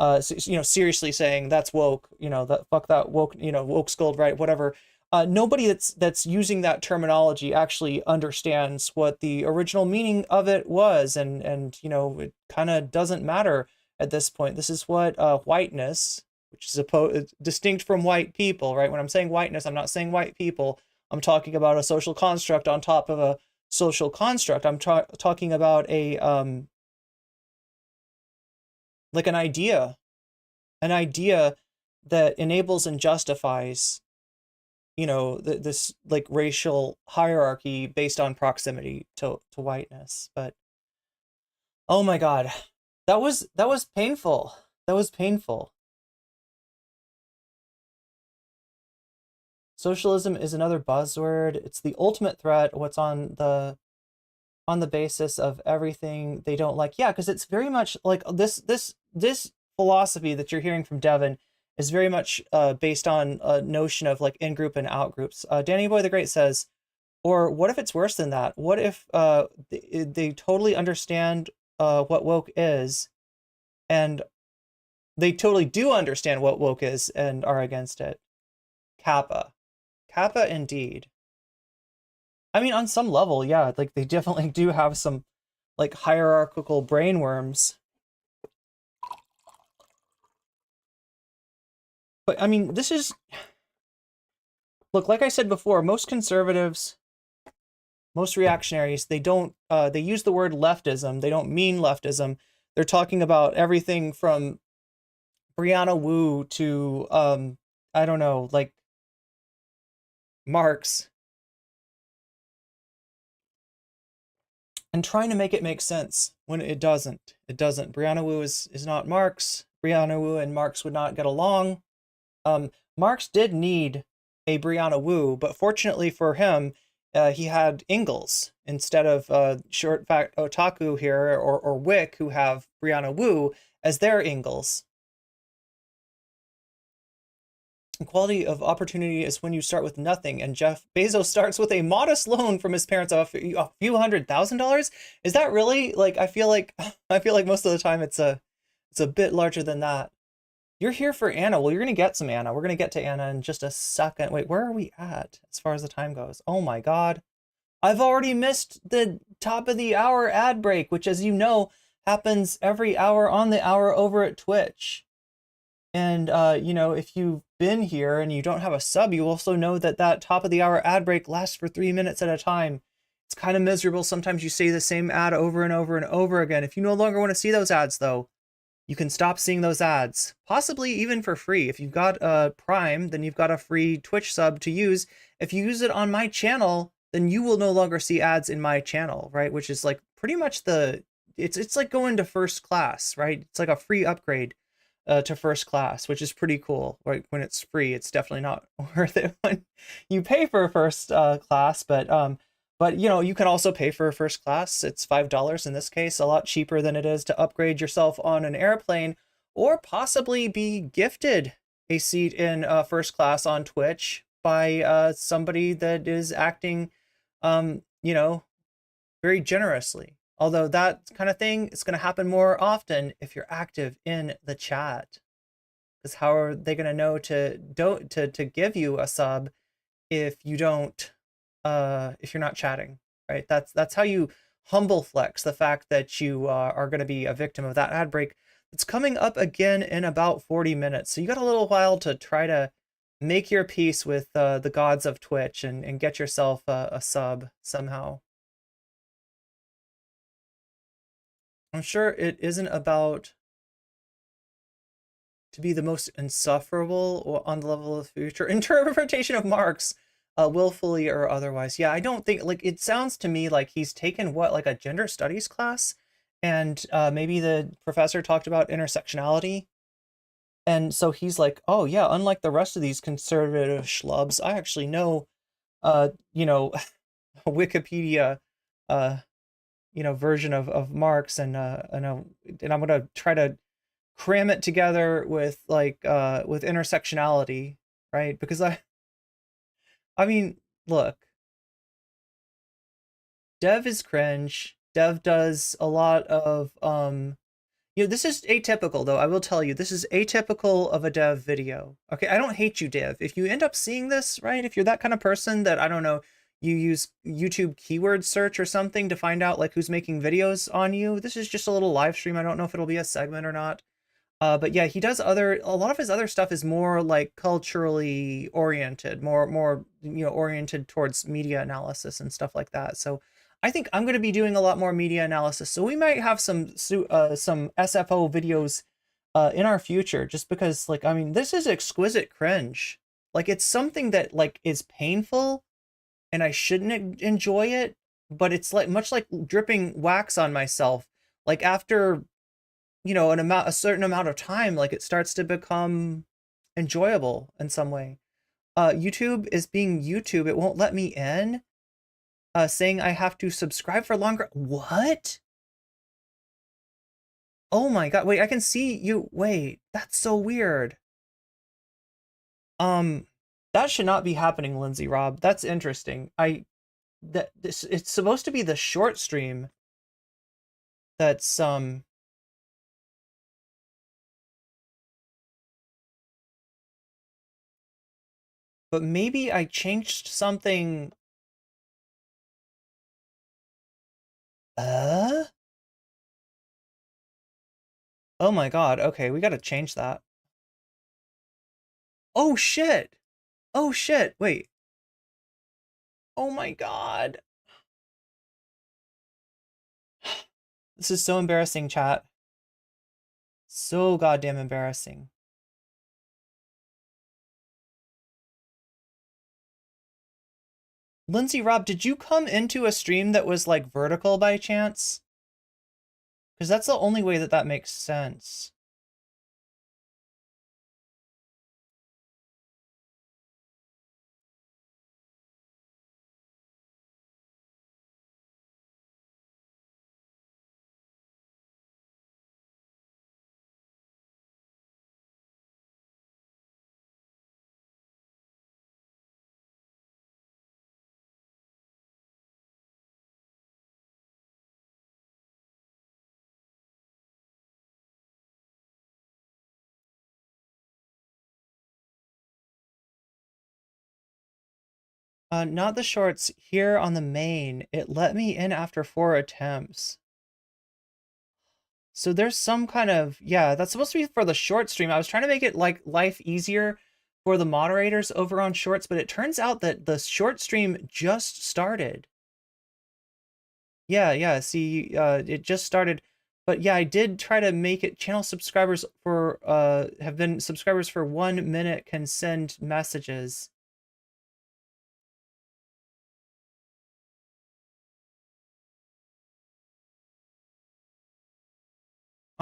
you know, seriously saying that's woke, you know, that fuck that woke, you know, woke's gold, right? Whatever. Nobody that's using that terminology actually understands what the original meaning of it was, and you know, it kind of doesn't matter at this point. This is what whiteness, which is distinct from white people, right? When I'm saying whiteness, I'm not saying white people. I'm talking about a social construct on top of a social construct. I'm talking about a like an idea that enables and justifies, you know, this like racial hierarchy based on proximity to whiteness. But oh my God, that was painful. That was painful. Socialism is another buzzword. It's the ultimate threat. What's on the basis of everything they don't like. Yeah, because it's very much like this philosophy that you're hearing from Devin is very much based on a notion of like in-group and out-groups. Danny Boy the Great says, or what if it's worse than that? What if they totally understand what woke is, and they totally do understand what woke is and are against it? Kappa indeed. I mean, on some level, yeah, like they definitely do have some like hierarchical brainworms. But I mean, this is, look, like I said before, most conservatives, most reactionaries, they don't, they use the word leftism. They don't mean leftism. They're talking about everything from Brianna Wu to, I don't know, like Marx. And trying to make it make sense when it doesn't. It doesn't. Brianna Wu is not Marx. Brianna Wu and Marx would not get along. Marx did need a Brianna Wu, but fortunately for him, he had Ingalls instead of short fact otaku here or Wick, who have Brianna Wu as their Ingalls. Equality of opportunity is when you start with nothing, and Jeff Bezos starts with a modest loan from his parents of a few $100,000. Is that really, like, I feel like most of the time it's a bit larger than that. You're here for Anna. Well, you're gonna get some Anna. We're gonna get to Anna in just a second. Wait, where are we at as far as the time goes? Oh my God, I've already missed the top of the hour ad break, which, as you know, happens every hour on the hour over at Twitch. And, you know, if you've been here and you don't have a sub, you also know that top of the hour ad break lasts for 3 minutes at a time. It's kind of miserable. Sometimes you see the same ad over and over and over again. If you no longer want to see those ads, though, you can stop seeing those ads, possibly even for free. If you've got Prime, then you've got a free Twitch sub to use. If you use it on my channel, then you will no longer see ads in my channel, right? Which is like pretty much it's like going to first class, right? It's like a free upgrade to first class, which is pretty cool. Right, when it's free, it's definitely not worth it when you pay for first class. But But, you know, you can also pay for first class. It's $5 in this case, a lot cheaper than it is to upgrade yourself on an airplane, or possibly be gifted a seat in first class on Twitch by somebody that is acting, you know, very generously. Although that kind of thing is going to happen more often if you're active in the chat. Because how are they going to know to give you a sub if you don't, if you're not chatting, right? That's how you humble flex the fact that you are going to be a victim of that ad break. It's coming up again in about 40 minutes. So you got a little while to try to make your peace with the gods of Twitch and get yourself a sub somehow. I'm sure it isn't about to be the most insufferable or on the level of the future interpretation of Marx, willfully or otherwise. Yeah, I don't think, like, it sounds to me like he's taken what, like a gender studies class, and maybe the professor talked about intersectionality, and so he's like, oh yeah, unlike the rest of these conservative schlubs, I actually know, you know, Wikipedia, you know, version of Marx, and I'm gonna try to cram it together with like with intersectionality, right? Because I mean, look, Dev is cringe. Dev does a lot of you know, this is atypical though. I will tell you, this is atypical of a Dev video. Okay, I don't hate you, Dev. If you end up seeing this, right? If you're that kind of person that, I don't know, you use YouTube keyword search or something to find out like who's making videos on you. This is just a little live stream. I don't know if it'll be a segment or not. But yeah, he does a lot of his other stuff is more like culturally oriented, more you know, oriented towards media analysis and stuff like that. So I think I'm going to be doing a lot more media analysis. So we might have some SFO videos in our future, just because, like, I mean, this is exquisite cringe. Like, it's something that like is painful and I shouldn't enjoy it, but it's like much like dripping wax on myself. Like after, you know, a certain amount of time, like it starts to become enjoyable in some way. YouTube is being YouTube. It won't let me in. Saying I have to subscribe for longer. What? Oh my god. Wait, I can see you. Wait, that's so weird. That should not be happening, Lindsay Rob. That's interesting. It's supposed to be the short stream that's but maybe I changed something. Oh my god, okay, we gotta change that. Oh shit! Oh shit, wait. Oh my god. This is so embarrassing, chat. So goddamn embarrassing. Lindsay Rob, did you come into a stream that was like vertical by chance? Because that's the only way that that makes sense. Not the shorts. Here on the main, it let me in after 4 attempts. So there's some kind of, yeah, that's supposed to be for the short stream. I was trying to make it like life easier for the moderators over on shorts, but it turns out that the short stream just started. Yeah, see, it just started. But yeah, I did try to make it channel subscribers for, have been subscribers for 1 minute can send messages.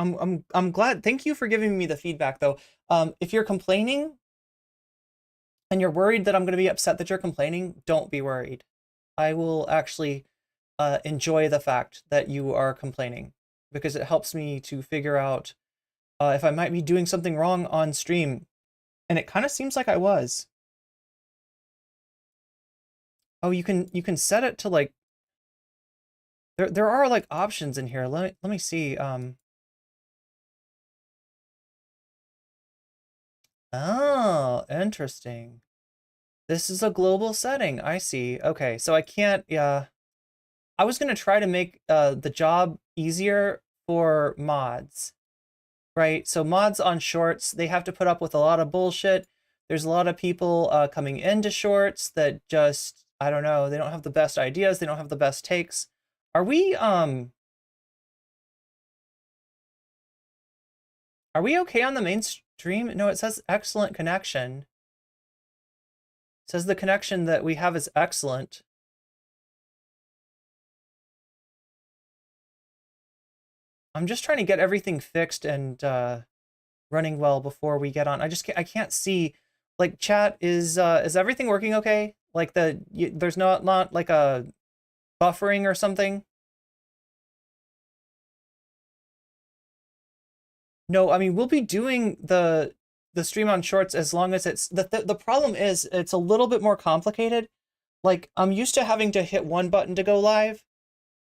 I'm glad. Thank you for giving me the feedback though. If you're complaining and you're worried that I'm going to be upset that you're complaining, don't be worried. I will actually enjoy the fact that you are complaining, because it helps me to figure out if I might be doing something wrong on stream. And it kind of seems like I was. Oh, you can set it to like, there are like options in here. Let me see. Oh, interesting. This is a global setting. I see. Okay, so I can't, yeah. I was gonna try to make the job easier for mods, right? So mods on shorts, they have to put up with a lot of bullshit. There's a lot of people coming into shorts that just, I don't know, they don't have the best ideas, they don't have the best takes. Are we okay on the mainstream? No, it says excellent connection. It says the connection that we have is excellent. I'm just trying to get everything fixed and running well before we get on. I can't see, like, chat, is everything working okay? Like there's not like a buffering or something? No, I mean, we'll be doing the stream on shorts as long as it's the problem is it's a little bit more complicated. Like, I'm used to having to hit one button to go live,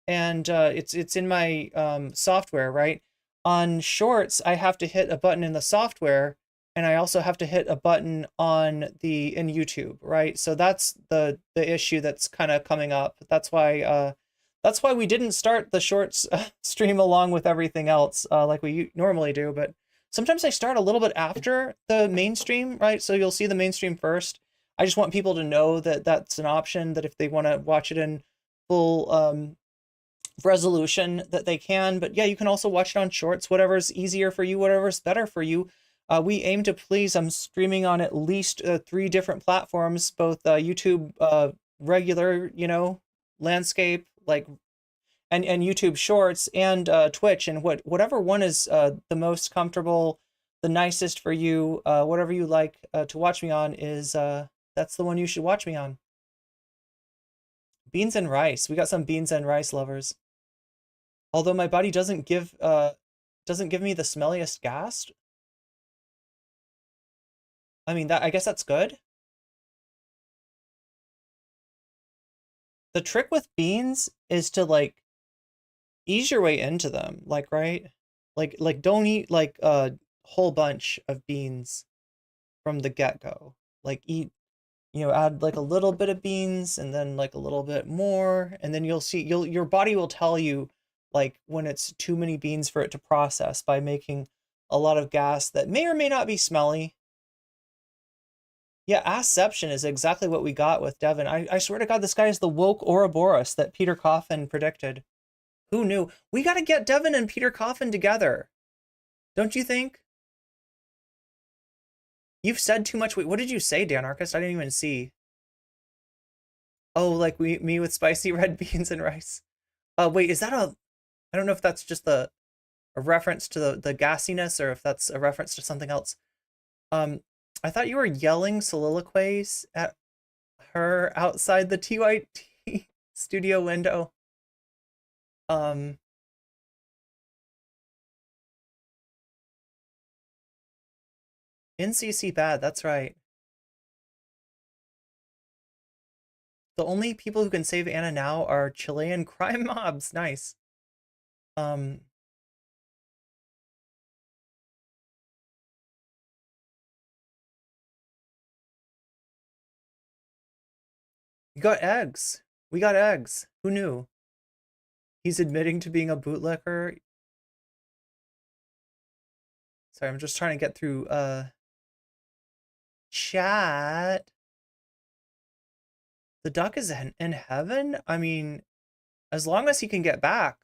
and it's in my software, right? On shorts, I have to hit a button in the software, and I also have to hit a button in YouTube, right? So that's the issue that's kind of coming up. That's why we didn't start the shorts stream along with everything else like we normally do. But sometimes I start a little bit after the mainstream, right? So you'll see the mainstream first. I just want people to know that that's an option, that if they want to watch it in full resolution, that they can. But yeah, you can also watch it on shorts, whatever's easier for you, whatever's better for you. We aim to please. I'm streaming on at least 3 different platforms, both YouTube regular, landscape, like, and YouTube Shorts, and Twitch, and whatever one is the most comfortable, the nicest for you, whatever you like to watch me on is that's the one you should watch me on. Beans and rice. We got some beans and rice lovers. Although my body doesn't give me the smelliest gas. I mean, I guess that's good. The trick with beans is to, like, ease your way into them, like, right? Like don't eat like a whole bunch of beans from the get-go. Like, eat, add like a little bit of beans and then like a little bit more, and then you'll see your body will tell you like when it's too many beans for it to process by making a lot of gas that may or may not be smelly. Yeah, asception is exactly what we got with Devin. I swear to God, this guy is the woke Ouroboros that Peter Coffin predicted. Who knew? We got to get Devin and Peter Coffin together. Don't you think? You've said too much. Wait, what did you say, Dan Arcus? I didn't even see. Oh, like me with spicy red beans and rice. Wait, is that I don't know if that's just a reference to the gassiness, or if that's a reference to something else. I thought you were yelling soliloquies at her outside the TYT studio window. NCC bad, that's right. The only people who can save Anna now are Chilean crime mobs. Nice. You got eggs. We got eggs. Who knew? He's admitting to being a bootlicker. Sorry, I'm just trying to get through chat. The duck is in heaven? I mean, as long as he can get back,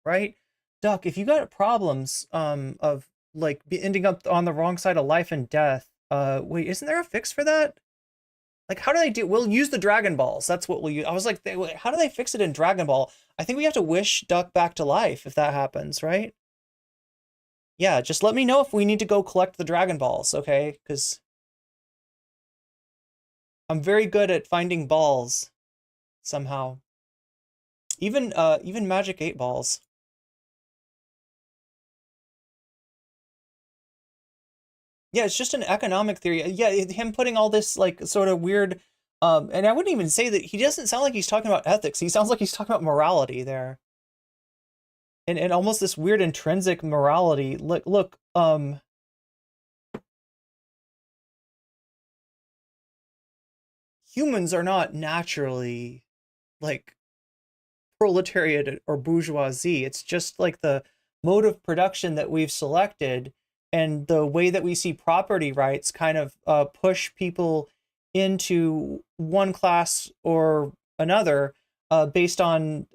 right? Duck, if you got problems of like ending up on the wrong side of life and death, wait, isn't there a fix for that? Like, how do they do? We'll use the Dragon Balls. That's what we'll use. I was like, how do they fix it in Dragon Ball? I think we have to wish Duck back to life if that happens, right? Yeah, just let me know if we need to go collect the Dragon Balls, okay? Because I'm very good at finding balls. somehow. Even Magic 8 Balls. Yeah, it's just an economic theory. Yeah, him putting all this like sort of weird, and I wouldn't even say that he doesn't sound like he's talking about ethics. He sounds like he's talking about morality there. And almost this weird intrinsic morality. Look, humans are not naturally like proletariat or bourgeoisie. It's just like the mode of production that we've selected and the way that we see property rights kind of push people into one class or another based on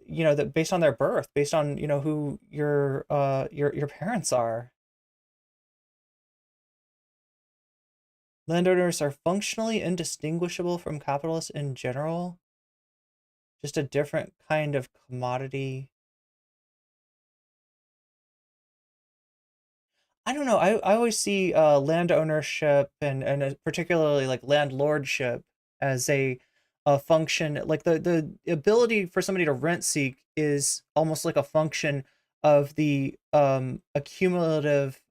based on their birth, based on who your parents are. Landowners are functionally indistinguishable from capitalists in general. Just a different kind of commodity. I don't know. I always see land ownership and particularly like landlordship as a function. Like the ability for somebody to rent seek is almost like a function of the accumulative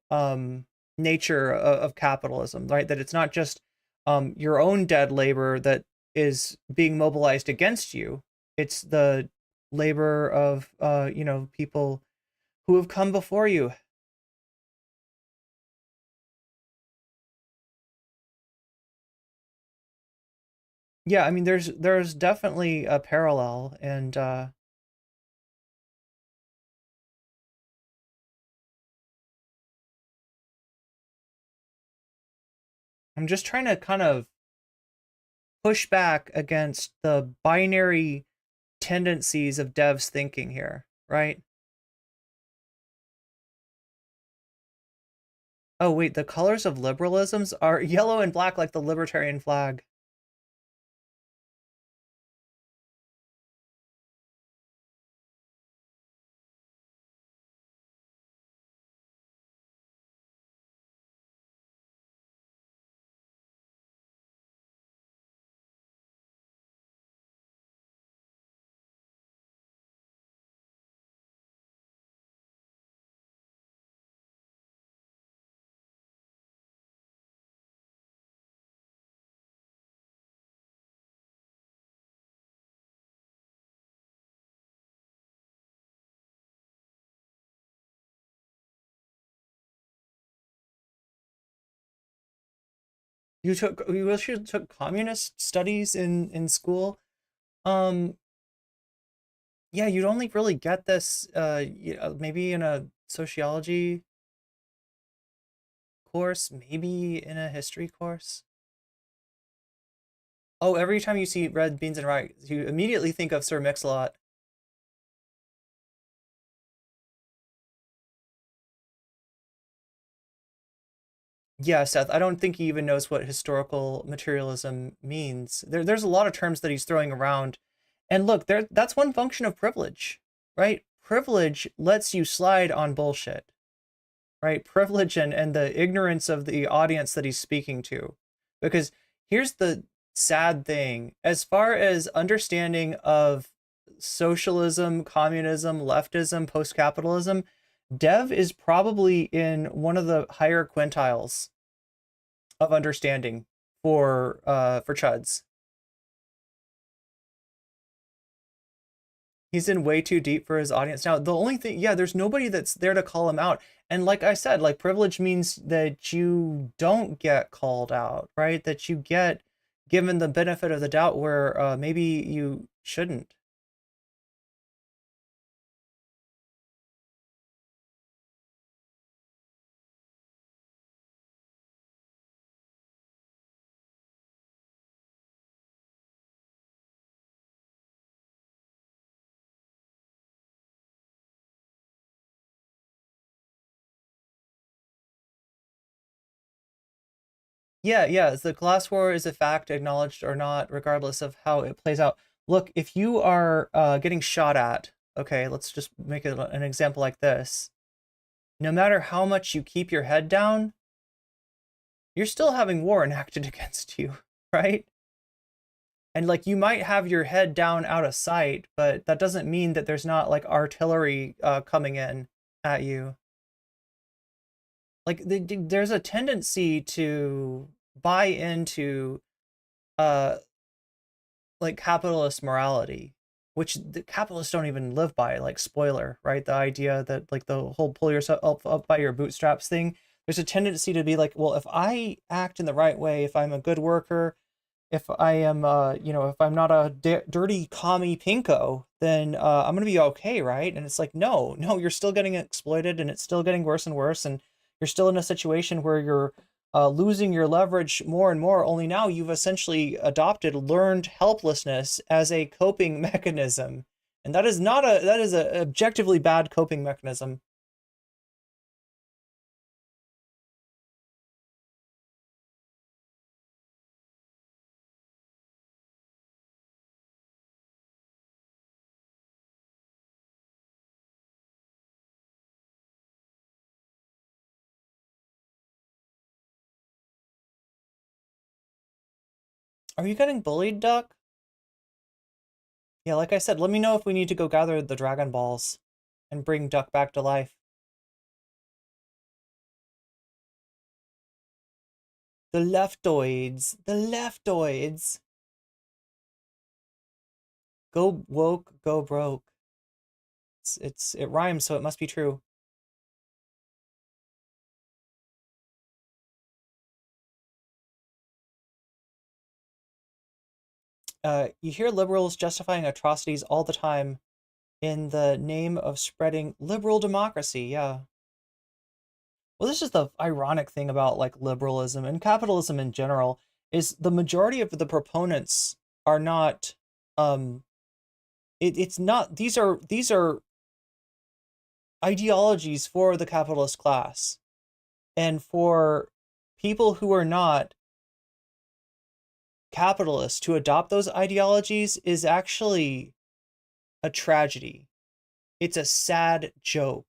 nature of capitalism, right? That it's not just your own dead labor that is being mobilized against you. It's the labor of people who have come before you. Yeah, I mean, there's definitely a parallel, and I'm just trying to kind of push back against the binary tendencies of Dev's thinking here, right? Oh wait, the colors of liberalisms are yellow and black like the libertarian flag. You wish you took communist studies in school. Um, yeah, you'd only really get this maybe in a sociology course, maybe in a history course. Oh, every time you see red beans and rice, you immediately think of Sir Mix-a-Lot. Yeah, Seth, I don't think he even knows what historical materialism means. There's a lot of terms that he's throwing around. And look, that's one function of privilege, right? Privilege lets you slide on bullshit, right? Privilege and the ignorance of the audience that he's speaking to. Because here's the sad thing. As far as understanding of socialism, communism, leftism, post-capitalism, Dev is probably in one of the higher quintiles of understanding for chuds. He's in way too deep for his audience. Now, the only thing, yeah, there's nobody that's there to call him out. And like I said, like privilege means that you don't get called out, right? That you get given the benefit of the doubt where maybe you shouldn't. Yeah, the class war is a fact, acknowledged or not, regardless of how it plays out. Look, if you are getting shot at, okay, let's just make it an example like this. No matter how much you keep your head down, you're still having war enacted against you, right? And like you might have your head down out of sight, but that doesn't mean that there's not like artillery coming in at you. Like there's a tendency to buy into like capitalist morality, which the capitalists don't even live by. Like, spoiler, right? The idea that like the whole pull yourself up by your bootstraps thing. There's a tendency to be like, well, if I act in the right way, if I'm a good worker, if I am, if I'm not a dirty commie pinko, then I'm gonna be okay, right? And it's like, no, you're still getting exploited, and it's still getting worse and worse, and you're still in a situation where you're losing your leverage more and more. Only now you've essentially learned helplessness as a coping mechanism, and that is a objectively bad coping mechanism. Are you getting bullied, Duck? Yeah, like I said, let me know if we need to go gather the Dragon Balls and bring Duck back to life. The leftoids. The leftoids. Go woke, go broke. It rhymes, so it must be true. You hear liberals justifying atrocities all the time in the name of spreading liberal democracy, yeah. Well, this is the ironic thing about like liberalism and capitalism in general, is the majority of the proponents are not it's not, these are ideologies for the capitalist class, and for people who are not capitalists to adopt those ideologies is actually a tragedy. It's a sad joke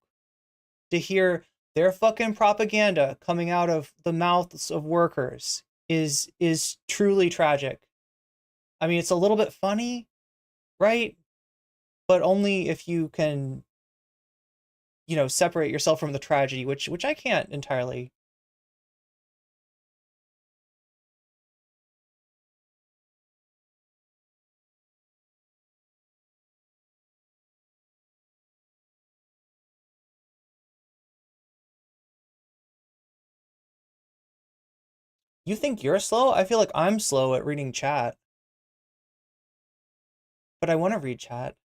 to hear their fucking propaganda coming out of the mouths of workers is truly tragic. I mean, it's a little bit funny, right? But only if you can, separate yourself from the tragedy, which I can't entirely. You think you're slow? I feel like I'm slow at reading chat. But I want to read chat.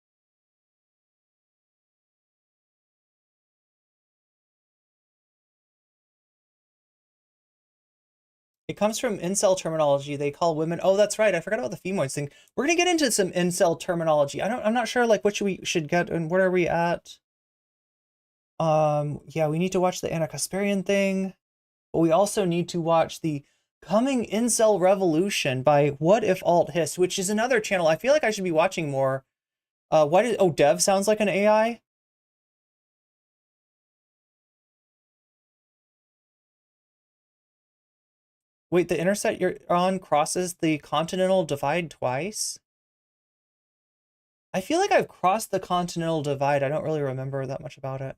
It comes from incel terminology. They call women. Oh, that's right. I forgot about the femoids thing. We're gonna get into some incel terminology. I'm not sure like which we should get and where are we at. Yeah, we need to watch the Kasparian thing, but we also need to watch the Coming Incel Revolution by What If Alt Hiss, which is another channel I feel like I should be watching more. Dev sounds like an AI? Wait, the interset you're on crosses the continental divide twice? I feel like I've crossed the continental divide. I don't really remember that much about it.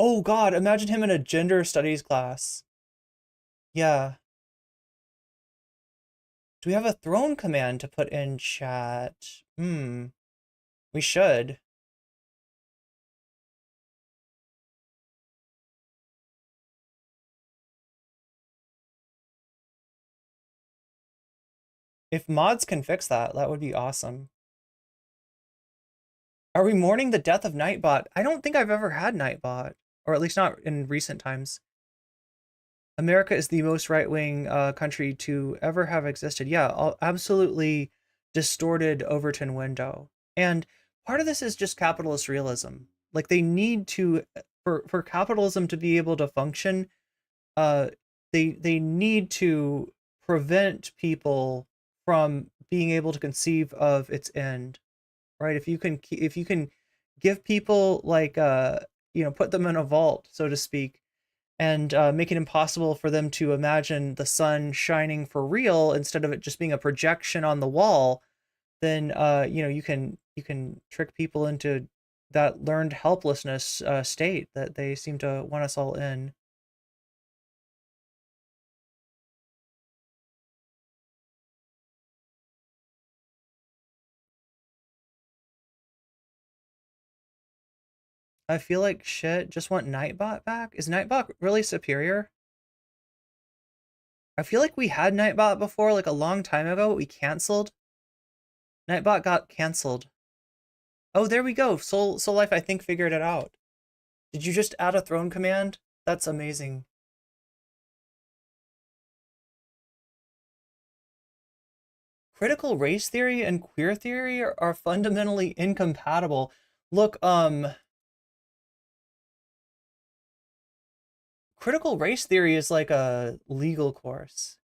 Oh god, imagine him in a gender studies class. Yeah. Do we have a throne command to put in chat? We should. If mods can fix that, that would be awesome. Are we mourning the death of Nightbot? I don't think I've ever had Nightbot, or at least not in recent times. America is the most right-wing country to ever have existed. Yeah, absolutely distorted Overton window. And part of this is just capitalist realism. Like they need to, for capitalism to be able to function, they need to prevent people from being able to conceive of its end, right? If you can give people like put them in a vault, so to speak, and make it impossible for them to imagine the sun shining for real instead of it just being a projection on the wall, then you know, you can trick people into that learned helplessness state that they seem to want us all in. I feel like shit. Just want Nightbot back? Is Nightbot really superior? I feel like we had Nightbot before, like a long time ago, but we canceled. Nightbot got canceled. Oh, there we go. Soul Life, I think, figured it out. Did you just add a throne command? That's amazing. Critical race theory and queer theory are fundamentally incompatible. Look, critical race theory is like a legal course.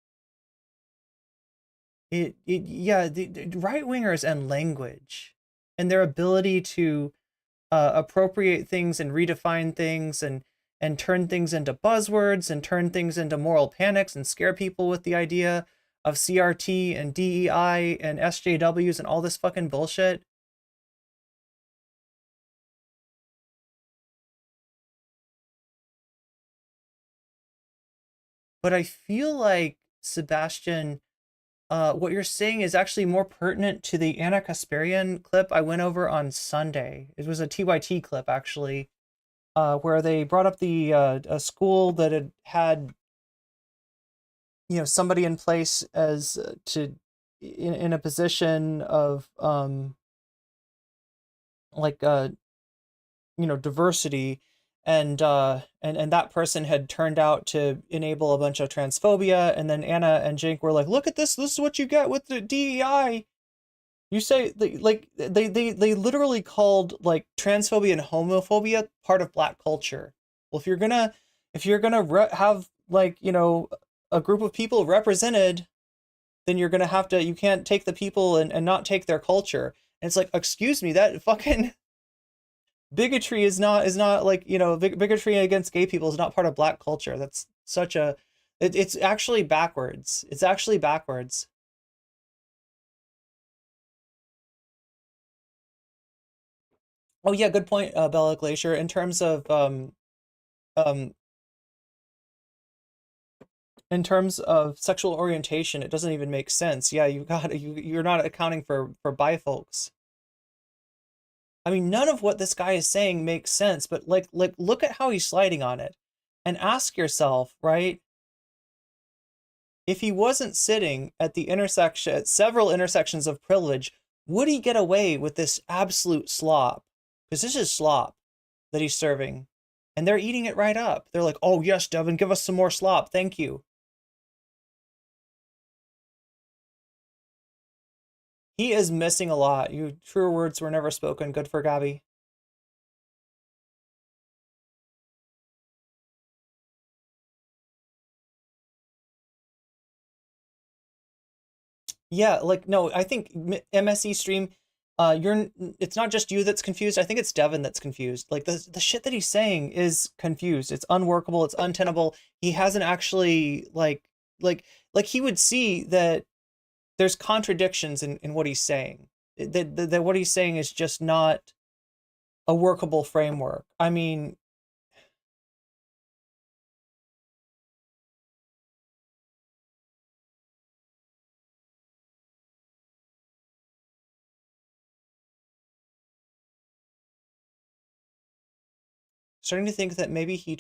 Yeah, the right-wingers and language and their ability to appropriate things and redefine things and turn things into buzzwords and turn things into moral panics and scare people with the idea of CRT and DEI and SJWs and all this fucking bullshit. But I feel like, Sebastian, what you're saying is actually more pertinent to the Anna Kasparian clip I went over on Sunday. It was a TYT clip, actually, where they brought up the a school that had you know, somebody in place as in a position of like you know, diversity, and that person had turned out to enable a bunch of transphobia, and then Anna and Jink were like, look at this is what you get with the DEI. You say, like, they literally called like transphobia and homophobia part of Black culture. Well, if you're gonna have, like, you know, a group of people represented, then you're gonna have to, you can't take the people and not take their culture. And it's like, excuse me, that fucking bigotry is not like, you know, bigotry against gay people is not part of Black culture. That's such a, it's actually backwards. It's actually backwards. Oh yeah, good point, Bella Glacier. In terms of in terms of sexual orientation, it doesn't even make sense. Yeah, you're not accounting for bi folks. I mean, none of what this guy is saying makes sense, but like look at how he's sliding on it. And ask yourself, right? If he wasn't sitting at the intersection, at several intersections of privilege, would he get away with this absolute slop? Because this is slop that he's serving. And they're eating it right up. They're like, oh yes, Devin, give us some more slop. Thank you. He is missing a lot. Truer words were never spoken. Good for Gabby. Yeah, like, no, I think MSE stream, it's not just you that's confused. I think it's Devin that's confused. Like, the shit that he's saying is confused. It's unworkable. It's untenable. He hasn't actually, like he would see that there's contradictions in what he's saying. That what he's saying is just not a workable framework. I mean, starting to think that maybe he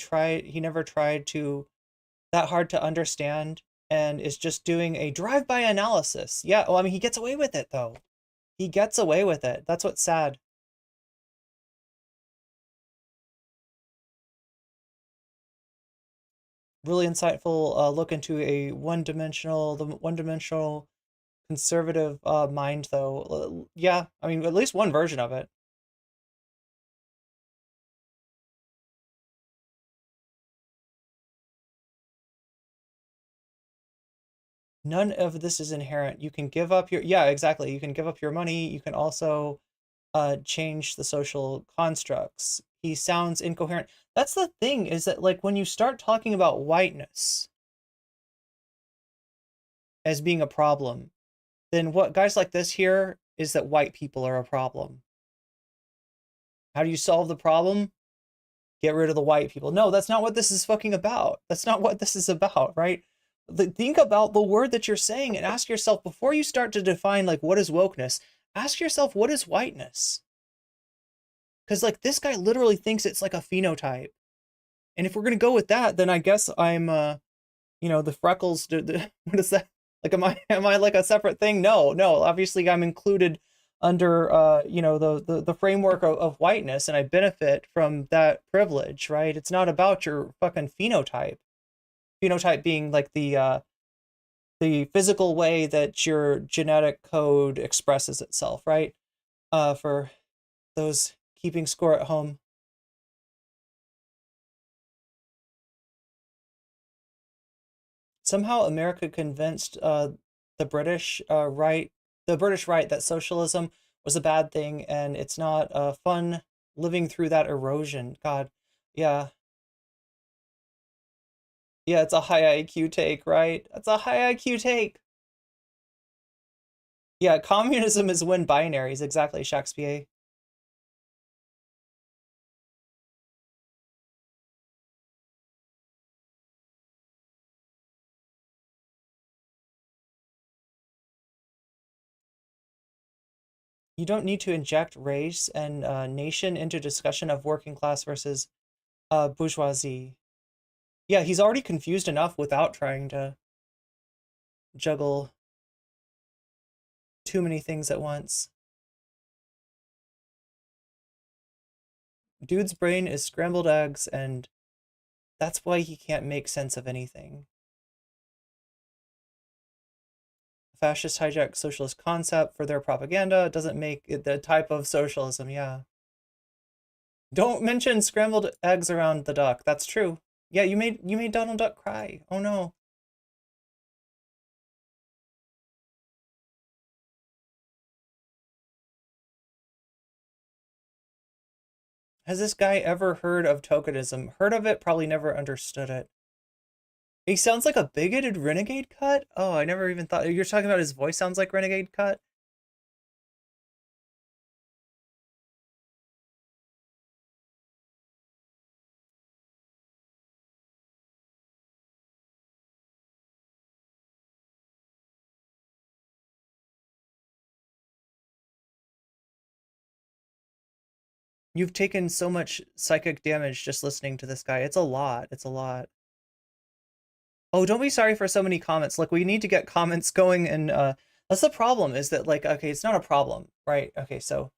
never tried that hard to understand and is just doing a drive-by analysis. Yeah, well, I mean, he gets away with it, though. He gets away with it. That's what's sad. Really insightful look into the one-dimensional conservative mind, though. Yeah, I mean, at least one version of it. None of this is inherent. You can give up yeah, exactly. You can give up your money. You can also change the social constructs. He sounds incoherent. That's the thing, is that like when you start talking about whiteness as being a problem, then what guys like this here is that white people are a problem. How do you solve the problem? Get rid of the white people. No, that's not what this is fucking about. That's not what this is about, right? Think about the word that you're saying and ask yourself, before you start to define like what is wokeness, ask yourself, what is whiteness? Because like this guy literally thinks it's like a phenotype. And if we're going to go with that, then I guess I'm, you know, the freckles, what is that? Like, am I like a separate thing? No, obviously I'm included under, you know, the framework of whiteness, and I benefit from that privilege, right? It's not about your fucking phenotype. Phenotype being like the physical way that your genetic code expresses itself, right? For those keeping score at home. Somehow America convinced the British right that socialism was a bad thing, and it's not fun living through that erosion. God, yeah. Yeah, it's a high IQ take, right? It's a high IQ take. Yeah, communism is when binaries, exactly, Shakespeare. You don't need to inject race and nation into discussion of working class versus bourgeoisie. Yeah, he's already confused enough without trying to juggle too many things at once. Dude's brain is scrambled eggs, and that's why he can't make sense of anything. Fascists hijack socialist concept for their propaganda. It doesn't make it the type of socialism, yeah. Don't mention scrambled eggs around the duck. That's true. Yeah, you made Donald Duck cry. Oh no. Has this guy ever heard of tokenism? Heard of it, probably never understood it. He sounds like a bigoted renegade cut? Oh, I never even thought. You're talking about his voice sounds like renegade cut? You've taken so much psychic damage just listening to this guy. It's a lot. It's a lot. Oh, don't be sorry for so many comments. Look, we need to get comments going, and that's the problem, is that like, okay, it's not a problem, right? Okay, so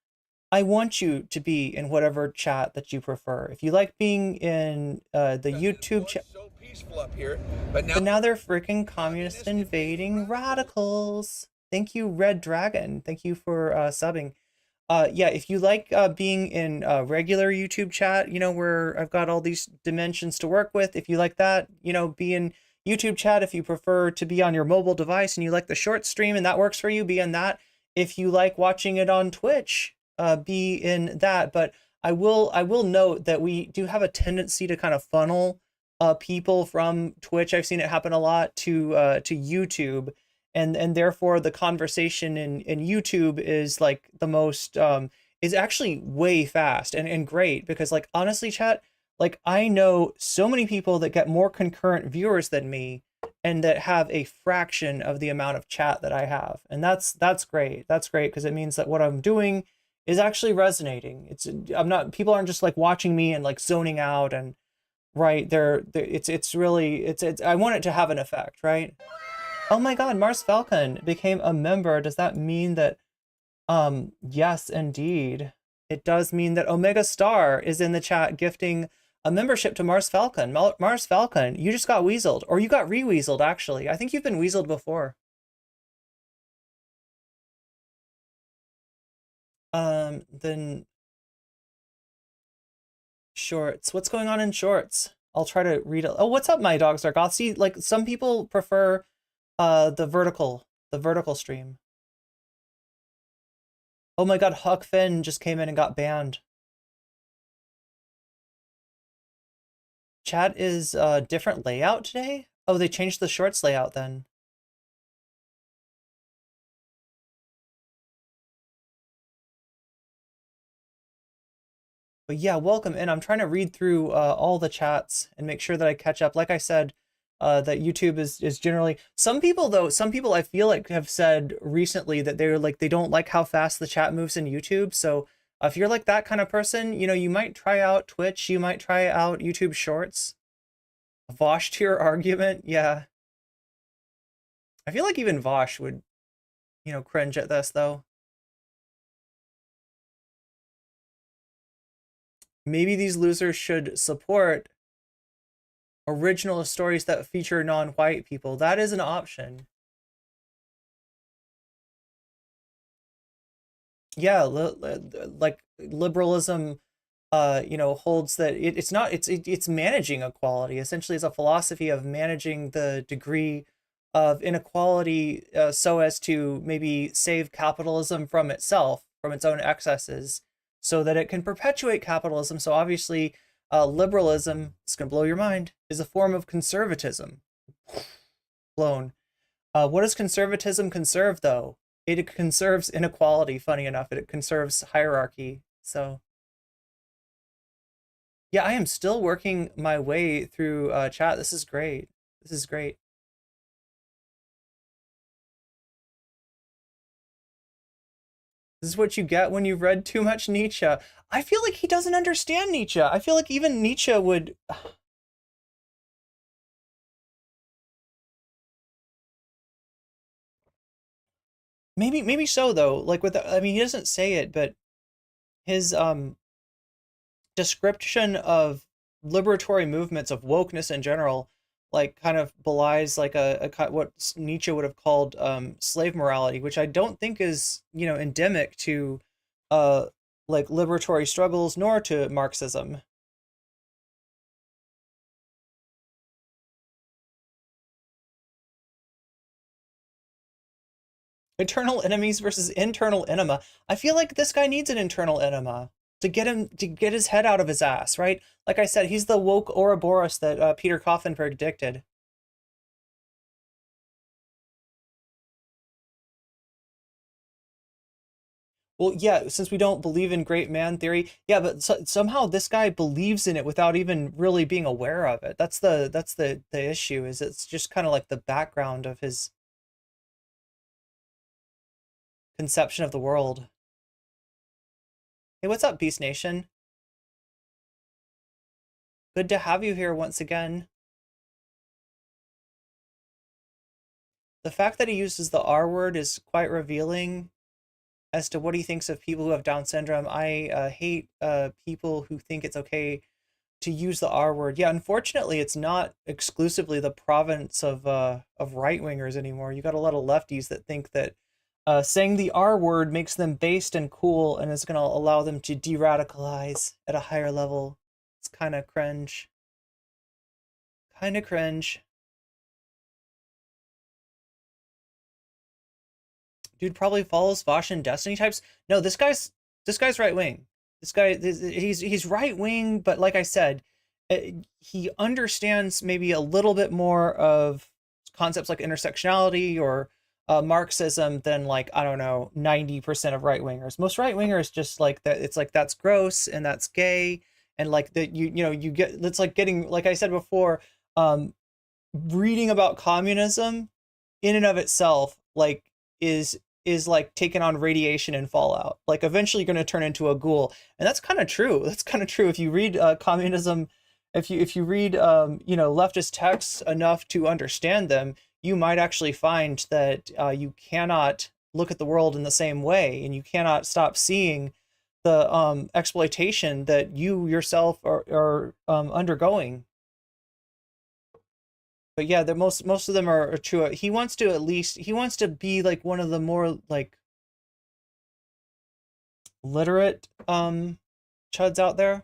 I want you to be in whatever chat that you prefer. If you like being in the YouTube chat, so peaceful up here, but now they're freaking communist invading radicals. Thank you, Red Dragon. Thank you for subbing. Yeah, if you like being in regular YouTube chat, you know, where I've got all these dimensions to work with, if you like that, you know, be in YouTube chat. If you prefer to be on your mobile device and you like the short stream and that works for you, be in that. If you like watching it on Twitch, be in that. But I will note that we do have a tendency to kind of funnel people from Twitch. I've seen it happen a lot to YouTube. And therefore the conversation in YouTube is like the most is actually way fast and great, because like honestly chat, like I know so many people that get more concurrent viewers than me and that have a fraction of the amount of chat that I have, and that's great. That's great, because it means that what I'm doing is actually resonating. People aren't just like watching me and like zoning out, and right, it's really I want it to have an effect, right? Oh my God, Mars Falcon became a member. Does that mean that, yes, indeed. It does mean that Omega Star is in the chat gifting a membership to Mars Falcon. Mars Falcon, you just got weaseled, or you got re-weaseled, actually. I think you've been weaseled before. Then shorts. What's going on in shorts? I'll try to read it. Oh, what's up, my dogs are goth? See, like some people prefer the vertical stream. Oh my God, Huck Finn just came in and got banned. Chat is a different layout today? Oh, they changed the shorts layout then. But yeah, welcome in. I'm trying to read through all the chats and make sure that I catch up. Like I said, that YouTube is generally, some people I feel like have said recently that they're like, they don't like how fast the chat moves in YouTube. So if you're like that kind of person, you know, you might try out Twitch, you might try out YouTube Shorts. Vosh to your argument, yeah. I feel like even Vosh would, you know, cringe at this though. Maybe these losers should support original stories that feature non-white people. That is an option. Yeah, like liberalism, you know, holds that it's managing equality. Essentially, it's a philosophy of managing the degree of inequality so as to maybe save capitalism from itself, from its own excesses, so that it can perpetuate capitalism. So obviously, liberalism, it's gonna blow your mind, is a form of conservatism. Blown. What does conservatism conserve, though? It conserves inequality, funny enough. It conserves hierarchy. So, yeah, I am still working my way through chat. This is great. This is great. This is what you get when you've read too much Nietzsche. I feel like he doesn't understand Nietzsche. I feel like even Nietzsche would... Maybe so, though. Like, I mean, he doesn't say it, but his description of liberatory movements, of wokeness in general, like kind of belies like what Nietzsche would have called slave morality, which I don't think is, you know, endemic to like liberatory struggles nor to Marxism. Internal enemies versus internal enema. I feel like this guy needs an internal enema to get his head out of his ass, right? Like I said, he's the woke Ouroboros that Peter Coffin predicted. Well, yeah, since we don't believe in great man theory, yeah, but somehow this guy believes in it without even really being aware of it. That's the issue, is it's just kind of like the background of his conception of the world. Hey, what's up, Beast Nation? Good to have you here once again. The fact that he uses the R word is quite revealing as to what he thinks of people who have Down syndrome. I hate people who think it's okay to use the R word. Yeah, unfortunately, it's not exclusively the province of right-wingers anymore. You got a lot of lefties that think that saying the R word makes them based and cool and is going to allow them to de-radicalize at a higher level. It's kind of cringe. Kind of cringe. Dude probably follows Vosh and Destiny types. No, this guy's right wing. This guy, he's right wing, but like I said, he understands maybe a little bit more of concepts like intersectionality or Marxism than, like, I don't know, 90% of right wingers. Most right wingers just like that. It's like, that's gross and that's gay, and like that you know you get, it's like getting, like I said before, reading about communism in and of itself like is like taking on radiation and fallout. Like eventually you're going to turn into a ghoul, and that's kind of true. That's kind of true if you read communism. If you read you know, leftist texts enough to understand them, you might actually find that you cannot look at the world in the same way, and you cannot stop seeing the exploitation that you yourself are undergoing. But yeah, most of them are true. He wants to be like one of the more like literate chuds out there.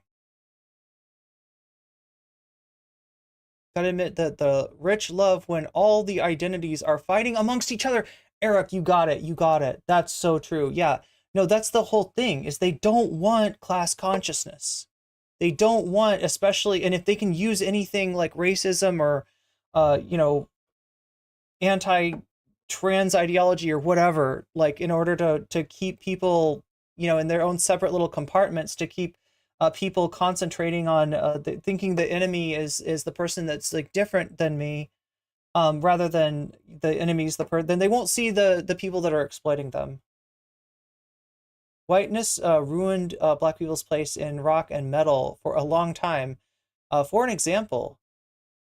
Gotta admit that the rich love when all the identities are fighting amongst each other. Eric, you got it. You got it. That's so true. Yeah. No, that's the whole thing, is they don't want class consciousness. They don't want, especially, and if they can use anything like racism or, you know, anti-trans ideology or whatever, like in order to keep people, you know, in their own separate little compartments, to keep people concentrating on thinking the enemy is the person that's like different than me, rather than the enemy's then they won't see the people that are exploiting them. Whiteness ruined black people's place in rock and metal for a long time. For an example,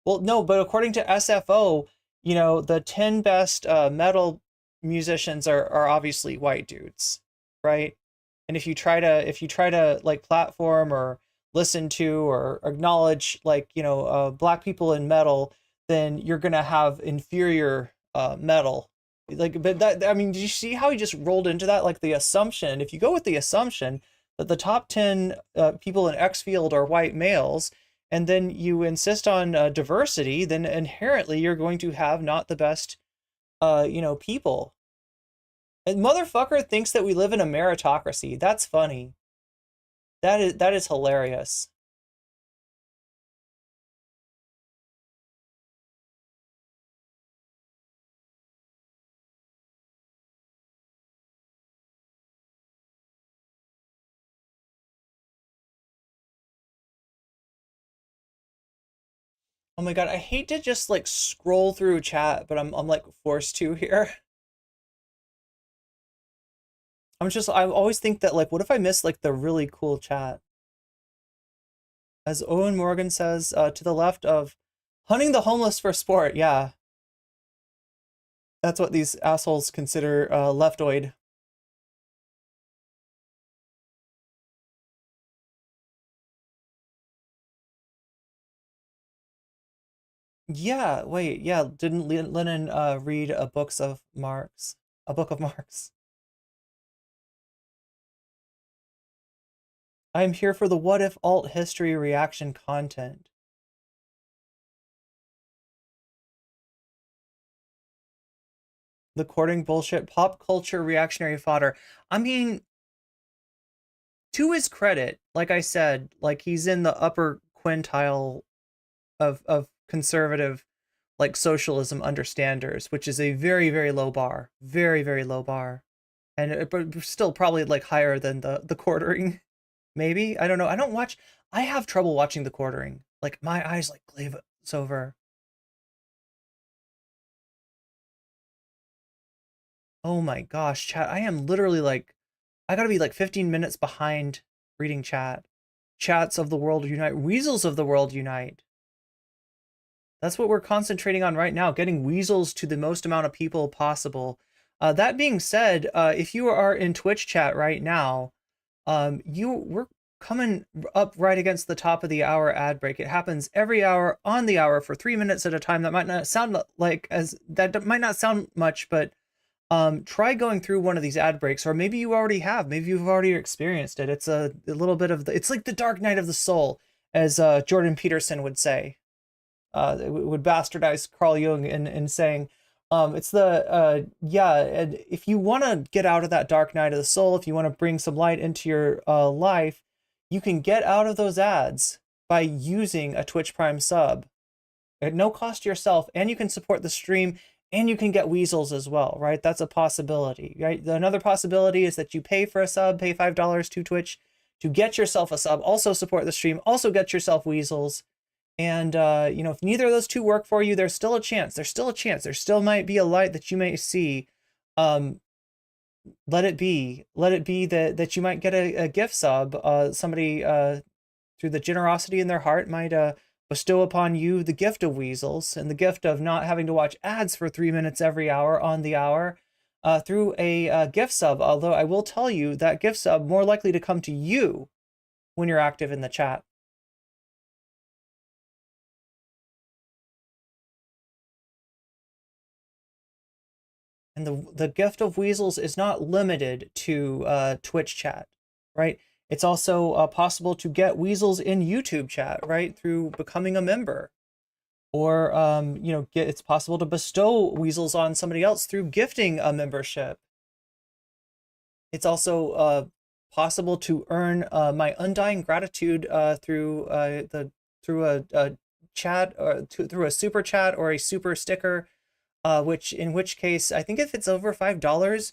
well, no, but according to SFO, you know, the 10 best metal musicians are obviously white dudes, right? And if you try to like platform or listen to or acknowledge, like, you know, black people in metal, then you're gonna have inferior metal. Like, but that, I mean, did you see how he just rolled into that? Like the assumption, if you go with the assumption that the top 10 people in X field are white males, and then you insist on diversity, then inherently you're going to have not the best, you know, people. And motherfucker thinks that we live in a meritocracy. That's funny. That is hilarious. Oh my god, I hate to just like scroll through chat, but I'm like forced to here. I always think that, like, what if I miss like the really cool chat? As Owen Morgan says, to the left of hunting the homeless for sport. Yeah. That's what these assholes consider leftoid. Yeah, wait, yeah, didn't Lenin read a book of Marx? A book of Marx. I'm here for the what if alt history reaction content. The courting bullshit, pop culture reactionary fodder. I mean, to his credit, like I said, like he's in the upper quintile of conservative, like socialism understanders, which is a very, very low bar. Very, very low bar. And but still probably like higher than the quartering. Maybe, I don't know. I have trouble watching the quartering. Like my eyes like glaze over. Oh my gosh, chat. I am literally like, I gotta be like 15 minutes behind reading chat. Chats of the world unite. Weasels of the world unite. That's what we're concentrating on right now, getting weasels to the most amount of people possible. That being said, if you are in Twitch chat right now, we're coming up right against the top of the hour ad break. It happens every hour on the hour for 3 minutes at a time. That might not sound much, but try going through one of these ad breaks, or maybe you already have. Maybe you've already experienced it. It's a little bit of it's like the dark night of the soul, as Jordan Peterson would say. It would bastardize Carl Jung in saying, it's and if you want to get out of that dark night of the soul, if you want to bring some light into your life, you can get out of those ads by using a Twitch Prime sub at no cost to yourself, and you can support the stream, and you can get weasels as well, right? That's a possibility, right? Another possibility is that you pay for a sub, pay $5 to Twitch to get yourself a sub, also support the stream, also get yourself weasels. And, you know, if neither of those two work for you, there's still a chance. There's still a chance. There still might be a light that you may see. Let it be that you might get a gift sub. Somebody, through the generosity in their heart, might bestow upon you the gift of weasels and the gift of not having to watch ads for 3 minutes every hour on the hour through a gift sub. Although I will tell you that gift sub more likely to come to you when you're active in the chat. And the gift of weasels is not limited to Twitch chat, right? It's also possible to get weasels in YouTube chat, right? Through becoming a member. Or, you know, it's possible to bestow weasels on somebody else through gifting a membership. It's also possible to earn my undying gratitude through a chat or through a super chat or a super sticker, in which case I think if it's over $5,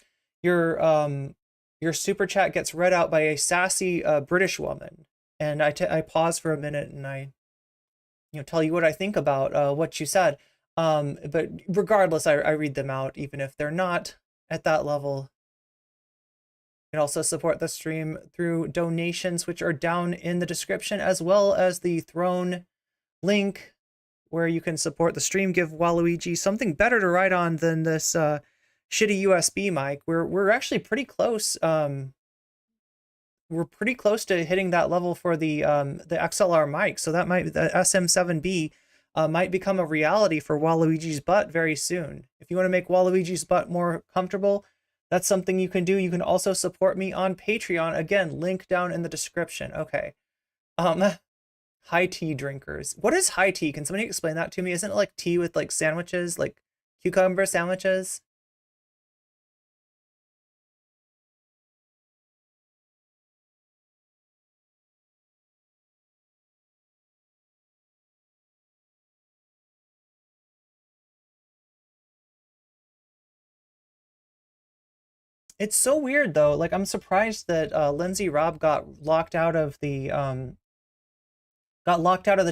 your super chat gets read out by a sassy British woman, and I pause for a minute and I tell you what I think about what you said. But regardless, I read them out even if they're not at that level. You can also support the stream through donations, which are down in the description, as well as the Throne link, where you can support the stream. Give Waluigi something better to write on than this shitty USB mic. We're actually pretty close. We're pretty close to hitting that level for the XLR mic, so that might the SM7B might become a reality for Waluigi's butt very soon. If you want to make Waluigi's butt more comfortable, that's something you can do. You can also support me on Patreon. Again, link down in the description. Okay. High tea drinkers. What is high tea? Can somebody explain that to me? Isn't it like tea with like sandwiches, like cucumber sandwiches? It's so weird though. Like I'm surprised that Lindsay Robb got locked out of the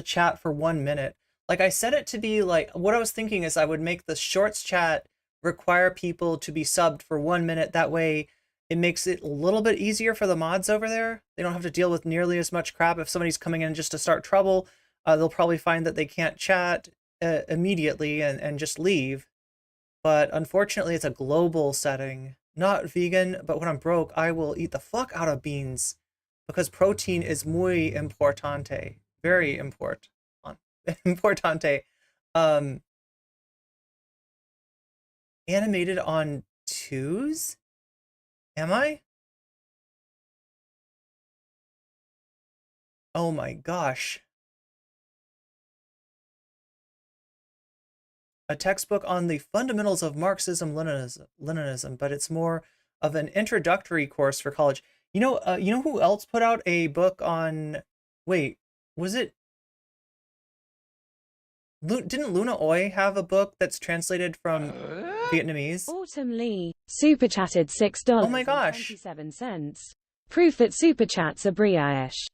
chat for 1 minute. Like I set it to be like, what I was thinking is I would make the shorts chat require people to be subbed for 1 minute. That way it makes it a little bit easier for the mods over there. They don't have to deal with nearly as much crap. If somebody's coming in just to start trouble, they'll probably find that they can't chat immediately and just leave. But unfortunately it's a global setting. Not vegan, but when I'm broke, I will eat the fuck out of beans because protein is muy importante. Very important. Importante. Animated on twos? Am I? Oh my gosh. A textbook on the fundamentals of Marxism, Leninism, but it's more of an introductory course for college. You know who else put out a book on? Wait, was it? Didn't Luna Oi have a book that's translated from Vietnamese? Autumn Lee super chatted $6. Oh my gosh! 27 Proof that super chats are British.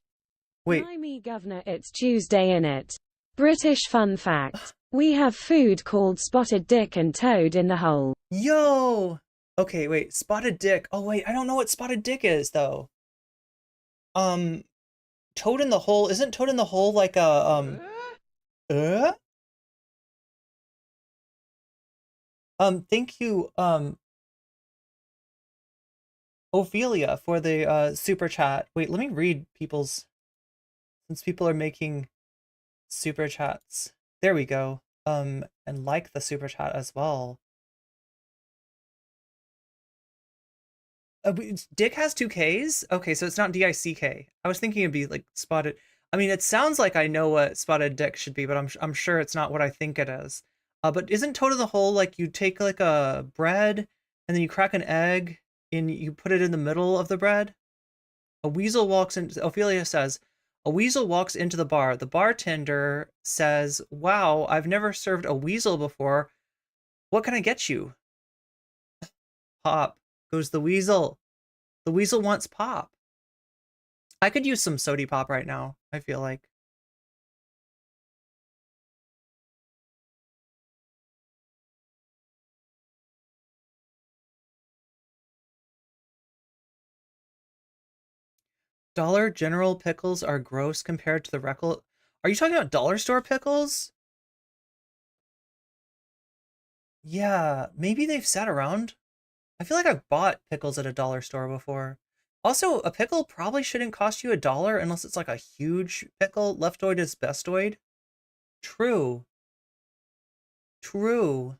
Wait. Blimey, governor, it's Tuesday in it. British fun fact. We have food called spotted dick and toad in the hole. Yo! Okay, wait, spotted dick. Oh wait, I don't know what spotted dick is though. Toad in the hole, isn't toad in the hole like a thank you, Ophelia for the super chat. Wait, let me read people's, since people are making super chats. There we go. And like the super chat as well. Dick has 2 Ks? Okay, so it's not D-I-C-K. I was thinking it'd be like spotted. I mean, it sounds like I know what spotted dick should be, but I'm sure it's not what I think it is. But isn't toad in the hole like you take like a bread and then you crack an egg and you put it in the middle of the bread? A weasel walks in, Ophelia says, a weasel walks into the bar. The bartender says, wow, I've never served a weasel before. What can I get you? Pop. Goes the weasel. The weasel wants pop. I could use some sody pop right now, I feel like. Dollar General pickles are gross compared to the Reckle. Are you talking about dollar store pickles? Yeah, maybe they've sat around. I feel like I've bought pickles at a dollar store before. Also, a pickle probably shouldn't cost you $1 unless it's like a huge pickle. Leftoid is bestoid. True. True.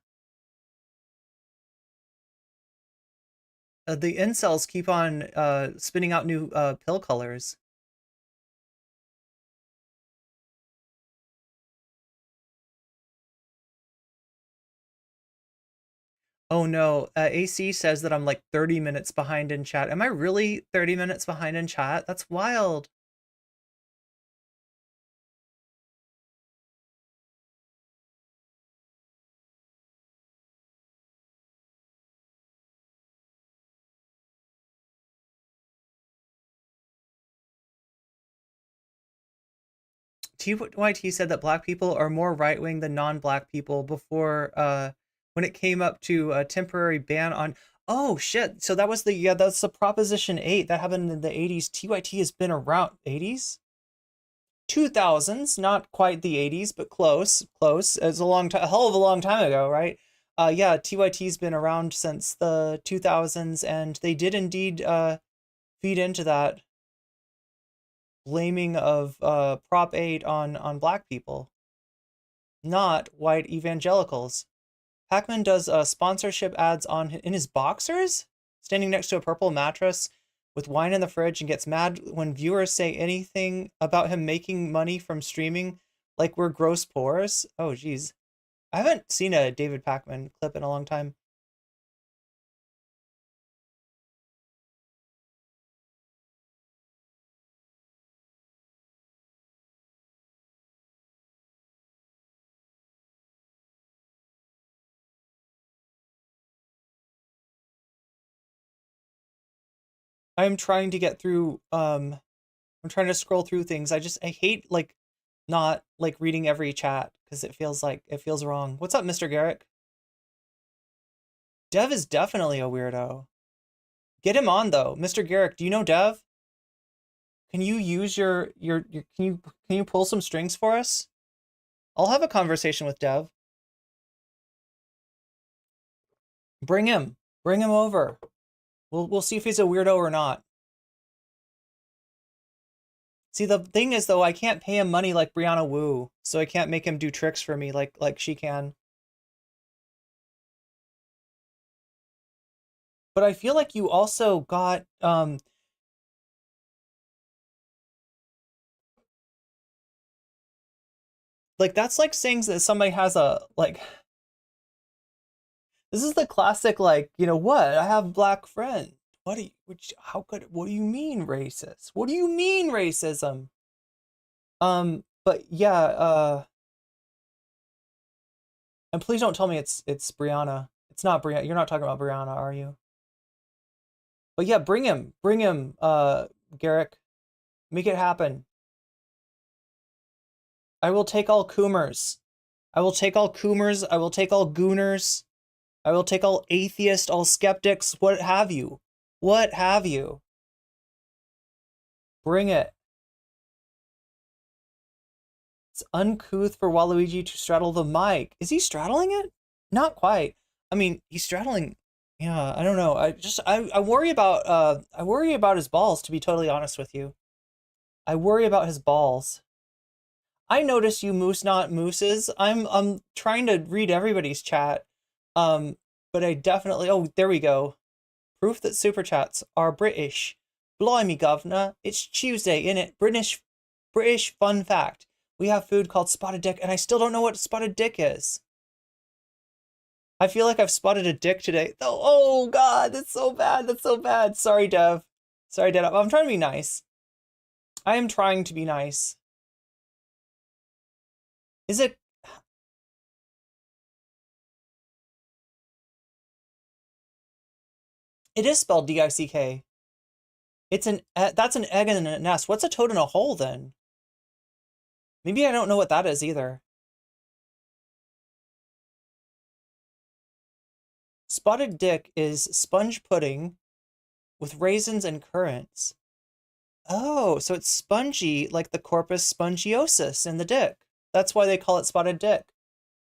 The incels keep on spinning out new pill colors. Oh no, AC says that I'm like 30 minutes behind in chat. Am I really 30 minutes behind in chat? That's wild. TYT said that black people are more right-wing than non-black people before, when it came up to a temporary ban on... Oh, shit. So that was the... Yeah, that's the Proposition 8. That happened in the 80s. TYT has been around... 80s? 2000s. Not quite the 80s, but close. Close. It's a long time... A hell of a long time ago, right? Yeah, TYT's been around since the 2000s, and they did indeed, feed into that blaming of Prop 8 on black people, not white evangelicals. Pac-Man does sponsorship ads in his boxers, standing next to a purple mattress with wine in the fridge, and gets mad when viewers say anything about him making money from streaming, like we're gross pores. Oh, geez. I haven't seen a David Pac-Man clip in a long time. I'm trying to get through, I'm trying to scroll through things. I hate, like, not, like, reading every chat, because it feels wrong. What's up, Mr. Garrick? Dev is definitely a weirdo. Get him on, though. Mr. Garrick, do you know Dev? Can you use your can you pull some strings for us? I'll have a conversation with Dev. Bring him over. We'll see if he's a weirdo or not. See, the thing is, though, I can't pay him money like Brianna Wu, so I can't make him do tricks for me like she can. But I feel like you also got, like, that's like saying that somebody has a, like, this is the classic, like, you know what? I have black friends. What do you mean racist? What do you mean racism? But yeah, and please don't tell me it's Brianna. It's not Brianna. You're not talking about Brianna, are you? But yeah, bring him, Garrick. Make it happen. I will take all Coomers. I will take all Coomers. I will take all Gooners. I will take all atheists, all skeptics, what have you. What have you. Bring it. It's uncouth for Waluigi to straddle the mic. Is he straddling it? Not quite. I mean, he's straddling... Yeah, I don't know. I worry about his balls, to be totally honest with you. I worry about his balls. I notice you moose not mooses. I'm trying to read everybody's chat. But I definitely... Oh, there we go. Proof that super chats are British. Blimey, governor. It's Tuesday, innit? British fun fact. We have food called spotted dick, and I still don't know what spotted dick is. I feel like I've spotted a dick today. Oh God, that's so bad. That's so bad. Sorry, Dev. Sorry, Dev. I'm trying to be nice. I am trying to be nice. Is it... It is spelled D-I-C-K. It's that's an egg in a nest. What's a toad in a hole, then? Maybe I don't know what that is either. Spotted dick is sponge pudding with raisins and currants. Oh, so it's spongy like the corpus spongiosus in the dick. That's why they call it spotted dick.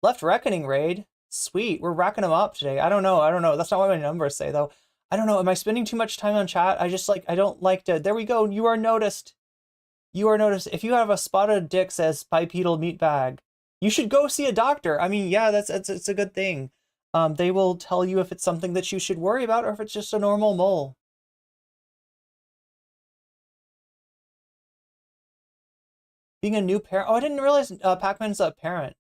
Left reckoning raid. Sweet, we're racking them up today. I don't know. That's not what my numbers say, though. I don't know. Am I spending too much time on chat? I don't like to... There we go. You are noticed. You are noticed. If you have a spotted dick says bipedal meat bag, you should go see a doctor. I mean, yeah, it's a good thing. They will tell you if it's something that you should worry about or if it's just a normal mole. Being a new parent. Oh, I didn't realize Pac-Man's a parent.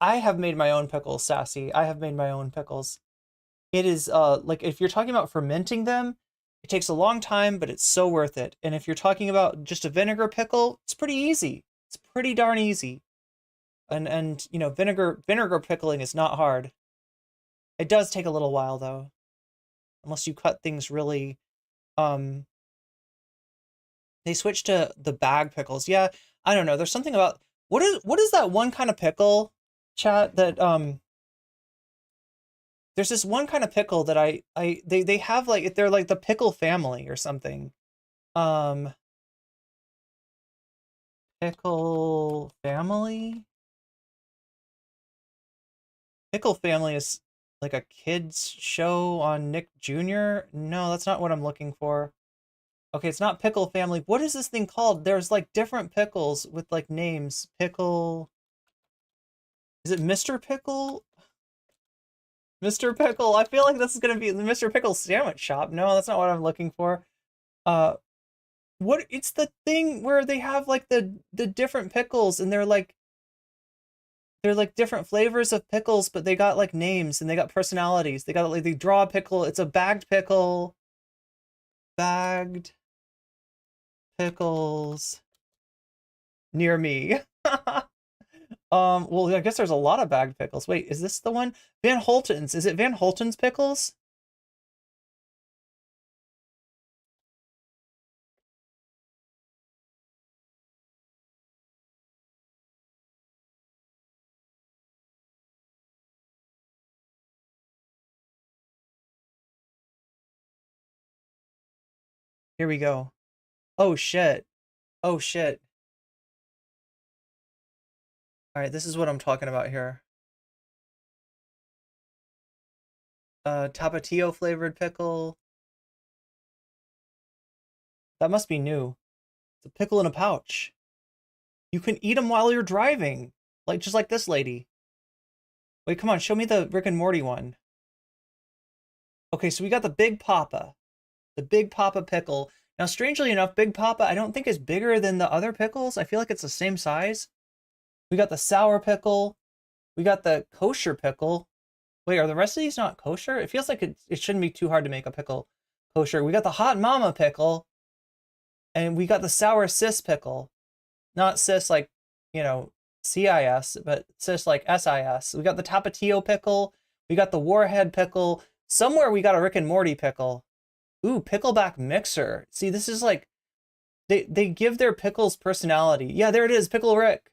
I have made my own pickles, Sassy. I have made my own pickles. It is like if you're talking about fermenting them, it takes a long time, but it's so worth it. And if you're talking about just a vinegar pickle, it's pretty easy. It's pretty darn easy. And you know, vinegar pickling is not hard. It does take a little while though. Unless you cut things really they switched to the bag pickles. Yeah, I don't know. There's something about what is that one kind of pickle, chat, that there's this one kind of pickle that they have, like, they're like the pickle family or something. Pickle family? Pickle Family is like a kids show on Nick Jr. No, that's not what I'm looking for. Okay, it's not Pickle Family. What is this thing called? There's like different pickles with like names. Pickle. Is it Mr. Pickle? Mr. Pickle. I feel like this is gonna be the Mr. Pickle sandwich shop. No, that's not what I'm looking for. What? It's the thing where they have like the different pickles, and they're like different flavors of pickles, but they got like names and they got personalities. They got like, they draw a pickle. It's a bagged pickle. Bagged pickles near me. Well, I guess there's a lot of bagged pickles. Wait, is this the one? Van Holten's. Is it Van Holten's pickles? Here we go. Oh shit. Oh shit. All right, this is what I'm talking about here. Tapatio flavored pickle. That must be new. It's a pickle in a pouch. You can eat them while you're driving, like just like this lady. Wait, come on, show me the Rick and Morty one. Okay, so we got the Big Papa. The Big Papa pickle. Now, strangely enough, Big Papa I don't think is bigger than the other pickles. I feel like it's the same size. We got the sour pickle. We got the kosher pickle. Wait, are the rest of these not kosher? It feels like it shouldn't be too hard to make a pickle kosher. We got the hot mama pickle. And we got the sour sis pickle. Not sis like, you know, CIS, but sis like SIS. We got the Tapatio pickle. We got the Warhead pickle. Somewhere we got a Rick and Morty pickle. Ooh, pickleback mixer. See, this is like, they give their pickles personality. Yeah, there it is, Pickle Rick.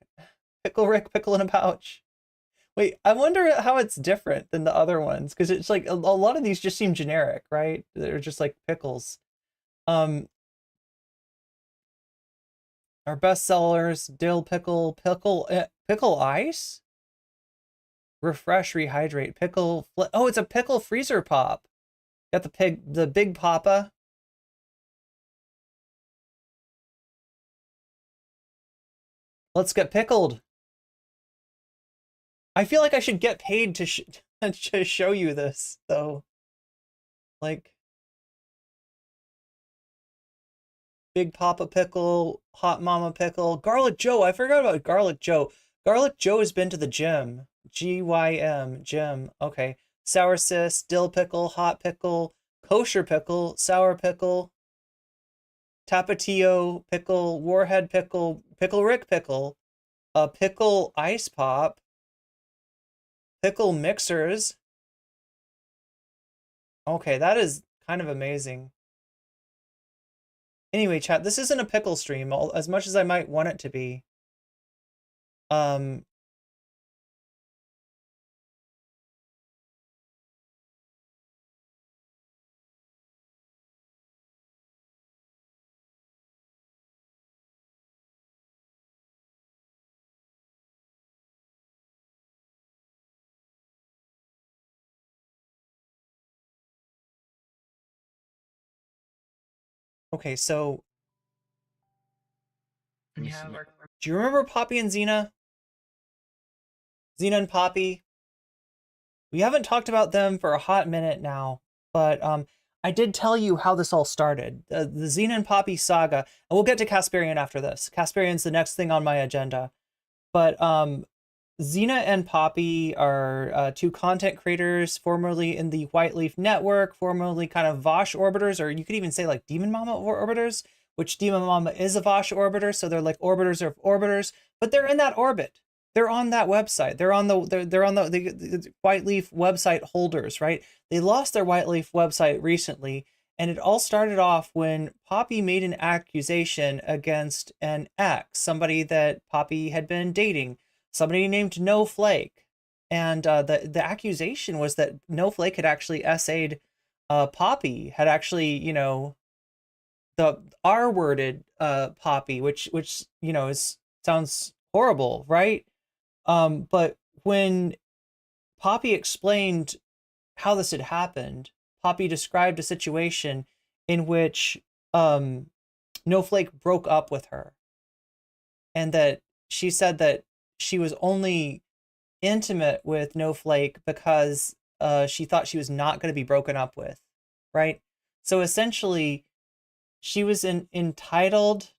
Pickle Rick, pickle in a pouch. Wait, I wonder how it's different than the other ones, because it's like a lot of these just seem generic, right? They're just like pickles. Our best sellers: dill pickle, pickle ice, refresh, rehydrate, pickle. Oh, it's a pickle freezer pop. Got the Big Papa. Let's get pickled. I feel like I should get paid to to show you this, though. Like, Big Papa pickle, Hot Mama pickle, Garlic Joe. I forgot about Garlic Joe. Garlic Joe has been to the gym. GYM, gym. Okay. Sour sis, dill pickle, hot pickle, kosher pickle, sour pickle, Tapatio pickle, Warhead pickle, Pickle Rick pickle, a pickle ice pop, pickle mixers. Okay, that is kind of amazing. Anyway, chat, this isn't a pickle stream, as much as I might want it to be. Okay, so do you remember Poppy and Zena? Zena and Poppy? We haven't talked about them for a hot minute now, but I did tell you how this all started. The Zena and Poppy saga, and we'll get to Kasparian after this. Kasparian's the next thing on my agenda. But Zena and Poppy are two content creators formerly in the White Leaf Network, formerly kind of Vosh orbiters, or you could even say like Demon Mama orbiters, which Demon Mama is a Vosh orbiter, so they're like orbiters of orbiters, but they're in that orbit. They're on that website. They're on the White Leaf website holders, right? They lost their White Leaf website recently, and it all started off when Poppy made an accusation against an ex, somebody that Poppy had been dating, somebody named No Flake. And the accusation was that No Flake had actually essayed Poppy, had actually, you know, the R-worded Poppy, which you know sounds horrible, right? But when Poppy explained how this had happened, Poppy described a situation in which No Flake broke up with her, and that she said that she was only intimate with No Flake because she thought she was not going to be broken up with, right? So essentially, she was entitled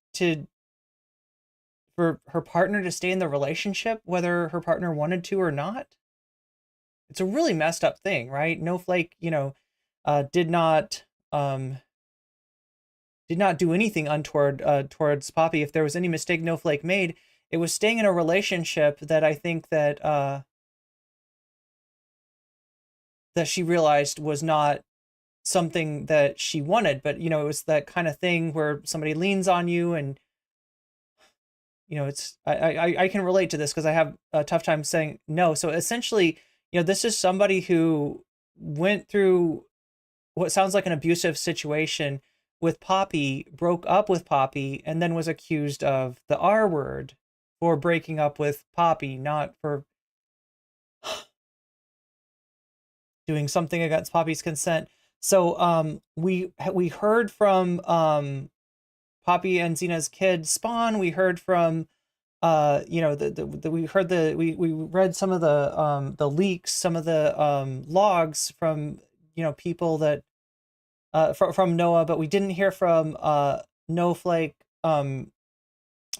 for her partner to stay in the relationship, whether her partner wanted to or not. It's a really messed up thing, right? No Flake, you know, did not do anything untoward towards Poppy. If there was any mistake No Flake made, it was staying in a relationship that I think that that she realized was not something that she wanted. But you know, it was that kind of thing where somebody leans on you, and you know, it's I can relate to this because I have a tough time saying no. So essentially, you know, this is somebody who went through what sounds like an abusive situation with Poppy, broke up with Poppy, and then was accused of the R word for breaking up with Poppy, not for doing something against Poppy's consent. So we heard from Poppy and Zena's kid Spawn. We heard from you know, we read some of the leaks, some of the logs from, you know, people that from Noah, but we didn't hear from No Flake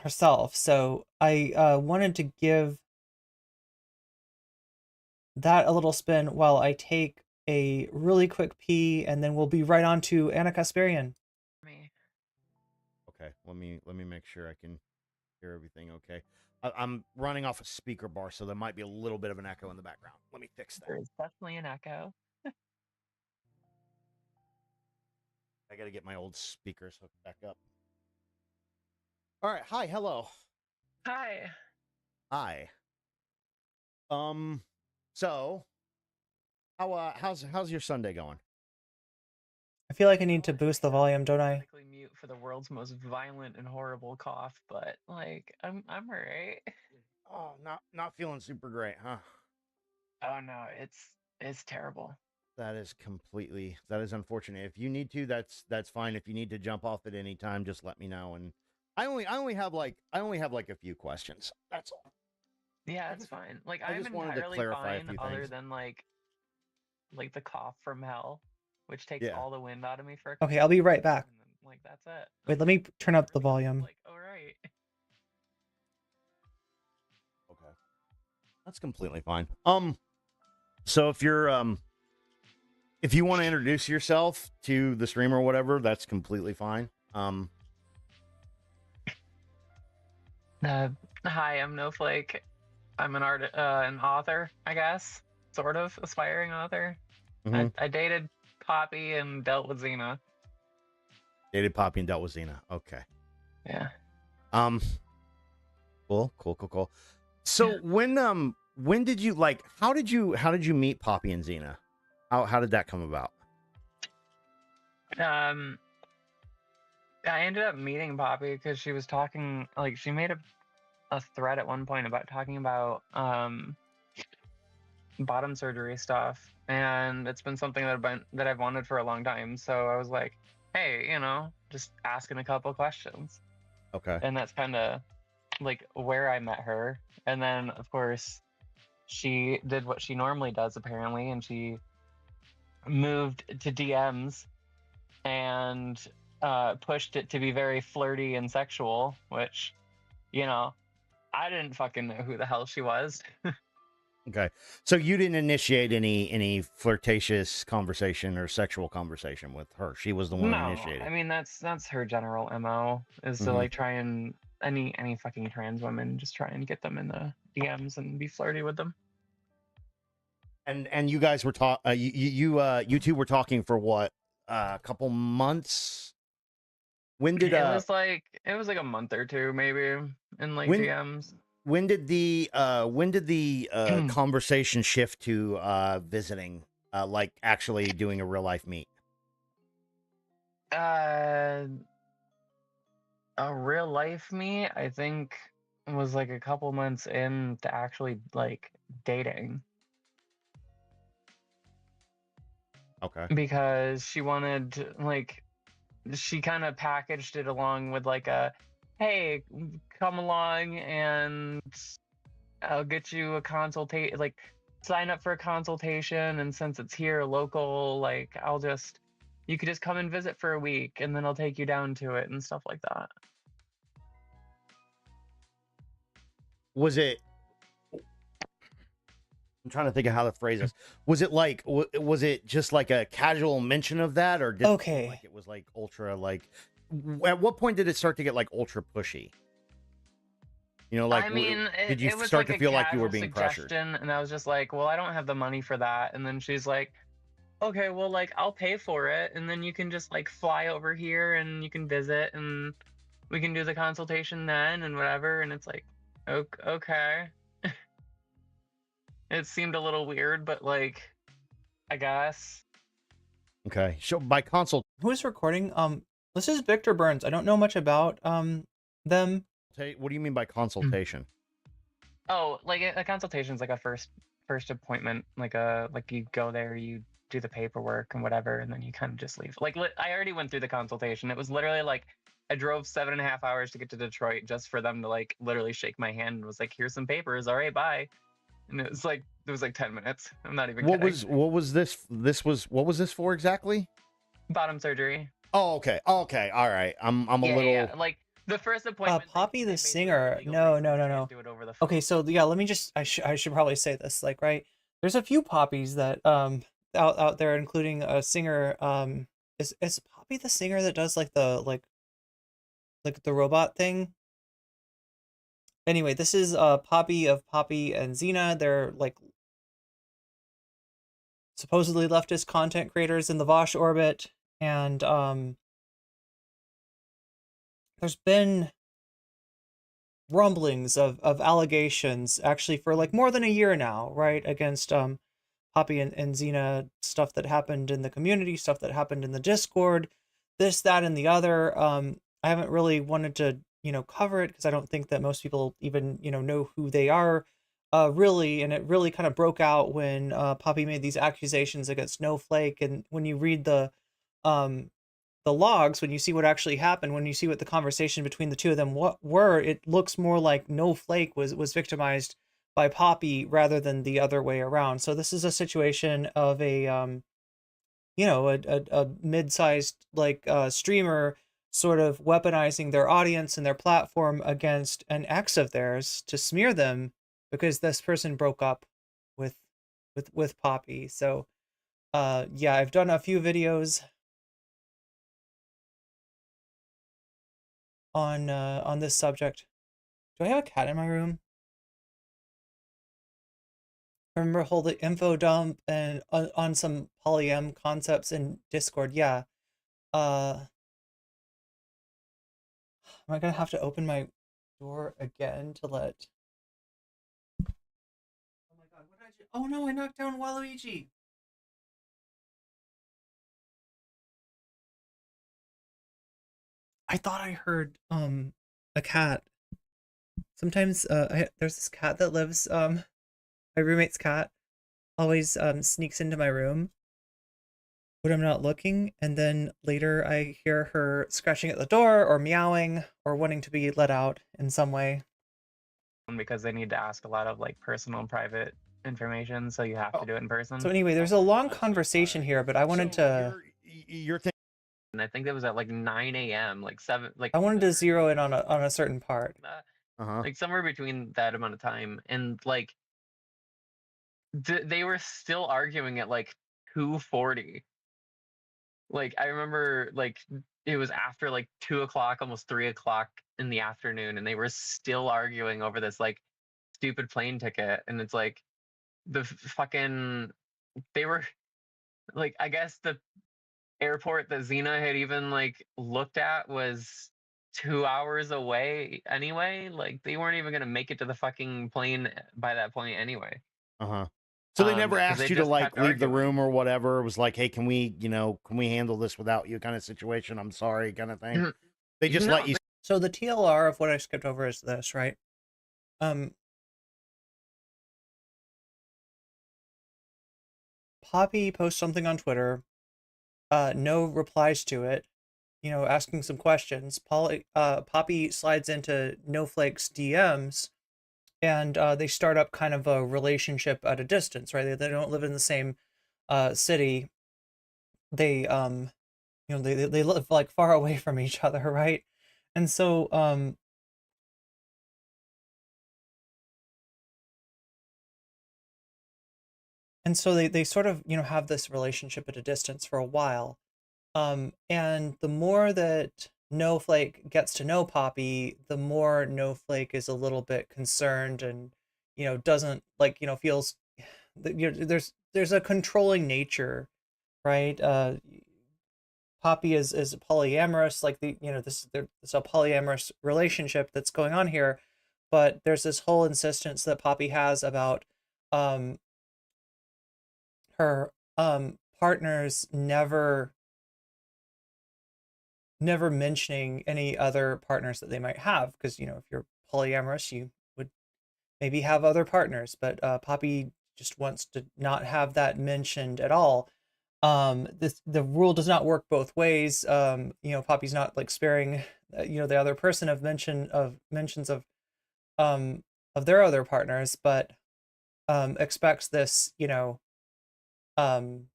herself. So I wanted to give that a little spin while I take a really quick pee, and then we'll be right on to Anna Kasparian. Okay, let me make sure I can hear everything okay. I'm running off a speaker bar, so there might be a little bit of an echo in the background. Let me fix that. There's definitely an echo. I gotta get my old speakers hooked back up. All right, hi, hello. Hi. Hi. So, how's your Sunday going? I feel like I need to boost the volume, don't I? Mute for the world's most violent and horrible cough, but like I'm alright. Oh, not feeling super great, huh? Oh no, it's terrible. That is unfortunate. If you need to, that's fine. If you need to jump off at any time, just let me know. And I only have like a few questions. That's all. Yeah, it's fine. Like I I'm just wanted to entirely clarify a fine few other things. than like the cough from hell, which takes all the wind out of me for a Okay, I'll be right back. and then, like that's it. Wait, let me turn up the volume. Like, all right. Okay. That's completely fine. So if you're if you want to introduce yourself to the stream or whatever, that's completely fine. Hi, I'm No Flake. I'm an author, I guess, sort of aspiring author. I dated Poppy and dealt with Zena. Dated Poppy and dealt with Zena. Okay. Yeah. Cool. So when did you how did you meet Poppy and Zena? How did that come about? I ended up meeting Poppy because she was talking, like she made a thread at one point about talking about bottom surgery stuff, and it's been something that I've wanted for a long time. So I was like, hey, you know, just asking a couple questions. Okay. And that's kind of like where I met her. And then of course she did what she normally does apparently, and she moved to DMs and pushed it to be very flirty and sexual, which, you know, I didn't fucking know who the hell she was. Okay. So you didn't initiate any flirtatious conversation or sexual conversation with her. She was the one who No, initiated. I mean that's her general MO is to Mhm. like try and any fucking trans women just try and get them in the DMs and be flirty with them. And you guys were you two were talking for what, a couple months? When did It was like a month or two maybe in like when DMs. when did the conversation shift to visiting, like actually doing a real life meet? A real life me, I think, was like a couple months in to actually like dating. Okay. Because she wanted like she kind of packaged it along with like a hey, come along and I'll get you a consultation, like sign up for a consultation, and since it's here local, like you could just come and visit for a week and then I'll take you down to it and stuff like that. Was it? I'm trying to think of how to phrase this. Was it like, was it just like a casual mention of that, or did it feel like it was like ultra like? At what point did it start to get like ultra pushy? You know, like, I mean, did you it was start like to feel a like you were casual being pressured? suggestion, and I was just like, well, I don't have the money for that. And then she's like, okay, well, like I'll pay for it, and then you can just like fly over here and you can visit, and we can do the consultation then and whatever. And it's like, okay. It seemed a little weird, but like, I guess. Okay, so by consult, Who's recording? This is Victor Burns. I don't know much about them. What do you mean by consultation? Oh, like a consultation is like a first appointment, like you go there, you do the paperwork and whatever, and then you kind of just leave. Like I already went through the consultation. It was literally like I drove 7.5 hours to get to Detroit just for them to like literally shake my hand and was like, here's some papers. All right, bye. And it was like 10 minutes. I'm not even kidding. What was this? What was this for exactly? Bottom surgery. Oh, okay. Okay. All right. I'm a little. Yeah. Like the first appointment. Poppy the singer. No. Do it over the phone. Okay, so yeah, let me just. I should probably say this. Like, right, there's a few Poppies that out there, including a singer. Is Poppy the singer that does like the robot thing? Anyway, this is Poppy of Poppy and Zena. They're like supposedly leftist content creators in the Vosh orbit, and there's been rumblings of allegations actually for like more than a year now, right, against Poppy and Zena, stuff that happened in the community, stuff that happened in the Discord, this, that, and the other. I haven't really wanted to cover it because I don't think that most people even know who they are really, and it really kind of broke out when Poppy made these accusations against Snowflake. And when you read the logs, when you see what actually happened, when you see what the conversation between the two of them were, it looks more like Snowflake was victimized by Poppy rather than the other way around. So this is a situation of a mid-sized like streamer sort of weaponizing their audience and their platform against an ex of theirs to smear them because this person broke up with Poppy. So yeah, I've done a few videos on this subject. Do I have a cat in my room? I remember holding info dump and on some polyam concepts in Discord. Yeah. Am I gonna have to open my door again to let? Oh my god, what did I do? Oh no, I knocked down Waluigi. I thought I heard a cat. Sometimes there's this cat that lives my roommate's cat always sneaks into my room when I'm not looking, and then later I hear her scratching at the door or meowing or wanting to be let out in some way. Because they need to ask a lot of like personal and private information, so you have to do it in person. So anyway, there's a long conversation here, but I wanted to you're thinking, and I think it was at like 9 a.m. like 7 like I wanted to zero in on a certain part. like somewhere between that amount of time, and like they were still arguing at like 2:40. Like I remember, like it was after like 2 o'clock, almost 3 o'clock in the afternoon, and they were still arguing over this like stupid plane ticket, and it's like fucking they were like, I guess the airport that Xena had even like looked at was 2 hours away anyway. Like they weren't even gonna make it to the fucking plane by that point anyway. So they never 'cause asked they you to just like kept leave the arguing. room or whatever. It was like, hey, can we handle this without you kind of situation? I'm sorry, kind of thing. They just let you. So the TLR of what I skipped over is this, right? Poppy posts something on Twitter. No replies to it. You know, asking some questions. Poppy slides into Snowflake's DMs, and they start up kind of a relationship at a distance, right? They don't live in the same city. They you know, they live like far away from each other, right? And so they sort of, you know, have this relationship at a distance for a while. And the more that Snowflake gets to know Poppy, the more Snowflake is a little bit concerned and, you know, doesn't like, you know, feels that, you know, there's a controlling nature, right? Poppy is polyamorous, like there's a polyamorous relationship that's going on here, but there's this whole insistence that Poppy has about her partners never mentioning any other partners that they might have, because, you know, if you're polyamorous, you would maybe have other partners, but Poppy just wants to not have that mentioned at all. The rule does not work both ways. You know, Poppy's not like sparing you know, the other person of mentions of their other partners, but expects this, you know, from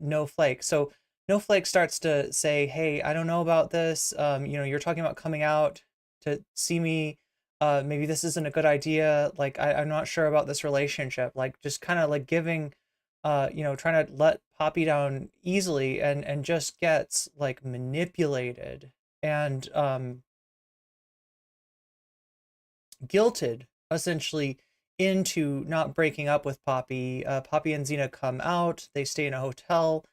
Snowflake. So Snowflake starts to say, hey, I don't know about this. You know, you're talking about coming out to see me. Maybe this isn't a good idea. Like, I'm not sure about this relationship. Like, just kind of like giving, you know, trying to let Poppy down easily, and just gets like manipulated and guilted essentially into not breaking up with Poppy. Poppy and Xena come out. They stay in a hotel.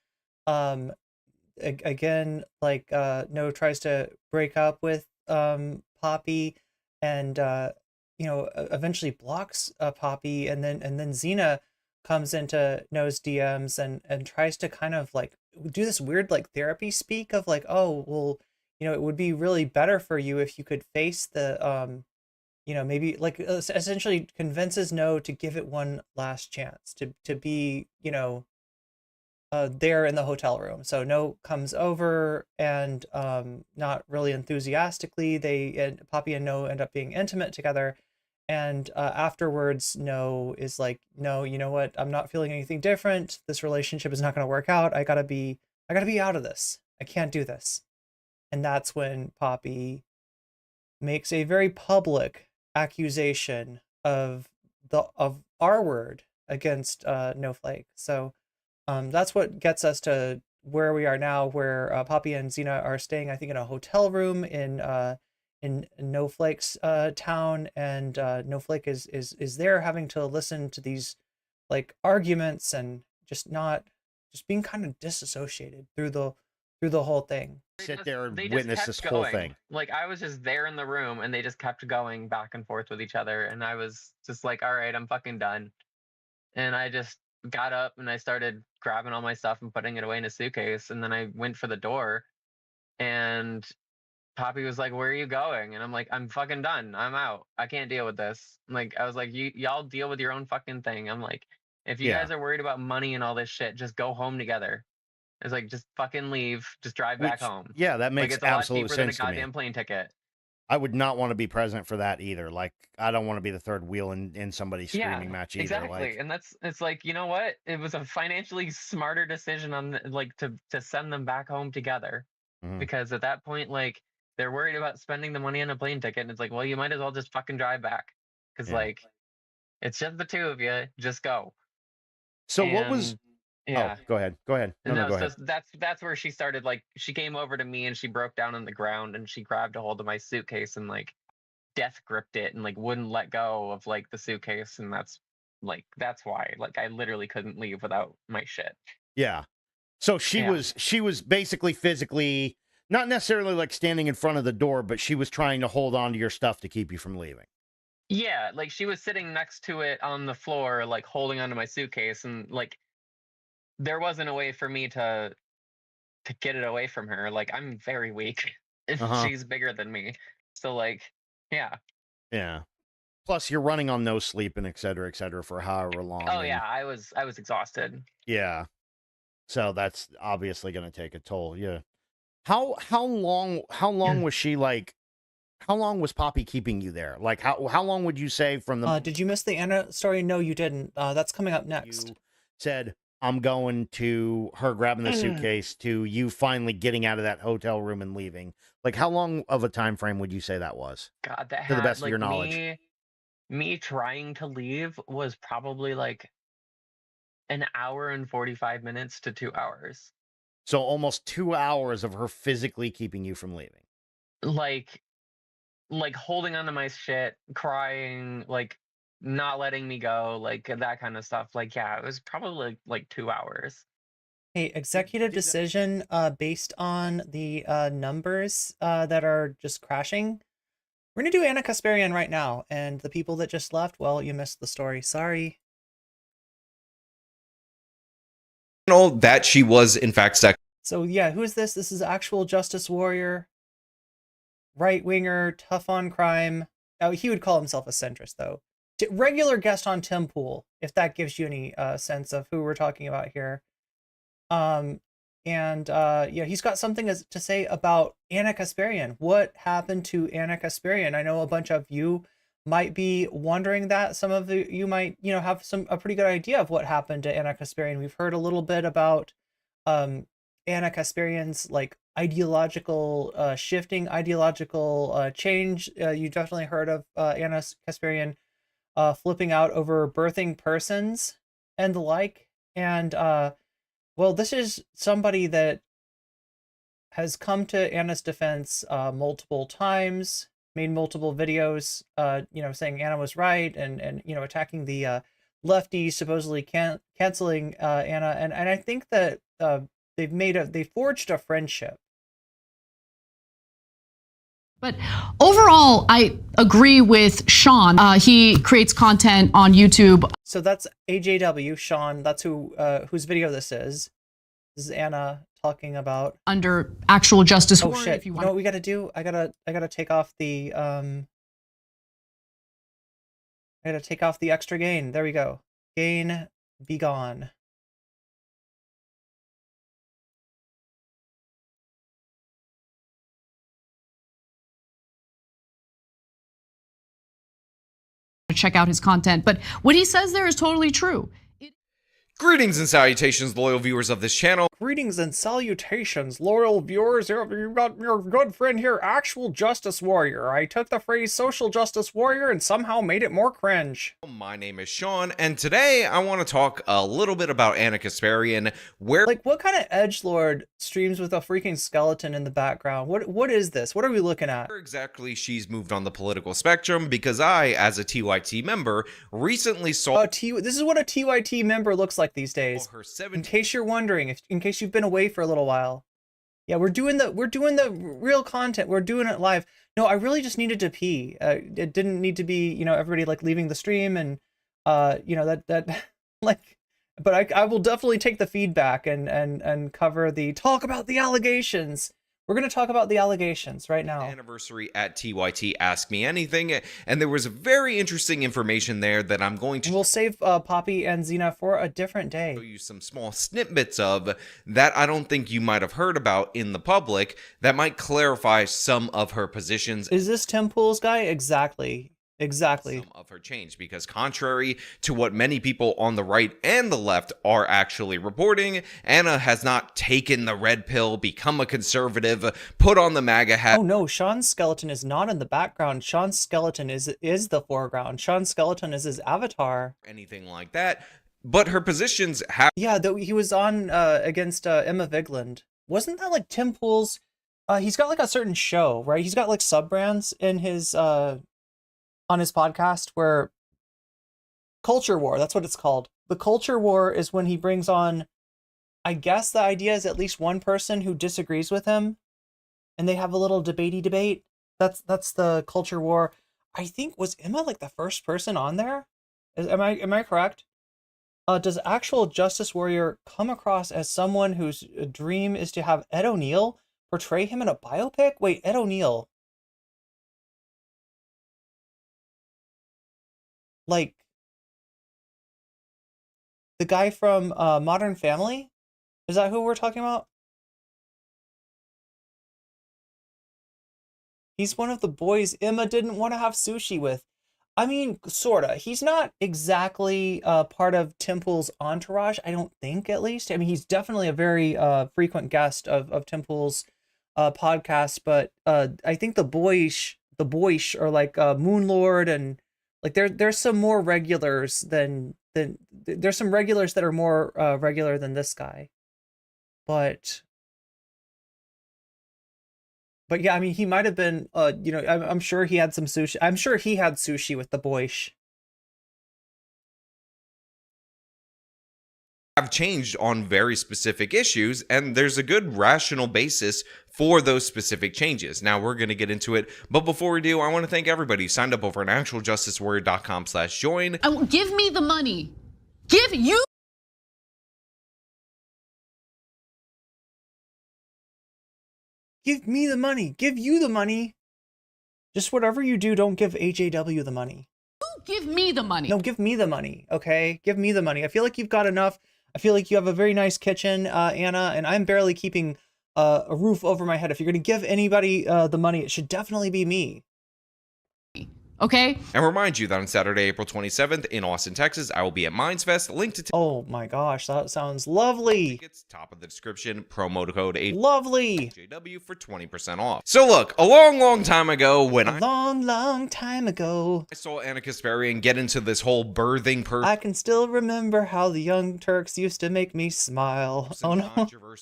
Again, like No tries to break up with Poppy, and you know, eventually blocks Poppy, and then Xena comes into No's DMs and tries to kind of like do this weird like therapy speak of like, oh well, you know, it would be really better for you if you could face the you know, maybe like essentially convinces No to give it one last chance to be, you know, there in the hotel room. So No comes over, and not really enthusiastically, Poppy and No end up being intimate together. And afterwards, No is like, no, you know what? I'm not feeling anything different. This relationship is not going to work out. I gotta be out of this. I can't do this. And that's when Poppy makes a very public accusation of the R word against Snowflake. So that's what gets us to where we are now, where Poppy and Xena are staying, I think, in a hotel room in Snowflake's town, and Snowflake is there having to listen to these like arguments, and just being kind of disassociated through the whole thing. Sit there and They just witness kept this whole going. thing. Like I was just there in the room, and they just kept going back and forth with each other, and I was just like, all right, I'm fucking done. And I just got up and I started grabbing all my stuff and putting it away in a suitcase, and then I went for the door, and Poppy was like, where are you going? And I'm like, I'm fucking done. I'm out. I can't deal with this. Like, I was like, y'all deal with your own fucking thing. I'm like, if you guys are worried about money and all this shit, just go home together. It's like, just fucking leave. Just drive back home. Yeah, that Like, makes it's a lot absolute cheaper than a sense to me. goddamn plane ticket. I would not want to be present for that either. Like, I don't want to be the third wheel in somebody's screaming match either. Exactly. Like, And it's like, you know what? It was a financially smarter decision on like to send them back home together. Mhm. Because at that point, like, they're worried about spending the money on a plane ticket, and it's like, well, you might as well just fucking drive back, because like, it's just the two of you. Just go. So what was? And, yeah. Oh, go ahead. Go ahead. No, go so ahead. that's where she started. Like, she came over to me and she broke down on the ground and she grabbed a hold of my suitcase and like death gripped it and like wouldn't let go of like the suitcase, and that's why like I literally couldn't leave without my shit. Yeah. So she was basically physically, not necessarily like standing in front of the door, but she was trying to hold on to your stuff to keep you from leaving. Yeah, like she was sitting next to it on the floor, like holding onto my suitcase, and like there wasn't a way for me to get it away from her. Like, I'm very weak and she's bigger than me. So like, yeah. Yeah. Plus you're running on no sleep and et cetera for however long. Oh yeah, I was exhausted. Yeah. So that's obviously going to take a toll. Yeah. How long was she like, how long was Poppy keeping you there? Like how long would you say from the did you miss the Anna story? No, you didn't. That's coming up next. You said I'm going to her grabbing the suitcase to you finally getting out of that hotel room and leaving. Like, how long of a time frame would you say that was? God, that to the had, best like, of your knowledge. Me trying to leave was probably like an hour and 45 minutes to 2 hours. So almost 2 hours of her physically keeping you from leaving. Like holding onto my shit, crying, like not letting me go, like that kind of stuff. Like, yeah, it was probably like 2 hours. Hey, executive decision based on the numbers that are just crashing. We're gonna do Anna Kasparian right now, and the people that just left, well, you missed the story. Sorry. That she was in fact sex. So yeah, who is this? This is actual justice warrior, right winger, tough on crime. Oh, he would call himself a centrist though. Regular guest on Tim Pool, if that gives you any sense of who we're talking about here. Yeah, he's got something to say about Anna Kasparian. What happened to Anna Kasparian? I know a bunch of you might be wondering that. Some of you might, have a pretty good idea of what happened to Anna Kasparian. We've heard a little bit about Anna Kasparian's like ideological shifting, ideological change. You definitely heard of Anna Kasparian flipping out over birthing persons and the like. And well, this is somebody that has come to Anna's defense multiple times, made multiple videos, saying Anna was right and attacking the lefties, supposedly canceling Anna. And I think that they forged a friendship. But overall, I agree with Sean. He creates content on YouTube. So that's AJW, Sean. That's whose video this is. This is Anna talking about under actual justice. Oh shit! You know what we gotta do? I gotta take off the I gotta take off the extra gain. There we go. Gain be gone. Check out his content, but what he says there is totally true. Greetings and salutations, loyal viewers of this channel. Greetings and salutations, loyal viewers. You got your good friend here, Actual Justice Warrior. I took the phrase social justice warrior and somehow made it more cringe. My name is Sean, and today I want to talk a little bit about Anna Kasparian. Like, what kind of edgelord streams with a freaking skeleton in the background? What is this? What are we looking at? Where exactly she's moved on the political spectrum, because I, as a TYT member, recently saw... This is what a TYT member looks like these days. In case you're wondering, in case you've been away for a little while. Yeah, we're doing the real content. We're doing it live. No, I really just needed to pee. It didn't need to be, everybody like leaving the stream and that like, but I will definitely take the feedback and cover talk about the allegations. We're going to talk about the allegations right now. Anniversary at TYT Ask Me Anything, and there was very interesting information there that I'm going to... We'll save Poppy and Zena for a different day. Show you some small snippets of that I don't think you might have heard about in the public that might clarify some of her positions. Is this Tim Pool's guy? Exactly. Exactly. Some of her change, because contrary to what many people on the right and the left are actually reporting, Anna has not taken the red pill, become a conservative, put on the MAGA hat. Oh no, Sean's skeleton is not in the background. Sean's skeleton is the foreground. Sean's skeleton is his avatar. Anything like that. But her positions have... Yeah, he was on against Emma Vigland. Wasn't that like Tim Pool's... he's got like a certain show, right? He's got like sub-brands in his... on his podcast where Culture War, that's what it's called. The Culture War is when he brings on, I guess the idea is at least one person who disagrees with him and they have a little debatey debate. That's the Culture War. I think, was Emma like the first person on there? Am I correct? Does actual Justice Warrior come across as someone whose dream is to have Ed O'Neill portray him in a biopic? Wait, Ed O'Neill. Like the guy from Modern Family? Is that who we're talking about? He's one of the boys Emma didn't want to have sushi with. I mean, sorta. He's not exactly part of Tim Pool's entourage, I don't think, at least. I mean, he's definitely a very frequent guest of Tim Pool's podcast, but I think the boys are like Moonlord, and like there's some more regulars than there's some regulars that are more regular than this guy. But yeah, I mean, he might have been, you know, I'm sure he had some sushi. I'm sure he had sushi with the boys. Have changed on very specific issues, and there's a good rational basis for those specific changes. Now we're going to get into it, but before we do, I want to thank everybody who signed up over at actualjusticewarrior.com/join. Give me the money. Give you. Give me the money. Give you the money. Just whatever you do, don't give AJW the money. Give me the money. No, give me the money, okay? Give me the money. I feel like you've got enough. I feel like you have a very nice kitchen, Anna, and I'm barely keeping a roof over my head. If you're going to give anybody the money, it should definitely be me. Okay? And remind you that on Saturday, April 27th in Austin, Texas, I will be at Minds Fest. Link to... Oh my gosh, that sounds lovely. Tickets, top of the description, promo code lovely AJW for 20% off. So look, a long time ago when long time ago, I saw Anna Kasparian get into this whole birthing person. I can still remember how the Young Turks used to make me smile. Oh no,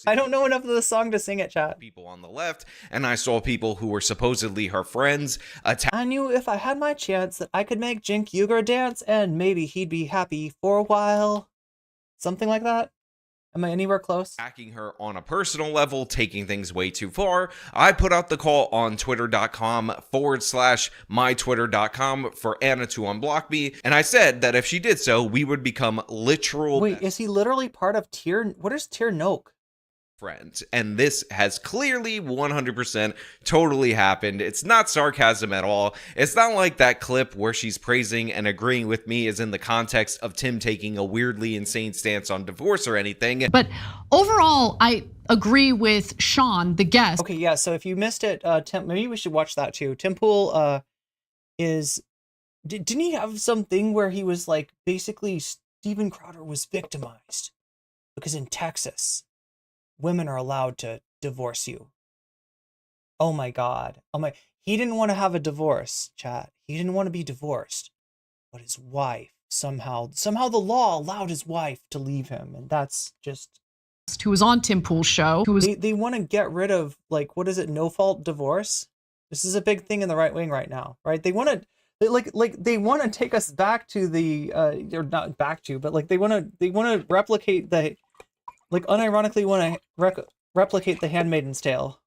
I don't know enough of the song to sing it, chat. People on the left, and I saw people who were supposedly her friends attack. I knew if I had my chance that I could make Jink Yuger dance and maybe he'd be happy for a while. Something like that. Am I anywhere close? Attacking her on a personal level, taking things way too far. I put out the call on twitter.com/mytwitter.com for Anna to unblock me, and I said that if she did so, we would become literal... Wait, is he literally part of Tier... What is Tier Noke? Friends, and this has clearly 100% totally happened. It's not sarcasm at all. It's not like that clip where she's praising and agreeing with me is in the context of Tim taking a weirdly insane stance on divorce or anything. But overall, I agree with Sean, the guest. Okay, yeah, so if you missed it, Tim, maybe we should watch that too. Tim Pool didn't he have something where he was like, basically Steven Crowder was victimized because in Texas women are allowed to divorce you. Oh my God. He didn't want to have a divorce, chat. He didn't want to be divorced. But his wife, somehow the law allowed his wife to leave him. And that's just... Who was on Tim Pool's show. They want to get rid of, like, what is it? No-fault divorce? This is a big thing in the right wing right now, right? They want to... they want to take us back to the... or not back to, but like they want to replicate the... Like, unironically want to replicate The Handmaid's Tale.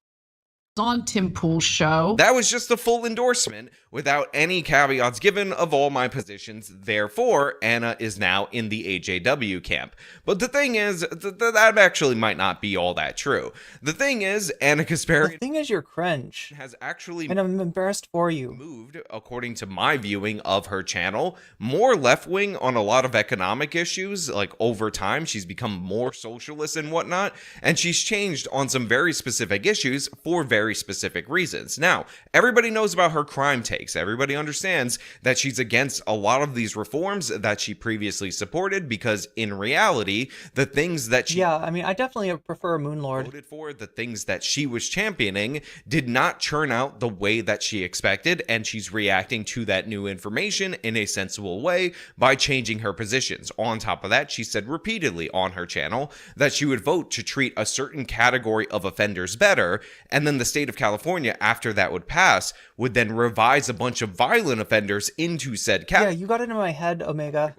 On Tim Pool's show. That was just a full endorsement without any caveats given of all my positions. Therefore, Anna is now in the AJW camp. But the thing is, that actually might not be all that true. The thing is, Anna Kasparian... The thing is, you're cringe. ...has actually... And I'm embarrassed for you. ...moved, according to my viewing of her channel, more left-wing on a lot of economic issues. Like, over time, she's become more socialist and whatnot. And she's changed on some very specific issues for very very specific reasons. Now, everybody knows about her crime takes. Everybody understands that she's against a lot of these reforms that she previously supported, because in reality, the things that she Yeah, I mean, I definitely prefer Moonlord. voted for, the things that she was championing, did not churn out the way that she expected, and she's reacting to that new information in a sensible way by changing her positions. On top of that, she said repeatedly on her channel that she would vote to treat a certain category of offenders better, and then the state of California, after that would pass, would then revise a bunch of violent offenders into said category. Yeah, you got it in my head, Omega.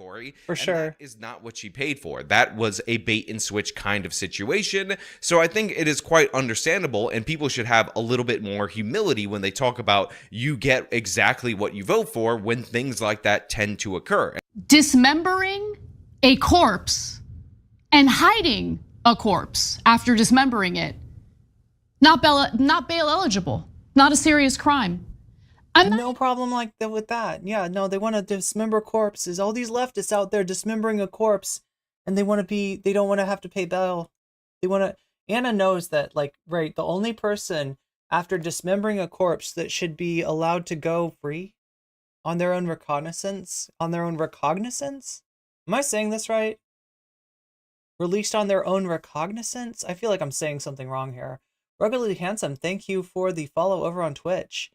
For sure. That is not what she paid for. That was a bait and switch kind of situation. So I think it is quite understandable, and people should have a little bit more humility when they talk about you get exactly what you vote for when things like that tend to occur. Dismembering a corpse and hiding a corpse after dismembering it, not bail eligible, not a serious crime. No problem like that with that. Yeah, no, they want to dismember corpses. All these leftists out there dismembering a corpse, and they don't want to have to pay bail. Anna knows that, like, right, the only person after dismembering a corpse that should be allowed to go free on their own recognizance. Am I saying this right? Released on their own recognizance? I feel like I'm saying something wrong here. Ruggedly Handsome, thank you for the follow over on Twitch.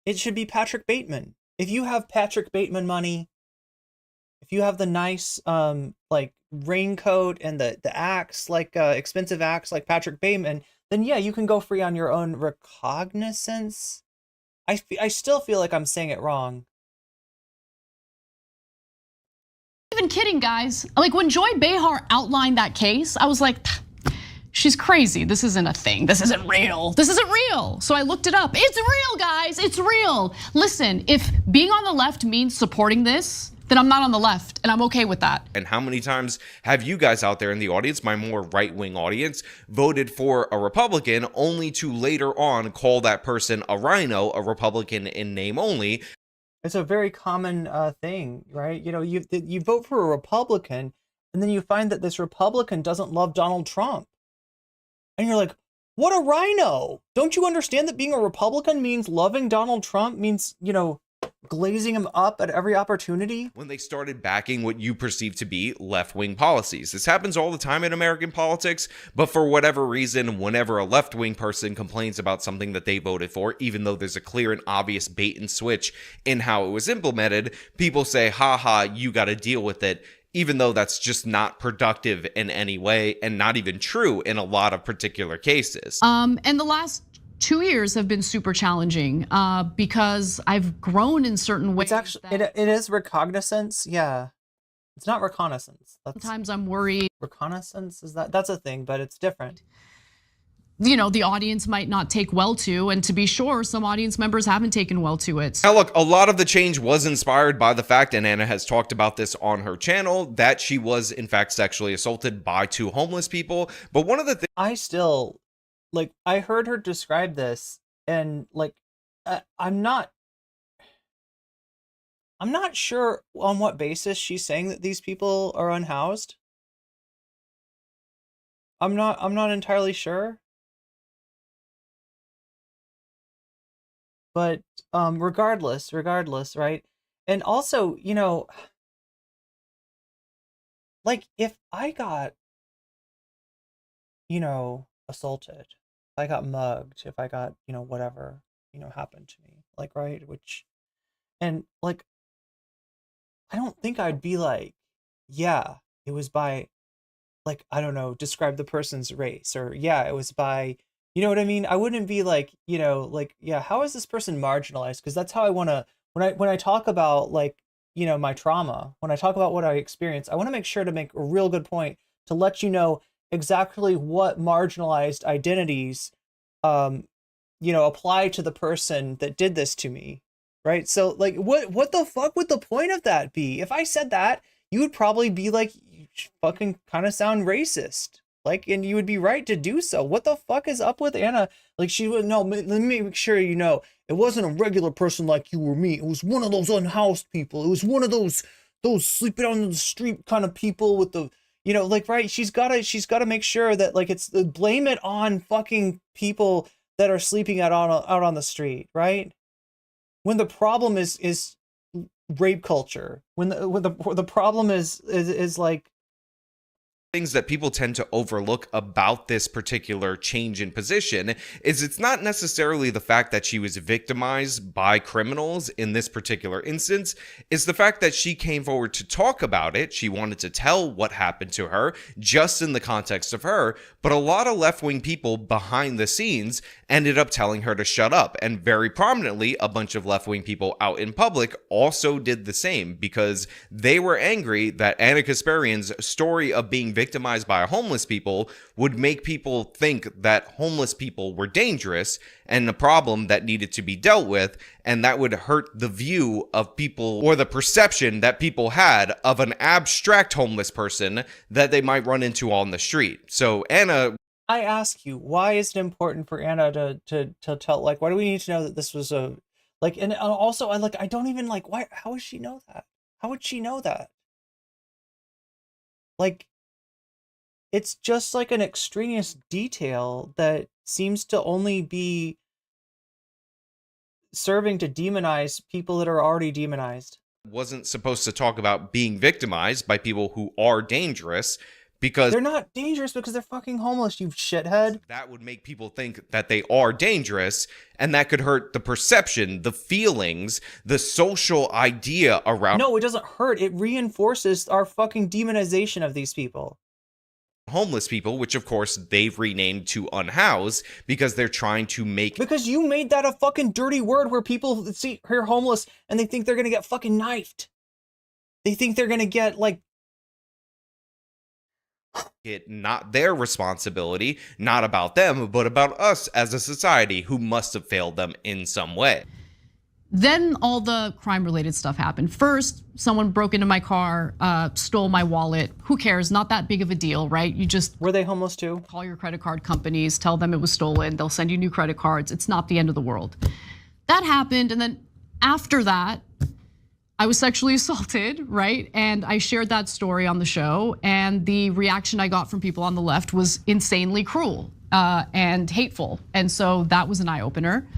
It should be Patrick Bateman. If you have Patrick Bateman money, if you have the nice like raincoat and the axe, like expensive axe like Patrick Bateman, then yeah, you can go free on your own recognizance. I still feel like I'm saying it wrong. Even kidding, guys. Like when Joy Behar outlined that case, I was like, she's crazy. This isn't a thing. This isn't real. This isn't real. So I looked it up. It's real, guys. It's real. Listen, if being on the left means supporting this, then I'm not on the left, and I'm okay with that. And how many times have you guys out there in the audience, my more right-wing audience, voted for a Republican only to later on call that person a rhino, a Republican in name only? It's a very common thing, right? You know, you vote for a Republican, and then you find that this Republican doesn't love Donald Trump. And you're like, what a rhino! Don't you understand that being a Republican means loving Donald Trump, means, you know, glazing him up at every opportunity? When they started backing what you perceive to be left-wing policies. This happens all the time in American politics, but for whatever reason, whenever a left-wing person complains about something that they voted for, even though there's a clear and obvious bait and switch in how it was implemented, people say, haha, you gotta deal with it, even though that's just not productive in any way and not even true in a lot of particular cases. And the last 2 years have been super challenging because I've grown in certain ways. It's actually, it is recognizance, yeah. It's not reconnaissance. Sometimes I'm worried. Reconnaissance, that's a thing, but it's different. You know, the audience might not take well to, and to be sure, some audience members haven't taken well to it. Now look, a lot of the change was inspired by the fact, and Anna has talked about this on her channel, that she was in fact sexually assaulted by 2 homeless people. But one of the things I still, like, I heard her describe this, and like, I'm not sure on what basis she's saying that these people are unhoused. I'm not entirely sure. But regardless, right? And also, you know, like if I got, you know, assaulted, if I got mugged, if I got, you know, whatever, you know, happened to me, like, right, and like, I don't think I'd be like, yeah, it was by, like, I don't know, describe the person's race, or yeah, it was by, you know what I mean? I wouldn't be like, you know, like, yeah, how is this person marginalized? Because that's how I want to, when I talk about, like, you know, my trauma, when I talk about what I experienced, I want to make sure to make a real good point to let you know exactly what marginalized identities, you know, apply to the person that did this to me, right? So, like, what the fuck would the point of that be? If I said that, you would probably be like, you fucking kind of sound racist. Like, and you would be right to do so. What the fuck is up with Anna? Like, she would, no, let me make sure you know, it wasn't a regular person like you or me. It was one of those unhoused people. It was one of those sleeping on the street kind of people with the, You know, like, right, she's gotta make sure that, like, it's blame it on fucking people that are sleeping out on the street, right? When the problem is rape culture, when the problem is like things that people tend to overlook about this particular change in position is it's not necessarily the fact that she was victimized by criminals in this particular instance. It's the fact that she came forward to talk about it. She wanted to tell what happened to her just in the context of her, but a lot of left-wing people behind the scenes ended up telling her to shut up, and very prominently a bunch of left-wing people out in public also did the same because they were angry that Anna Kasparian's story of being victimized by homeless people would make people think that homeless people were dangerous and a problem that needed to be dealt with, and that would hurt the view of people or the perception that people had of an abstract homeless person that they might run into on the street. So Anna, I ask you, why is it important for Anna to tell, like, why do we need to know that this was a, like, and also I don't even, like, why, how would she know that? How would she know that? Like, it's just like an extraneous detail that seems to only be serving to demonize people that are already demonized. wasn't supposed to talk about being victimized by people who are dangerous, because they're not dangerous because they're fucking homeless, you shithead. That would make people think that they are dangerous, and that could hurt the perception, the feelings, the social idea around. No, it doesn't hurt. It reinforces our fucking demonization of these people. Homeless people, which of course they've renamed to unhoused because they're trying to make. Because you made that a fucking dirty word where people hear homeless and they think they're gonna get fucking knifed. They think they're gonna get, like, it not their responsibility, not about them, but about us as a society who must have failed them in some way. Then all the crime-related stuff happened. First, someone broke into my car, stole my wallet. Who cares? Not that big of a deal, right? You just... Were they homeless too? Call your credit card companies, tell them it was stolen. They'll send you new credit cards. It's not the end of the world. That happened, and then after that, I was sexually assaulted, right? And I shared that story on the show, and the reaction I got from people on the left was insanely cruel and hateful. And so that was an eye-opener.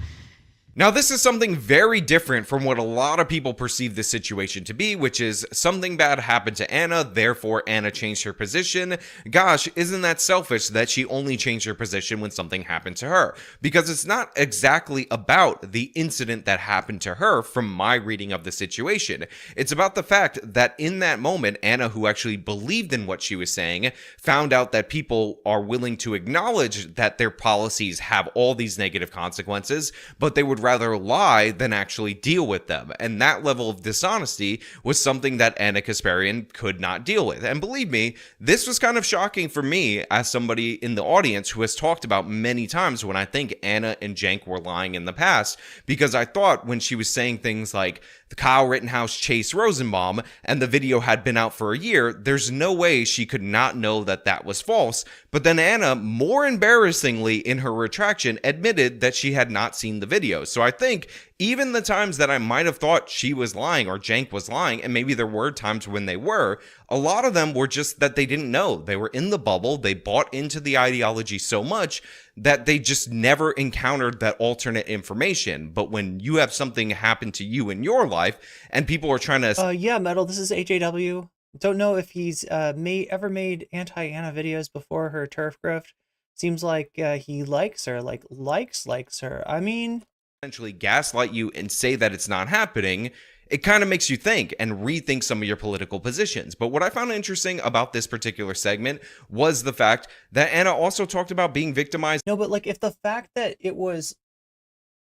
Now, this is something very different from what a lot of people perceive this situation to be, which is something bad happened to Anna, therefore Anna changed her position. Gosh, isn't that selfish that she only changed her position when something happened to her? Because it's not exactly about the incident that happened to her from my reading of the situation. It's about the fact that in that moment, Anna, who actually believed in what she was saying, found out that people are willing to acknowledge that their policies have all these negative consequences, but they would rather lie than actually deal with them. And that level of dishonesty was something that Anna Kasparian could not deal with. And believe me, this was kind of shocking for me as somebody in the audience who has talked about many times when I think Anna and Cenk were lying in the past, because I thought when she was saying things like the Kyle Rittenhouse chased Rosenbaum and the video had been out for a year, there's no way she could not know that that was false. But then Anna, more embarrassingly in her retraction, admitted that she had not seen the video. So I think even the times that I might have thought she was lying or Cenk was lying, and maybe there were times when they were, a lot of them were just that they didn't know. They were in the bubble. They bought into the ideology so much that they just never encountered that alternate information. But when you have something happen to you in your life and people are trying to... yeah, Metal, this is HAW. Don't know if he's ever made anti-Anna videos before her turf grift. Seems like he likes her, like likes her. I mean... essentially gaslight you and say that it's not happening, it kind of makes you think and rethink some of your political positions. But what I found interesting about this particular segment was the fact that Anna also talked about being victimized. No, but like if the fact that it was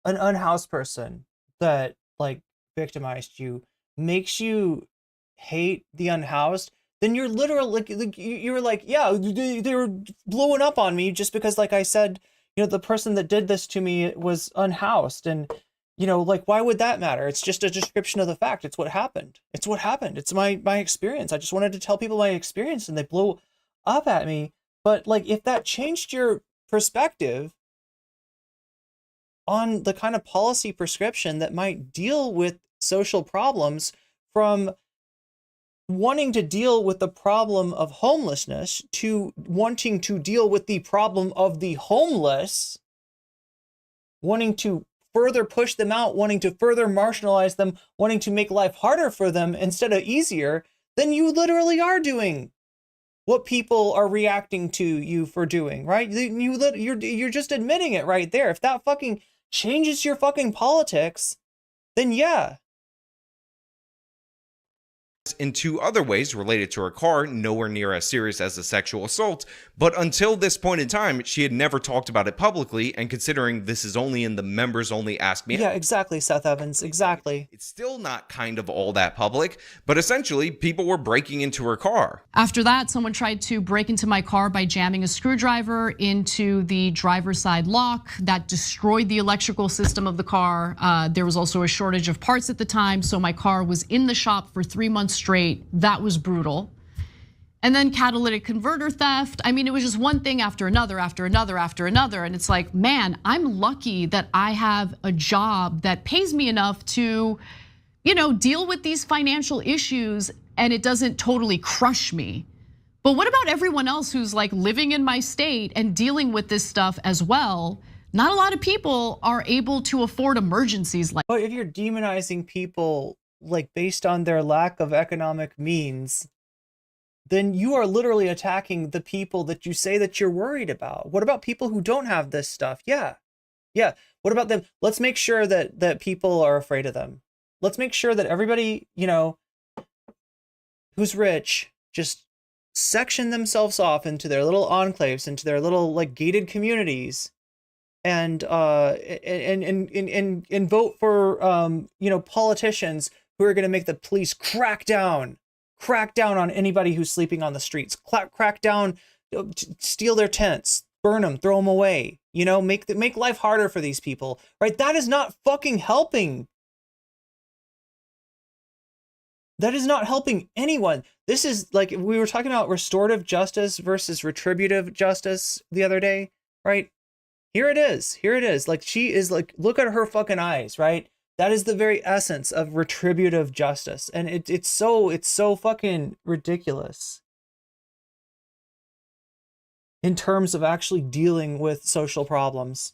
an unhoused person that like victimized you makes you hate the unhoused, then you're literally like you were like, yeah, they were blowing up on me just because, like I said, you know, the person that did this to me was unhoused. And, you know, like, why would that matter? It's just a description of the fact. It's what happened. It's what happened. It's my experience. I just wanted to tell people my experience and they blew up at me. But like, if that changed your perspective on the kind of policy prescription that might deal with social problems from wanting to deal with the problem of homelessness to wanting to deal with the problem of the homeless, wanting to further push them out, wanting to further marginalize them, wanting to make life harder for them instead of easier, then you literally are doing what people are reacting to you for doing, right? You're just admitting it right there. If that fucking changes your fucking politics, then yeah. In two other ways related to her car, nowhere near as serious as the sexual assault, but until this point in time, she had never talked about it publicly, and considering this is only in the members only Ask Me. Yeah, exactly, Seth Evans, exactly. It's still not kind of all that public, but essentially people were breaking into her car. After that, someone tried to break into my car by jamming a screwdriver into the driver's side lock. That destroyed the electrical system of the car. There was also a shortage of parts at the time, so my car was in the shop for 3 months straight. That was brutal. And then catalytic converter theft. I mean, it was just one thing after another, after another, after another. And it's like, man, I'm lucky that I have a job that pays me enough to, deal with these financial issues and it doesn't totally crush me. But what about everyone else who's like living in my state and dealing with this stuff as well? Not a lot of people are able to afford emergencies like. But if you're demonizing people like based on their lack of economic means, then you are literally attacking the people that you say that you're worried about. What about people who don't have this stuff? Yeah. What about them? Let's make sure that people are afraid of them. Let's make sure that everybody, who's rich, just section themselves off into their little enclaves, into their little like gated communities, and vote for politicians who are going to make the police crack down on anybody who's sleeping on the streets, crack down, steal their tents, burn them, throw them away, make life harder for these people, right? That is not fucking helping. That is not helping anyone. This is like, we were talking about restorative justice versus retributive justice the other day, right? Here it is. Like, she is like, look at her fucking eyes, right? That is the very essence of retributive justice. And it's so fucking ridiculous in terms of actually dealing with social problems.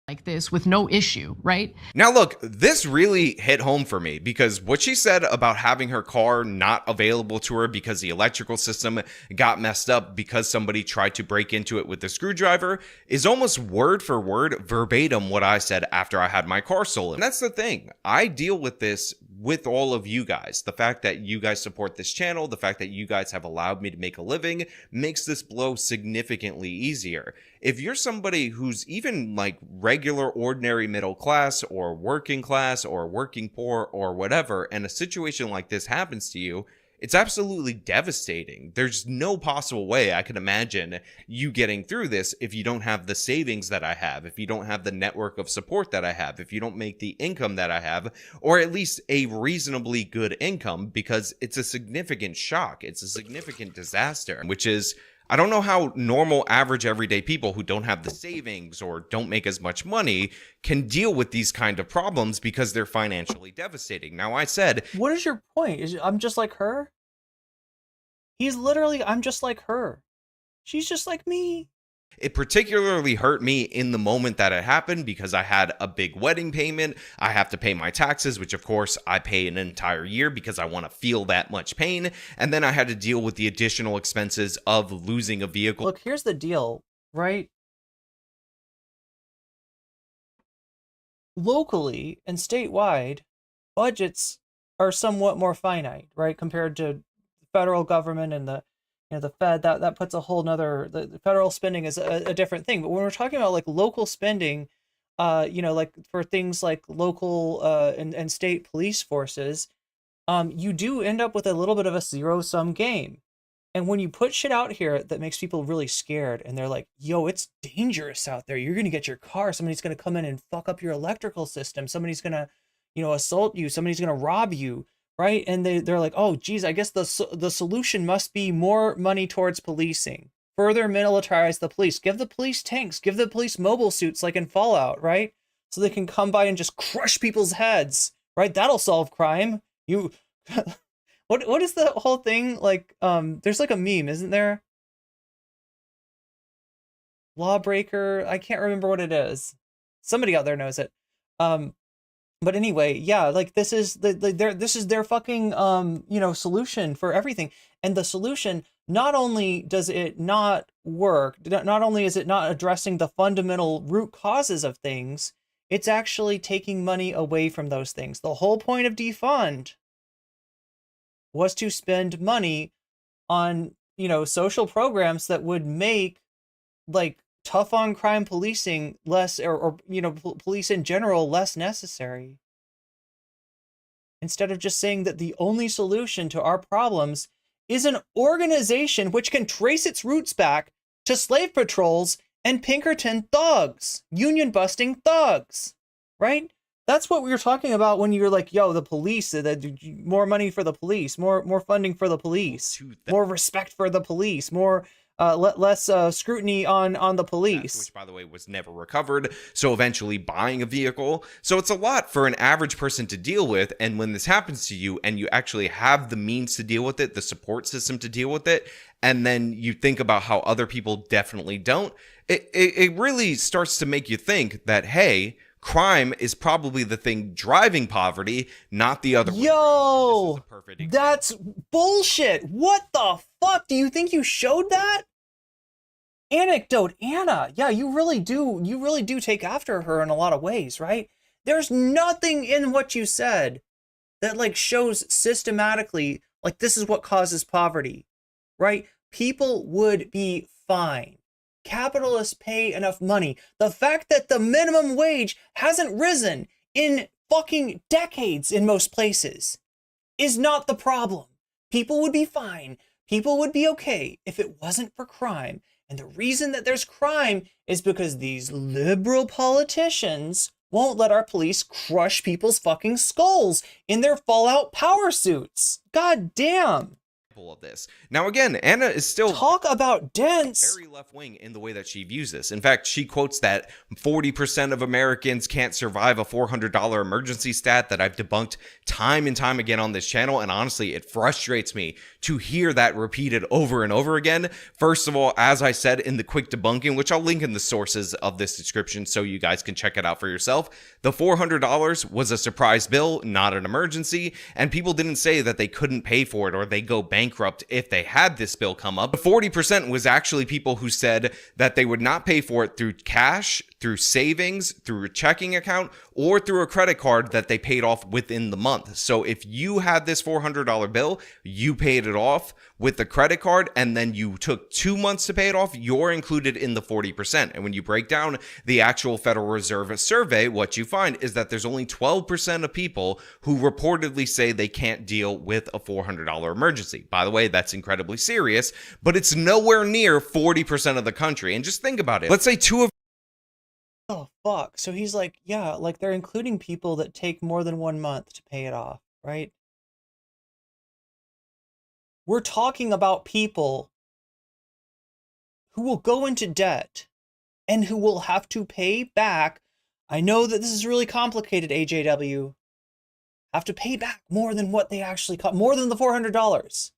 Like this with no issue, right? Now look, this really hit home for me because what she said about having her car not available to her because the electrical system got messed up because somebody tried to break into it with a screwdriver is almost word for word verbatim what I said after I had my car stolen. And that's the thing. I deal with this with all of you guys. The fact that you guys support this channel, the fact that you guys have allowed me to make a living makes this blow significantly easier. If you're somebody who's even like regular, ordinary middle class or working poor or whatever, and a situation like this happens to you, it's absolutely devastating. There's no possible way I can imagine you getting through this if you don't have the savings that I have, if you don't have the network of support that I have, if you don't make the income that I have, or at least a reasonably good income, because it's a significant shock. It's a significant disaster, which is, I don't know how normal, average, everyday people who don't have the savings or don't make as much money can deal with these kind of problems because they're financially devastating. Now, I said, what is your point? I'm just like her? He's literally, I'm just like her. She's just like me. It particularly hurt me in the moment that it happened because I had a big wedding payment. I have to pay my taxes, which of course I pay an entire year because I want to feel that much pain. And then I had to deal with the additional expenses of losing a vehicle. Look, here's the deal, right? Locally and statewide, budgets are somewhat more finite, right? Compared to the federal government and the Fed, that puts a whole nother, the federal spending is a different thing. But when we're talking about like local spending, like for things like local and state police forces, you do end up with a little bit of a zero-sum game. And when you put shit out here that makes people really scared and they're like, yo, it's dangerous out there. You're going to get your car. Somebody's going to come in and fuck up your electrical system. Somebody's going to, assault you. Somebody's going to rob you. Right. And they're like, oh, geez, I guess the solution must be more money towards policing, further militarize the police, give the police tanks, give the police mobile suits like in Fallout. Right. So they can come by and just crush people's heads. Right. That'll solve crime. What is the whole thing? Like, there's like a meme, isn't there? Lawbreaker. I can't remember what it is. Somebody out there knows it. But anyway, yeah, like this is this is their fucking solution for everything. And the solution, not only does it not work, not only is it not addressing the fundamental root causes of things, it's actually taking money away from those things. The whole point of defund was to spend money on, social programs that would make like tough on crime policing less, or police in general less necessary. Instead of just saying that the only solution to our problems is an organization which can trace its roots back to slave patrols and Pinkerton thugs, union busting thugs, right? That's what we were talking about when you're like, yo, the police, more money for the police, more funding for the police, more respect for the police, more less scrutiny on the police. Which, by the way, was never recovered. So eventually buying a vehicle. So it's a lot for an average person to deal with. And when this happens to you and you actually have the means to deal with it, the support system to deal with it, and then you think about how other people definitely don't, it really starts to make you think that, hey, crime is probably the thing driving poverty, not the other way. Yo, that's bullshit. What the fuck? Do you think you showed that? Anecdote, Anna. Yeah, you really do take after her in a lot of ways, right? There's nothing in what you said that like shows systematically like this is what causes poverty, right? People would be fine. Capitalists pay enough money. The fact that the minimum wage hasn't risen in fucking decades in most places is not the problem. People would be fine. People would be okay if it wasn't for crime. And the reason that there's crime is because these liberal politicians won't let our police crush people's fucking skulls in their Fallout power suits. God damn. Of this. Now, again, Anna is still talk about dense, very left-wing in the way that she views this. In fact, she quotes that 40% of Americans can't survive a $400 emergency stat that I've debunked time and time again on this channel. And honestly, it frustrates me to hear that repeated over and over again. First of all, as I said in the quick debunking, which I'll link in the sources of this description so you guys can check it out for yourself, the $400 was a surprise bill, not an emergency, and people didn't say that they couldn't pay for it or they go bankrupt if they had this bill come up. 40% was actually people who said that they would not pay for it through cash, through savings, through a checking account, or through a credit card that they paid off within the month. So if you had this $400 bill, you paid it off with the credit card, and then you took 2 months to pay it off, you're included in the 40%. And when you break down the actual Federal Reserve survey, what you find is that there's only 12% of people who reportedly say they can't deal with a $400 emergency. By the way, that's incredibly serious, but it's nowhere near 40% of the country. And just think about it. Let's say oh, fuck. So he's like, yeah, like they're including people that take more than 1 month to pay it off, right? We're talking about people who will go into debt and who will have to pay back. I know that this is really complicated, AJW. Have to pay back more than what they actually cost, more than the $400.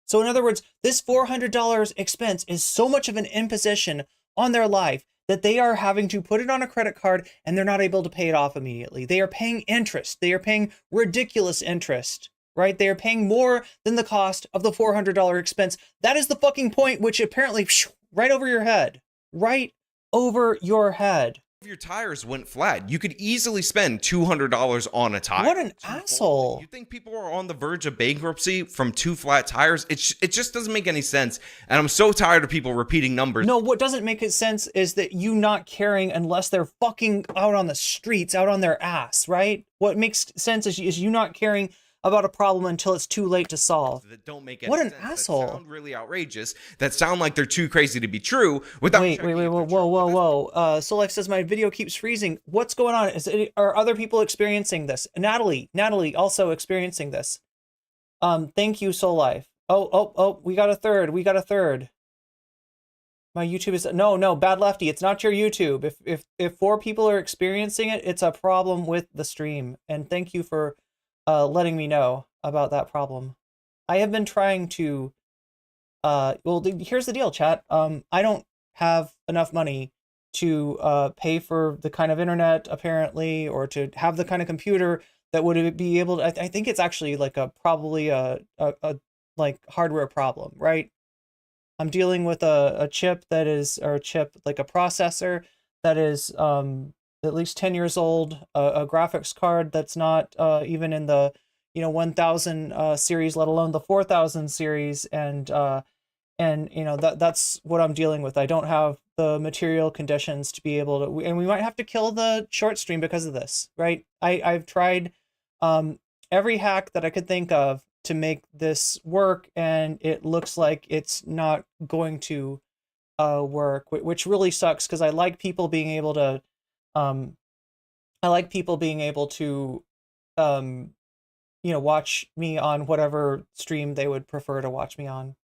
So in other words, this $400 expense is so much of an imposition on their life that they are having to put it on a credit card and they're not able to pay it off immediately. They are paying interest. They are paying ridiculous interest, right? They are paying more than the cost of the $400 expense. That is the fucking point, which apparently, right over your head, right over your head. If your tires went flat, you could easily spend $200 on a tire. What an asshole. You think people are on the verge of bankruptcy from 2 flat tires? It just doesn't make any sense. And I'm so tired of people repeating numbers. No, what doesn't make sense is that you not caring unless they're fucking out on the streets, out on their ass, right? What makes sense is you not caring about a problem until it's too late to solve. That don't make any what an sense. asshole. That sound really outrageous. That sound like they're too crazy to be true. Without wait, whoa. Soul Life says my video keeps freezing. What's going on? Are other people experiencing this? Natalie also experiencing this. Thank you, Soul Life. Oh, we got a third. My YouTube is no, Bad Lefty. It's not your YouTube. If 4 people are experiencing it, it's a problem with the stream. And thank you for letting me know about that problem. I have been trying to, well, here's the deal, chat. I don't have enough money to pay for the kind of internet, apparently, or to have the kind of computer that would be able to, I think it's actually like probably a like hardware problem, right? I'm dealing with a chip that is, or a chip, like a processor that is at least 10 years old, a graphics card that's not even in the 1000 series, let alone the 4000 series, and that's what I'm dealing with. I don't have the material conditions to be able to, and we might have to kill the short stream because of this, right? I've tried every hack that I could think of to make this work, and it looks like it's not going to work, which really sucks, because I like people being able to watch me on whatever stream they would prefer to watch me on.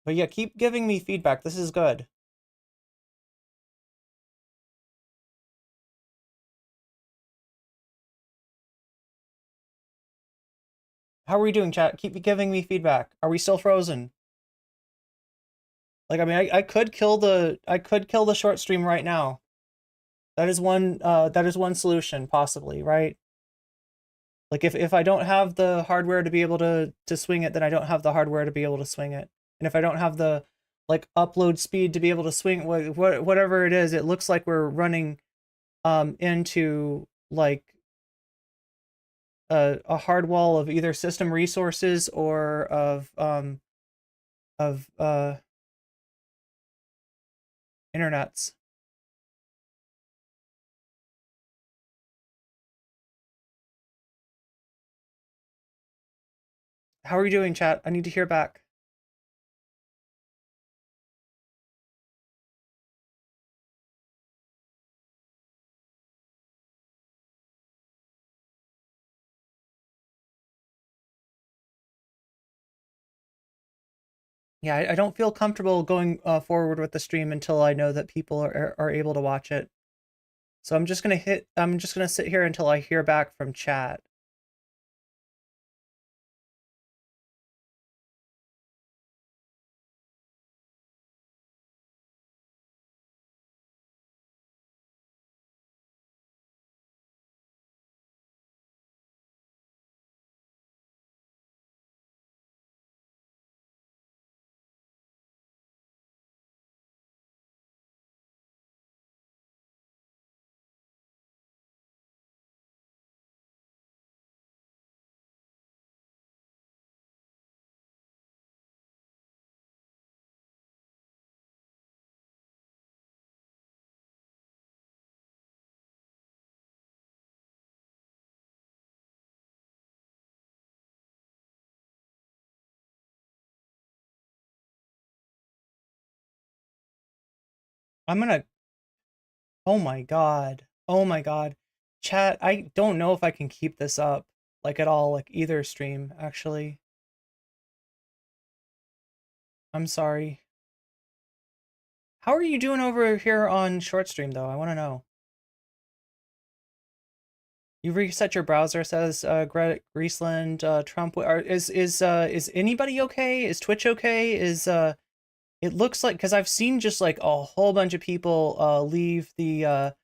But yeah, keep giving me feedback. This is good. How are we doing, chat? Keep giving me feedback. Are we still frozen? Like, I mean, I could kill the short stream right now. That is one solution, possibly, right? Like, if I don't have the hardware to be able to swing it, then I don't have the hardware to be able to swing it. And if I don't have the like upload speed to be able to swing whatever it is, it looks like we're running into like a hard wall of either system resources or of internets. How are you doing, chat? I need to hear back. Yeah, I don't feel comfortable going forward with the stream until I know that people are able to watch it. So I'm just gonna sit here until I hear back from chat. I'm gonna, oh my god. Oh my god. Chat, I don't know if I can keep this up, like at all, like either stream, actually. I'm sorry. How are you doing over here on short stream, though? I want to know. You reset your browser, says Greaseland, Trump. Is anybody okay? Is Twitch okay? It looks like, because I've seen just like a whole bunch of people leave the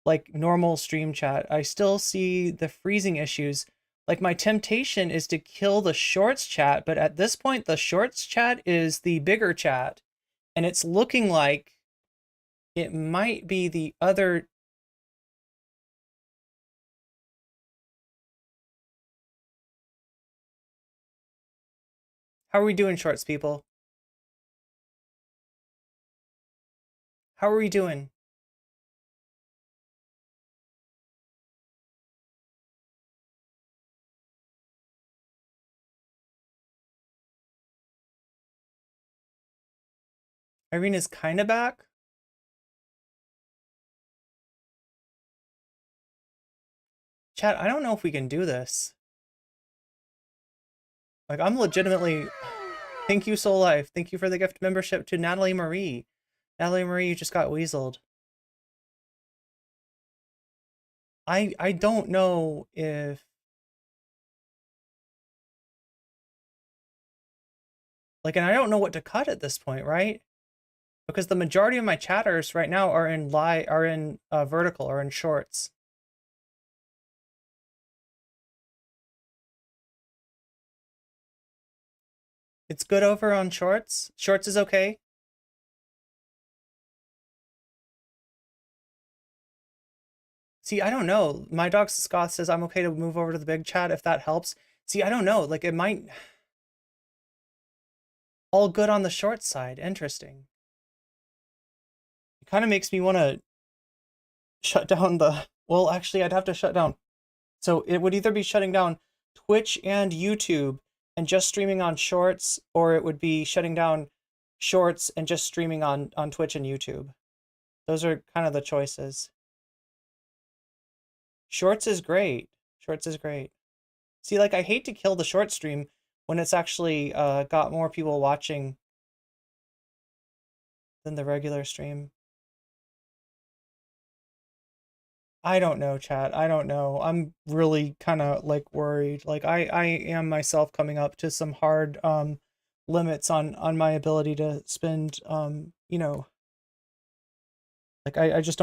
like normal stream chat. I still see the freezing issues. Like, my temptation is to kill the shorts chat, but at this point the shorts chat is the bigger chat, and it's looking like it might be the other. How are we doing, shorts people? How are we doing? Irene is kind of back. Chat, I don't know if we can do this. Like, I'm legitimately... Thank you, Soul Life. Thank you for the gift membership to Natalie Marie. Natalie Marie, you just got weaseled. I don't know if... Like, and I don't know what to cut at this point, right? Because the majority of my chatters right now are in vertical or in shorts. It's good over on shorts. Shorts is okay. See, I don't know. My dog Scott says I'm okay to move over to the big chat if that helps. See, I don't know. Like, it might... All good on the short side. Interesting. It kind of makes me want to shut down the... Well, actually, I'd have to shut down. So it would either be shutting down Twitch and YouTube and just streaming on shorts, or it would be shutting down shorts and just streaming on Twitch and YouTube. Those are kind of the choices. Shorts is great. Shorts is great. See, like, I hate to kill the short stream when it's actually got more people watching than the regular stream. I don't know, chat. I don't know. I'm really kind of, like, worried. Like, I am myself coming up to some hard limits on my ability to spend, you know... Like, I just don't